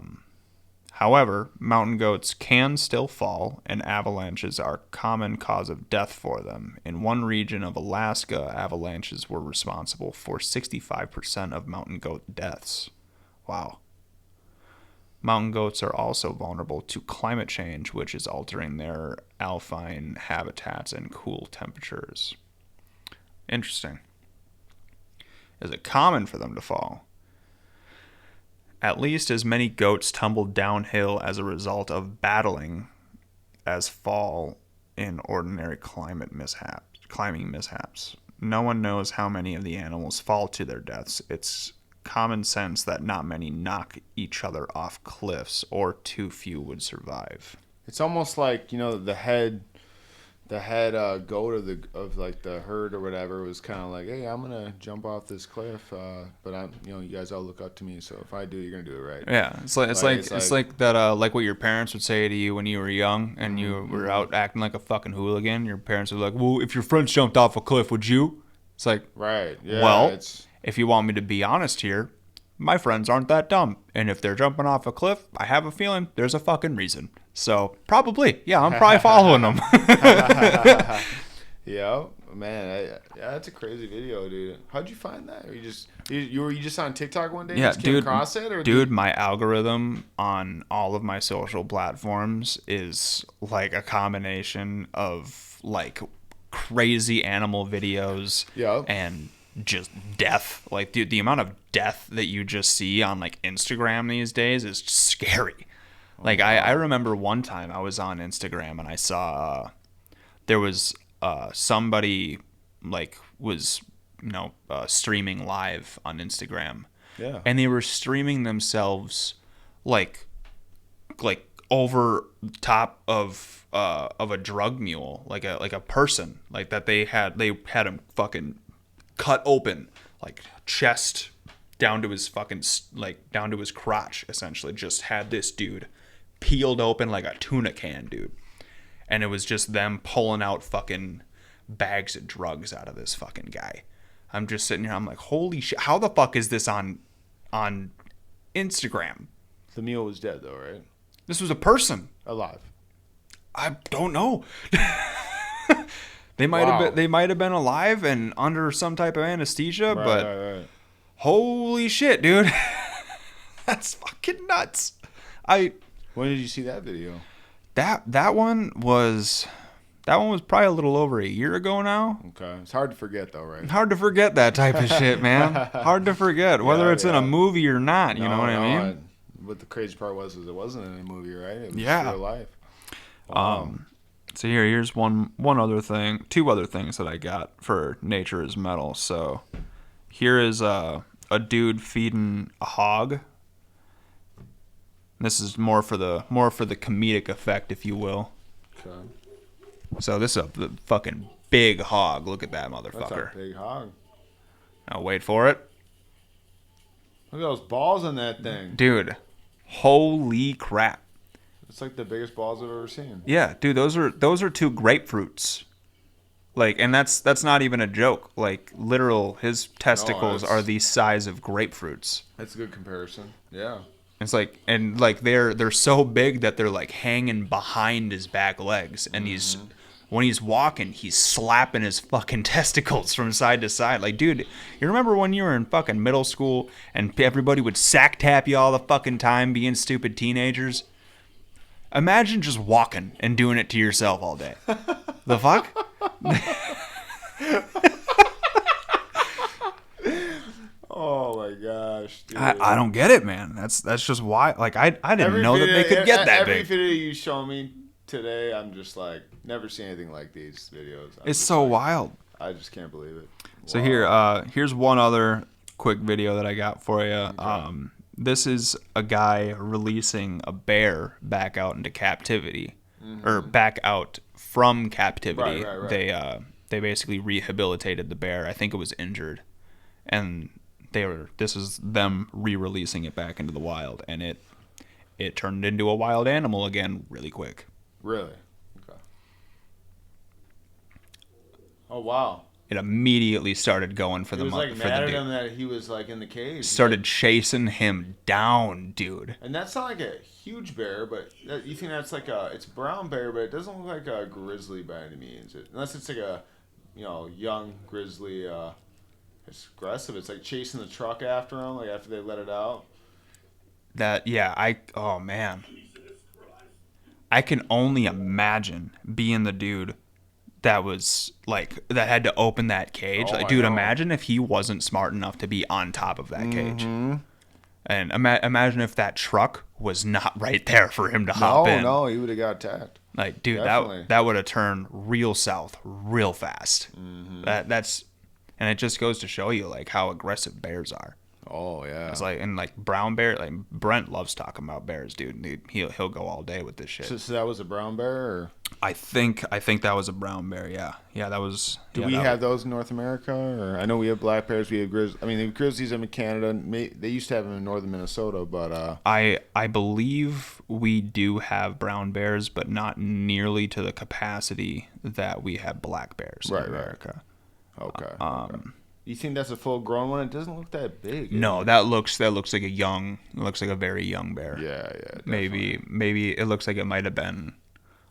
However, mountain goats can still fall, and avalanches are a common cause of death for them. In one region of Alaska, avalanches were responsible for 65% of mountain goat deaths. Wow. Mountain goats are also vulnerable to climate change, which is altering their alpine habitats and cool temperatures. Interesting. Is it common for them to fall? At least as many goats tumble downhill as a result of battling as fall in ordinary climbing mishaps. No one knows how many of the animals fall to their deaths. It's common sense that not many knock each other off cliffs, or too few would survive.
It's almost like, the head goat of the herd or whatever was kind of like, hey, I'm gonna jump off this cliff, but I'm, you guys all look up to me, so if I do, you're gonna do it right.
Yeah, it's like that, like what your parents would say to you when you were young and you were out acting like a fucking hooligan. Your parents would be like, well, if your friends jumped off a cliff, would you? It's like,
right. Yeah.
Well, if you want me to be honest here, my friends aren't that dumb. And if they're jumping off a cliff, I have a feeling there's a fucking reason. So probably, yeah, I'm probably following them.
Yeah, man, that's a crazy video, dude. How'd you find that? Or were you just on TikTok one day?
Yeah,
and just came across it, or
dude, my algorithm on all of my social platforms is like a combination of like crazy animal videos, and just death. Like, dude, the amount of death that you just see on like Instagram these days is scary. Like, I remember one time I was on Instagram and I saw there was somebody like was streaming live on Instagram.
Yeah.
And they were streaming themselves like over top of a drug mule, like a person, like that they had him fucking cut open, like chest down to his fucking down to his crotch, essentially. Just had this dude peeled open like a tuna can, dude. And it was just them pulling out fucking bags of drugs out of this fucking guy. I'm just sitting here. I'm like, holy shit! How the fuck is this on Instagram?
The mule was dead though, right?
This was a person.
Alive.
I don't know. They might have been alive and under some type of anesthesia, but
Right.
holy shit, dude. That's fucking nuts.
When did you see that video?
That one was probably a little over a year ago now.
Okay. It's hard to forget though, right?
Hard to forget that type of shit, man. Hard to forget whether it's in a movie or not. You know what I mean?
But the crazy part was it wasn't in a movie, right? It was
Yeah.
real life. Wow.
So here's one other thing, two other things that I got for Nature is Metal. So here is a dude feeding a hog. This is more for the comedic effect, if you will.
Okay.
So this is a fucking big hog. Look at that motherfucker.
That's a big hog.
Now wait for it.
Look at those balls in that thing.
Dude, holy crap.
It's like the biggest balls I've ever seen.
Yeah, dude, those are two grapefruits. Like, and that's not even a joke. Like, literal, his testicles are the size of grapefruits.
That's a good comparison. Yeah.
It's like, and like they're so big that they're like hanging behind his back legs, and when he's walking, he's slapping his fucking testicles from side to side. Like, dude, you remember when you were in fucking middle school and everybody would sack tap you all the fucking time being stupid teenagers? Imagine just walking and doing it to yourself all day. The fuck?
Oh my gosh, dude.
I don't get it, man. That's just why. Like, I didn't know that they could get that
every
big.
video you show me today, I'm just like, never seen anything like these videos.
It's so wild.
I just can't believe it.
So
Wow.
here's one other quick video that I got for you. Okay. This is a guy releasing a bear back out into captivity, or back out from captivity.
Right.
They basically rehabilitated the bear. I think it was injured, and this is them re-releasing it back into the wild, and it turned into a wild animal again really quick.
Really? Okay. Oh wow.
It immediately started going for
He
the
was like
for
mad
the
at
dude.
him that he was like in the cage.
Started chasing him down, dude.
And that's not like a huge bear, but you think that's like it's a brown bear, but it doesn't look like a grizzly by any means. Unless it's like a, young grizzly. It's aggressive. It's like chasing the truck after him, like after they let it out.
Oh man. I can only imagine being the dude that was like that had to open that cage.
Oh,
like, dude, imagine if he wasn't smart enough to be on top of that cage. And imagine if that truck was not right there for him to hop in.
No, he would have got attacked.
Like, dude,
Definitely.
that would have turned real south real fast. And it just goes to show you like how aggressive bears are.
Oh yeah.
It's like, and like brown bear, like Brent loves talking about bears, dude. He'll go all day with this shit.
So that was a brown bear, or
I think that was a brown bear. Yeah, that was.
do we have those in North America? Or I know we have black bears. We have grizzlies. I mean, the grizzlies in Canada. They used to have them in northern Minnesota, but
I believe we do have brown bears, but not nearly to the capacity that we have black bears in America.
Okay. You think that's a full grown one? It doesn't look that big.
No, that looks like a very young bear.
Yeah.
Maybe it looks like it might have been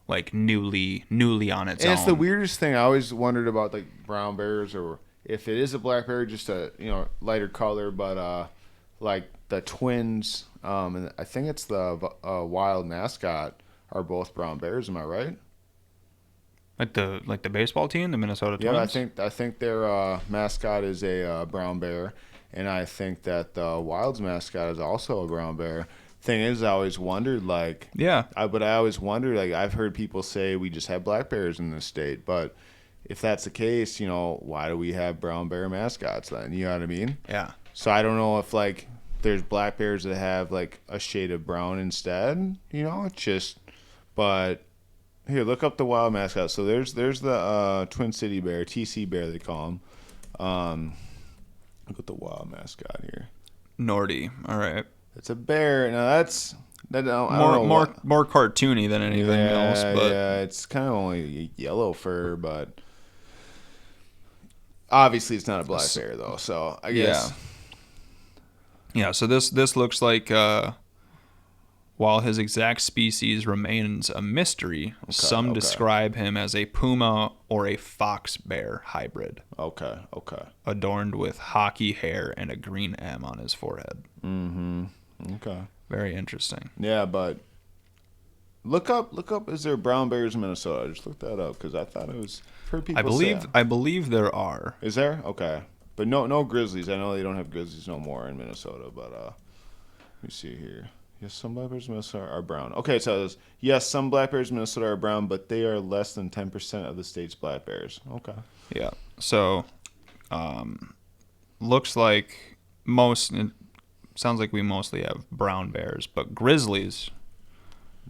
like newly on its own.
And it's the weirdest thing. I always wondered about like brown bears, or if it is a black bear, just a lighter color, but like the twins. And I think it's the wild mascot are both brown bears. Am I right?
Like the baseball team, the Minnesota Twins.
Yeah, I think their mascot is a brown bear, and I think that the Wild's mascot is also a brown bear. Thing is, I always wondered, like, but I always wondered, like, I've heard people say we just have black bears in this state, but if that's the case, why do we have brown bear mascots then? You know what I mean?
Yeah.
So I don't know if like there's black bears that have like a shade of brown instead. It's just, but. Here, look up the wild mascot. So there's the Twin City Bear, TC Bear they call him. Look at the wild mascot here.
Nordy. All right.
It's a bear. Now I don't know
more cartoony than anything else. But
yeah, it's kind of only yellow fur, but Obviously, it's not a black bear though, so I guess.
Yeah. So this looks like while his exact species remains a mystery, some describe him as a puma or a fox bear hybrid.
Okay.
Adorned with hockey hair and a green M on his forehead.
Okay.
Very interesting.
Yeah, but look up. Is there brown bears in Minnesota? I just looked that up because I thought it was. Heard people
I believe there are.
Is there? Okay, but no grizzlies. I know they don't have grizzlies no more in Minnesota. But let me see here. Yes, some black bears in Minnesota are brown. Okay, it says yes, some black bears in Minnesota are brown, but they are less than 10% of the state's black bears. Okay.
Yeah. So, looks like it sounds like we mostly have brown bears, but grizzlies.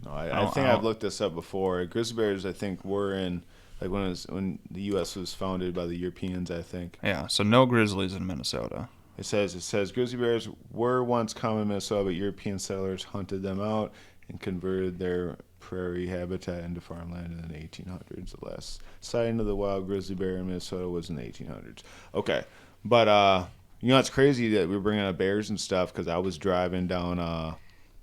No, I think I've looked this up before. Grizzly bears, I think, were in like when the U.S. was founded by the Europeans. I think.
Yeah. So no grizzlies in Minnesota.
It says grizzly bears were once common in Minnesota, but European settlers hunted them out and converted their prairie habitat into farmland in the 1800s. The last sighting of the wild grizzly bear in Minnesota was in the 1800s. Okay, but it's crazy that we're bringing up bears and stuff because I was driving down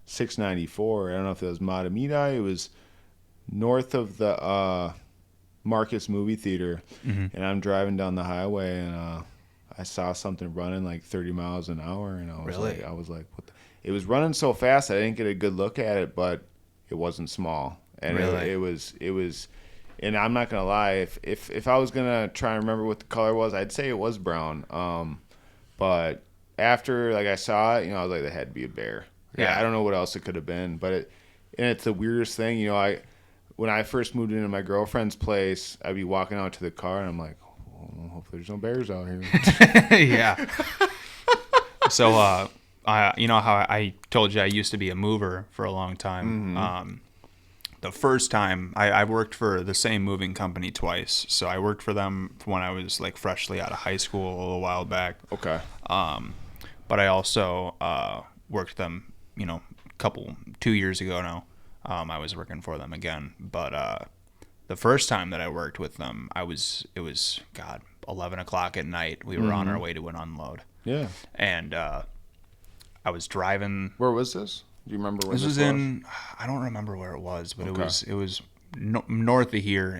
694. I don't know if it was Matamidi. It was north of the Marcus movie theater, and I'm driving down the highway and. I saw something running like 30 miles an hour, and I was like, what? It was running so fast I didn't get a good look at it, but it wasn't small, and it was, and I'm not gonna lie, if I was gonna try and remember what the color was, I'd say it was brown, but after I saw it, I was like, that had to be a bear. Yeah, I don't know what else it could have been, but it's the weirdest thing, when I first moved into my girlfriend's place, I'd be walking out to the car, and I'm like, hopefully there's no bears out here.
Yeah. So, how I told you I used to be a mover for a long time. The first time I worked for the same moving company twice. So I worked for them when I was like freshly out of high school a little while back.
Okay.
But I also worked them, 2 years ago now. I was working for them again, but the first time that I worked with them, it was 11 o'clock at night. We were on our way to an unload.
Yeah.
And I was driving.
Where was this? Do you remember where this was?
This was in, I don't remember where it was, but it was north of here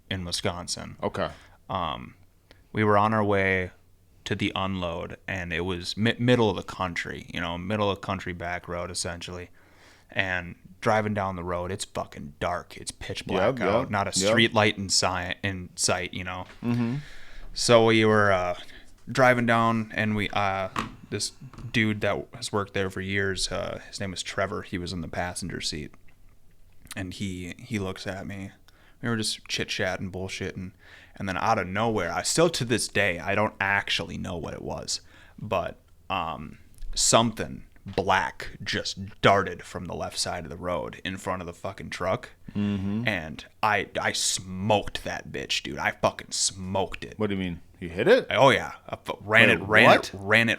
in Wisconsin.
Okay.
We were on our way to the unload, and it was middle of the country, middle of the country back road essentially. And driving down the road, it's fucking dark. It's pitch black out. Not a street light in sight, So we were driving down, and we this dude that has worked there for years, his name was Trevor. He was in the passenger seat. And he looks at me. We were just chit-chatting, bullshitting. And then out of nowhere, I still to this day, I don't actually know what it was. But something black just darted from the left side of the road in front of the fucking truck, and I smoked that bitch, dude. I fucking smoked it.
What do you mean? You hit it?
Oh yeah, I ran it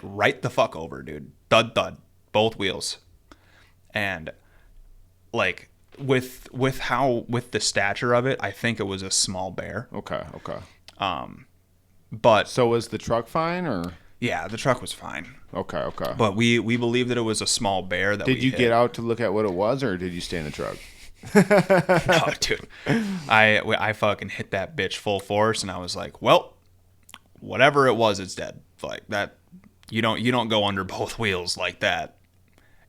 right the fuck over, dude. Thud, both wheels, and like with the stature of it, I think it was a small bear.
Okay.
But
so was the truck fine or?
Yeah, the truck was fine.
Okay.
But we believe that it was a small bear that
Did you get out to look at what it was, or did you stay in the truck?
No, dude. I fucking hit that bitch full force, and I was like, well, whatever it was, it's dead. Like that, you don't go under both wheels like that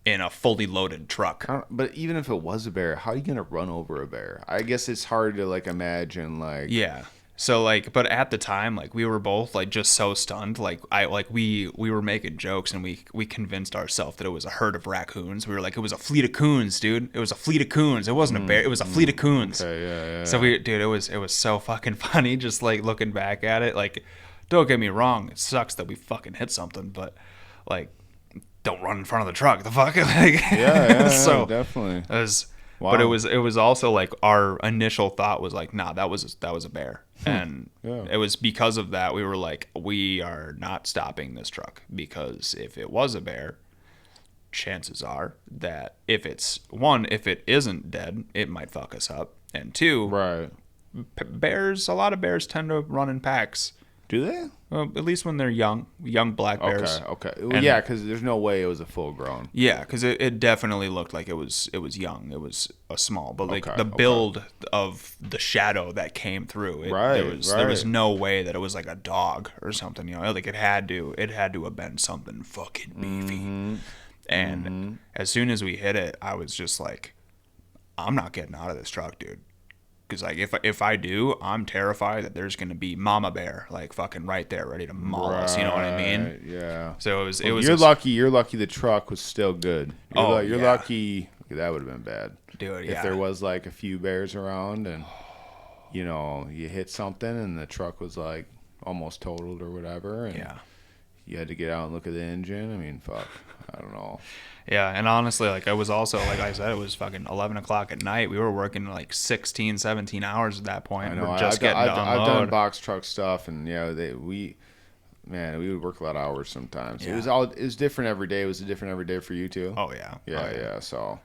in a fully loaded truck.
But even if it was a bear, how are you gonna run over a bear? I guess it's hard to imagine
Yeah. So but at the time, we were both just so stunned. We were making jokes, and we convinced ourselves that it was a herd of raccoons. We were like, it was a fleet of coons, dude. It was a fleet of coons. It wasn't a bear. It was a fleet of coons.
Okay, yeah.
So it was so fucking funny. Just looking back at it, don't get me wrong. It sucks that we fucking hit something, but don't run in front of the truck. The fuck,
yeah. So definitely.
It was.
Wow.
But it was also our initial thought was nah, that was a bear. And it was because of that we were like, we are not stopping this truck, because if it was a bear, chances are that if it isn't dead, it might fuck us up. And two,
right.
A lot of bears tend to run in packs.
Do they?
Well, at least when they're young black bears.
Okay. Well,
And-
yeah, because there's no way it was a full grown.
Yeah, because it definitely looked like it was young. It was a small, but like
Okay,
the
okay.
build of the shadow that came through,
Right,
there was
right.
no way that it was like a dog or something. You know, like it had to have been something fucking beefy.
Mm-hmm.
And as soon as we hit it, I was just like, I'm not getting out of this truck, dude. Because like if I do, I'm terrified that there's gonna be Mama Bear like fucking right there, ready to maul us. You know what I mean?
Right, yeah.
So it was.
You're lucky. You're lucky. The truck was still good. You're
yeah.
lucky. That would have been bad,
Dude,
if
yeah.
there was like a few bears around and you hit something and the truck was like almost totaled or whatever, and
Yeah.
you had to get out and look at the engine. I mean, fuck. I don't know.
Yeah, and honestly, like I was also, like I said, it was fucking 11 o'clock at night. We were working like 16, 17 hours at that point.
I know.
We're just getting to
I've
unload.
done box truck stuff, and we would work a lot of hours sometimes.
Yeah.
It was different every day. Was it different every day for you too?
Oh, yeah.
Yeah. So,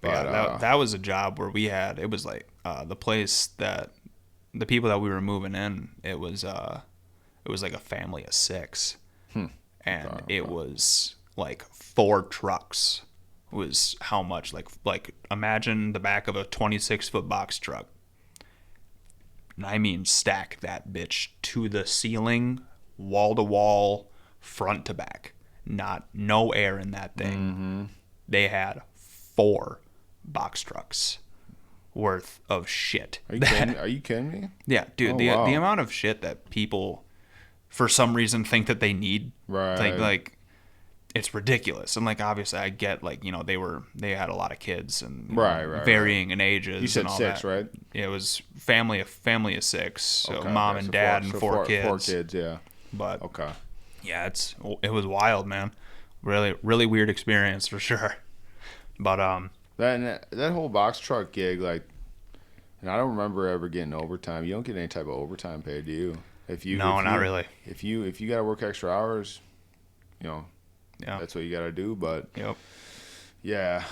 But yeah, that was a job where we had, it was like the place that, the people that we were moving in, it was like a family of 6. And it was like 4 trucks was how much, like imagine the back of a 26-foot box truck. And I mean stack that bitch to the ceiling, wall to wall, front to back. No air in that thing.
Mm-hmm.
They had 4 box trucks worth of shit.
Are you kidding me?
Yeah, dude,
Oh,
the
wow.
amount of shit that people for some reason think that they need,
Right.
like it's ridiculous. And like obviously I get, like, you know, they had a lot of kids and
Right,
varying in ages.
You said
and all
6,
that.
right?
Yeah, it was family of 6, so
Okay,
mom
okay,
and
so
dad
four-
and
so
4 kids.
4 kids, yeah.
But
Okay.
yeah, it was wild, man. Really weird experience for sure. But
That whole box truck gig, like, and I don't remember ever getting overtime. You don't get any type of overtime pay, do you?
not really.
If you got to work extra hours,
Yeah.
that's what you got to do. But
Yep.
yeah.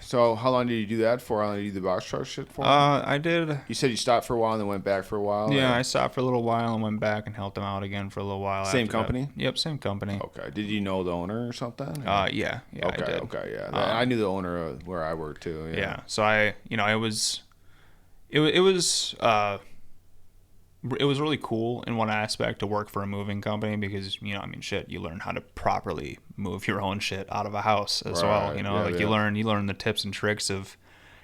So how long did you do that for? How long did you do the box truck shit for?
I did.
You said you stopped for a while and then went back for a while.
Yeah,
or-
I stopped for a little while and went back and helped them out again for a little while.
Same
after that.
company?
Yep, same company.
Okay. Did you know the owner or something?
Yeah, I
Okay.
did.
Okay. Yeah. I knew the owner of where I worked too.
Yeah. So it was really cool in one aspect to work for a moving company because, you know, I mean, shit, you learn how to properly move your own shit out of a house as well.
Right,
You know,
yeah,
like
yeah.
you learn the tips and tricks of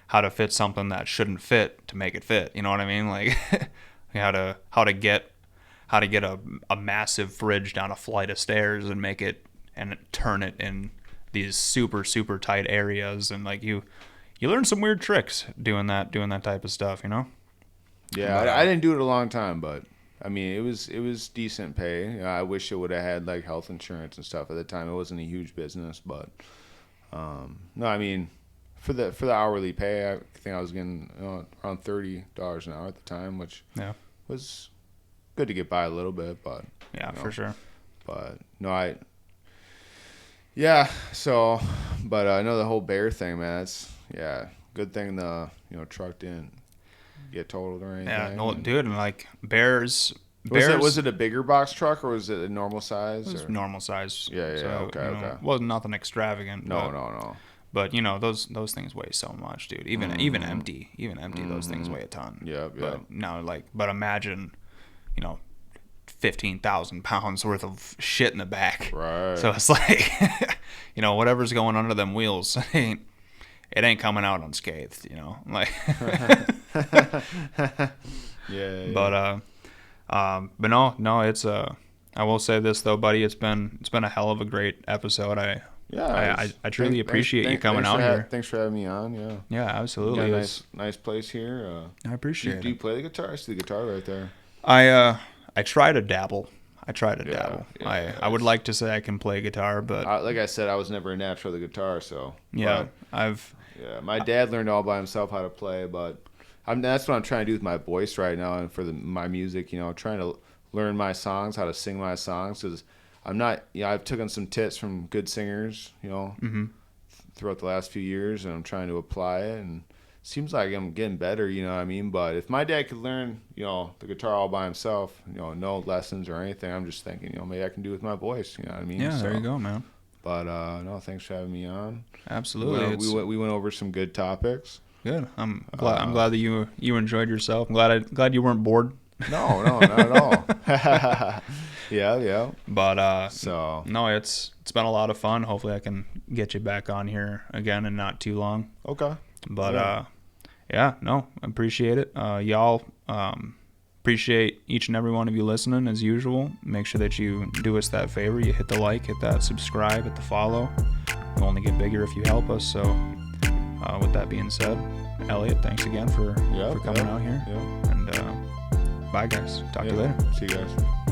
how to fit something that shouldn't fit to make it fit. You know what I mean? Like how to get a massive fridge down a flight of stairs and make it and turn it in these super super tight areas, and like you learn some weird tricks doing that type of stuff. You know?
Yeah, I didn't do it a long time, but I mean, it was decent pay. You know, I wish it would have had like health insurance and stuff at the time. It wasn't a huge business, but no, I mean, for the hourly pay, I think I was getting around $30 an hour at the time, which
Yeah.
was good to get by a little bit, but
Yeah,
you know,
for sure.
But no, yeah. So, but I know the whole bear thing, man. It's good thing the truck didn't get totaled or anything.
Yeah, no, dude, and like bears.
Was it a bigger box truck or was it a normal size?
It was
or?
normal size.
Yeah, okay,
you know,
okay.
Wasn't nothing extravagant.
No.
But you know those things weigh so much, dude. Even empty, those things weigh a ton.
Yep.
But no, but imagine, 15,000 pounds worth of shit in the back.
Right.
So it's like, whatever's going under them wheels, it ain't coming out unscathed. Like.
Yeah.
But no, it's I will say this though, buddy. It's been a hell of a great episode. I truly appreciate you coming out here.
Thanks for having me on. Yeah.
Yeah, absolutely.
You got a nice place here.
I appreciate
Do you
it.
play the guitar? I see the guitar right there.
I try to dabble.
Yeah,
I would like to say I can play guitar, but
Like I said, I was never a natural at the guitar, so
yeah,
my dad learned all by himself how to play, but that's what I'm trying to do with my voice right now and for my music. Trying to learn my songs, how to sing my songs, because I'm not. I've taken some tips from good singers, throughout the last few years, and I'm trying to apply it, and seems like I'm getting better, you know what I mean? But if my dad could learn, you know, the guitar all by himself, you know, no lessons or anything, I'm just thinking, you know, maybe I can do it with my voice, you know what I mean?
Yeah, there you go, man.
But no, thanks for having me on.
Absolutely.
We went over some good topics.
Good. I'm glad that you enjoyed yourself. I'm glad you weren't bored.
No, not at all. Yeah.
But
So
no, it's been a lot of fun. Hopefully I can get you back on here again in not too long.
okay.
But yeah, no, I appreciate it. Y'all appreciate each and every one of you listening as usual. Make sure that you do us that favor. You hit the like, hit that subscribe, hit the follow. We'll only get bigger if you help us. So with that being said, Elliot, thanks again for coming out here.
Yeah.
And bye, guys. Talk to you later.
See you guys.